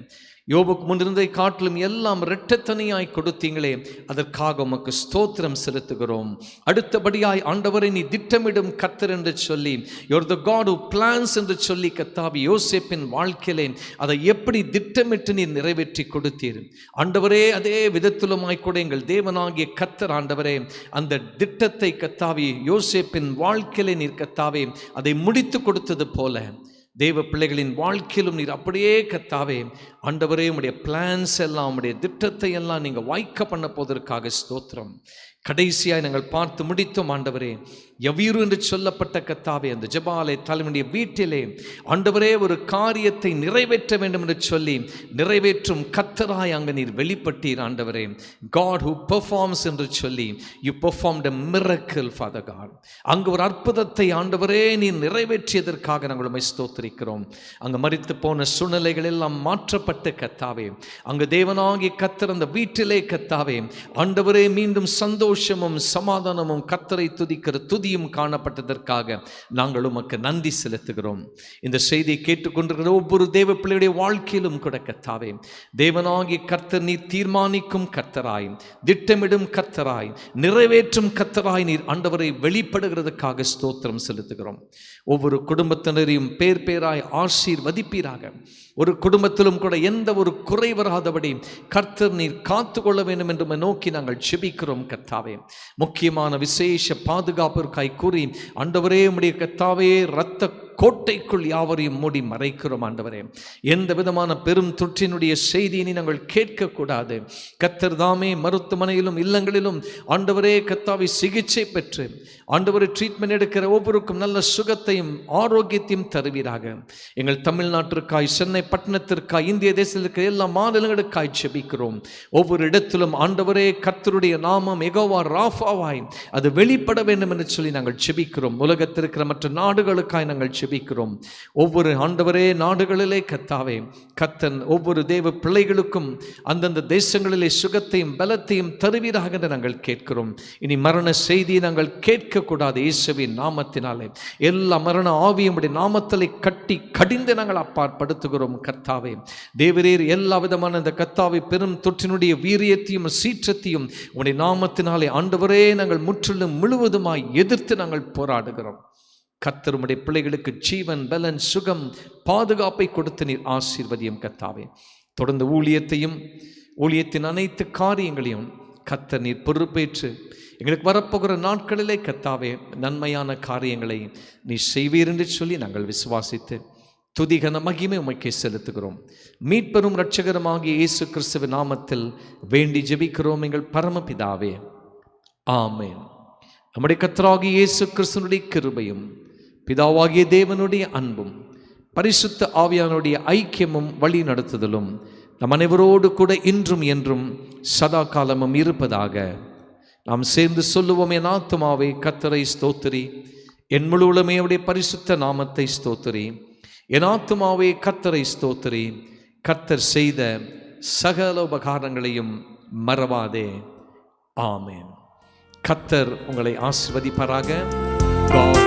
யோபுக்கு முன்னிருந்ததை காட்டிலும் எல்லாம் இரட்டத்தனையாய் கொடுத்தீங்களே, அதற்காக உமக்கு ஸ்தோத்திரம் செலுத்துகிறோம். அடுத்தபடியாய் ஆண்டவரை நீ திட்டமிடும் கர்த்தர் என்று சொல்லி you are the God who plans என்று சொல்லி கர்த்தாவே யோசேப்பின் வாழ்க்கையிலே அதை எப்படி திட்டமிட்டு நீர் நிறைவேற்றி கொடுத்தீர். ஆண்டவரே அதே விதத்திலுமாய் கூட எங்கள் தேவனாகிய கர்த்தர் ஆண்டவரே அந்த திட்டத்தை கர்த்தாவே யோசேப்பின் வாழ்க்கையிலே நீர் கர்த்தாவே அதை முடித்து கொடுத்தது போல தேவ பிள்ளைகளின் வாழ்க்கையிலும் நீர் அப்படியே கர்த்தாவே ஆண்டவரே உம்முடைய பிளான்ஸ் எல்லாம், உம்முடைய திட்டத்தை எல்லாம் நீங்கள் வாய்க்க பண்ண போவதற்காக ஸ்தோத்திரம். கடைசியாய் நாங்கள் பார்த்து முடித்தோம் ஆண்டவரே, யவீரு என்று சொல்லப்பட்ட கர்த்தாவே அந்த ஜெபாலை தலைவனுடைய வீட்டிலே ஆண்டவரே ஒரு காரியத்தை நிறைவேற்ற வேண்டும் என்று சொல்லி நிறைவேற்றும் கர்த்தராய் அங்கு நீர் வெளிப்பட்டீர். ஆண்டவரே God who performs என்று சொல்லி you performed a miracle Father God. அங்கு ஒரு அற்புதத்தை ஆண்டவரே நீர் நிறைவேற்றியதற்காக நாங்கள் உம்மை ஸ்தோத்திரிக்கிறோம். அங்கு மரித்து போன சூழ்நிலைகள் எல்லாம் மாற்றப்பட்டு கர்த்தாவே அங்கு தேவனாகிய கர்த்தர் அந்த வீட்டிலே கர்த்தாவே ஆண்டவரே மீண்டும் சந்தோஷமும் சமாதானமும் கர்த்தரை துதிக்கிற துதியும் காணப்பட்டதற்காக நாங்கள் உமக்கு நன்றி செலுத்துகிறோம். இந்த செய்தியை கேட்டுக்கொண்டிருக்கிற ஒவ்வொரு தேவ பிள்ளையுடைய வாழ்க்கையிலும் கூட கர்த்தாவே தேவனாகிய கர்த்தர் நீர் தீர்மானிக்கும் கர்த்தராய், திட்டமிடும் கர்த்தராய், நிறைவேற்றும் கர்த்தராய் நீர் ஆண்டவரை வெளிப்படுகிறதுக்காக ஸ்தோத்திரம் செலுத்துகிறோம். ஒவ்வொரு குடும்பத்தினரையும் பேர் பேராய் ஆசீர்வதிப்பீராக. ஒரு குடும்பத்திலும் கூட எந்த ஒரு குறை வராதபடி கர்த்தர் நீர் காத்து கொள்ள வேண்டும் என்று நோக்கி நாங்கள் ஜெபிக்கிறோம் கர்த்தாவே. முக்கியமான விசேஷ பாதுகாப்பிற்காய் கூறி ஆண்டவரே உம்முடைய கர்த்தாவே இரத்த கோட்டைக்குள் யாவரையும் மூடி மறைக்கிறோம் ஆண்டவரே. எந்த விதமான பெரும் தொற்றினுடைய செய்தியினை நாங்கள் கேட்கக்கூடாது. கர்த்தர் தாமே மருத்துவமனையிலும் இல்லங்களிலும் ஆண்டவரே கர்த்தாவை சிகிச்சை பெற்று ஆண்டவரை ட்ரீட்மெண்ட் எடுக்கிற ஒவ்வொருக்கும் நல்ல சுகத்தையும் ஆரோக்கியத்தையும் தருவீராக. எங்கள் தமிழ்நாட்டிற்காய், சென்னை பட்டணத்திற்காய், இந்திய தேசத்திற்கு எல்லா மாநிலங்களுக்காய் ஜெபிக்கிறோம். ஒவ்வொரு இடத்திலும் ஆண்டவரே கர்த்தருடைய நாமம் யெகோவா ராஃபாவாய் அது வெளிப்பட வேண்டும் என்று சொல்லி நாங்கள் ஜெபிக்கிறோம். உலகத்திற்கிற மற்ற நாடுகளுக்காய் நாங்கள் ஜெபிக்கிறோம். ஒவ்வொரு ஆண்டவரே நாடுகளிலே கர்த்தாவே கர்த்தன் ஒவ்வொரு தேவ பிள்ளைகளுக்கும் அந்தந்த தேசங்களிலே சுகத்தையும் பலத்தையும் தருவீராக என்று நாங்கள் கேட்கிறோம். இனி மரண செய்தியை நாங்கள் கேட்கக்கூடாது. இயேசுவின் நாமத்தினாலே எல்லா மரண ஆவியும் நாமத்திலே கட்டி கடிந்து நாங்கள் அப்பாற்படுத்துகிறோம் கர்த்தாவே. தேவரீர் எல்லா விதமான இந்த கர்த்தாவை பெரும் தொற்றினுடைய வீரியத்தையும் சீற்றத்தையும் உடைய நாமத்தினாலே ஆண்டவரே நாங்கள் முற்றிலும் முழுவதுமாய் எதிர்த்து நாங்கள் போராடுகிறோம். கர்த்தர் உம்முடைய பிள்ளைகளுக்கு ஜீவன், பலன், சுகம், பாதுகாப்பை கொடுத்து நீர் ஆசீர்வதியும் கர்த்தாவே. தொடர்ந்து ஊழியத்தின் அனைத்து காரியங்களையும் கர்த்தர் நீர் பொறுப்பேற்று எங்களுக்கு வரப்போகிற நாட்களிலே கர்த்தாவே நன்மையான காரியங்களை நீ செய்வீர் என்று சொல்லி நாங்கள் விசுவாசித்து துதிகன மகிமை உமக்கே செலுத்துகிறோம். மீட்பெரும் இரட்சகருமாகிய இயேசு கிறிஸ்துவின் நாமத்தில் வேண்டி ஜெபிக்கிறோம் எங்கள் பரமபிதாவே, ஆமென். நம்முடைய கர்த்தராகிய இயேசு கிறிஸ்துவினுடைய கிருபையும் பிதாவாகிய தேவனுடைய அன்பும் பரிசுத்த ஆவியானுடைய ஐக்கியமும் வழி நடத்துதலும் நம் அனைவரோடு கூட இன்றும் என்றும் சதா காலமும் இருப்பதாக. நாம் சேர்ந்து சொல்லுவோம், என் ஆத்துமாவே கர்த்தரை ஸ்தோத்திரி, என் முழு உளமே அவருடைய பரிசுத்த நாமத்தை ஸ்தோத்திரி. என் ஆத்துமாவே கர்த்தரை ஸ்தோத்திரி, கர்த்தர் செய்த சகல உபகாரங்களையும் மறவாதே. ஆமென். கர்த்தர் உங்களை ஆசீர்வதிப்பாராக. God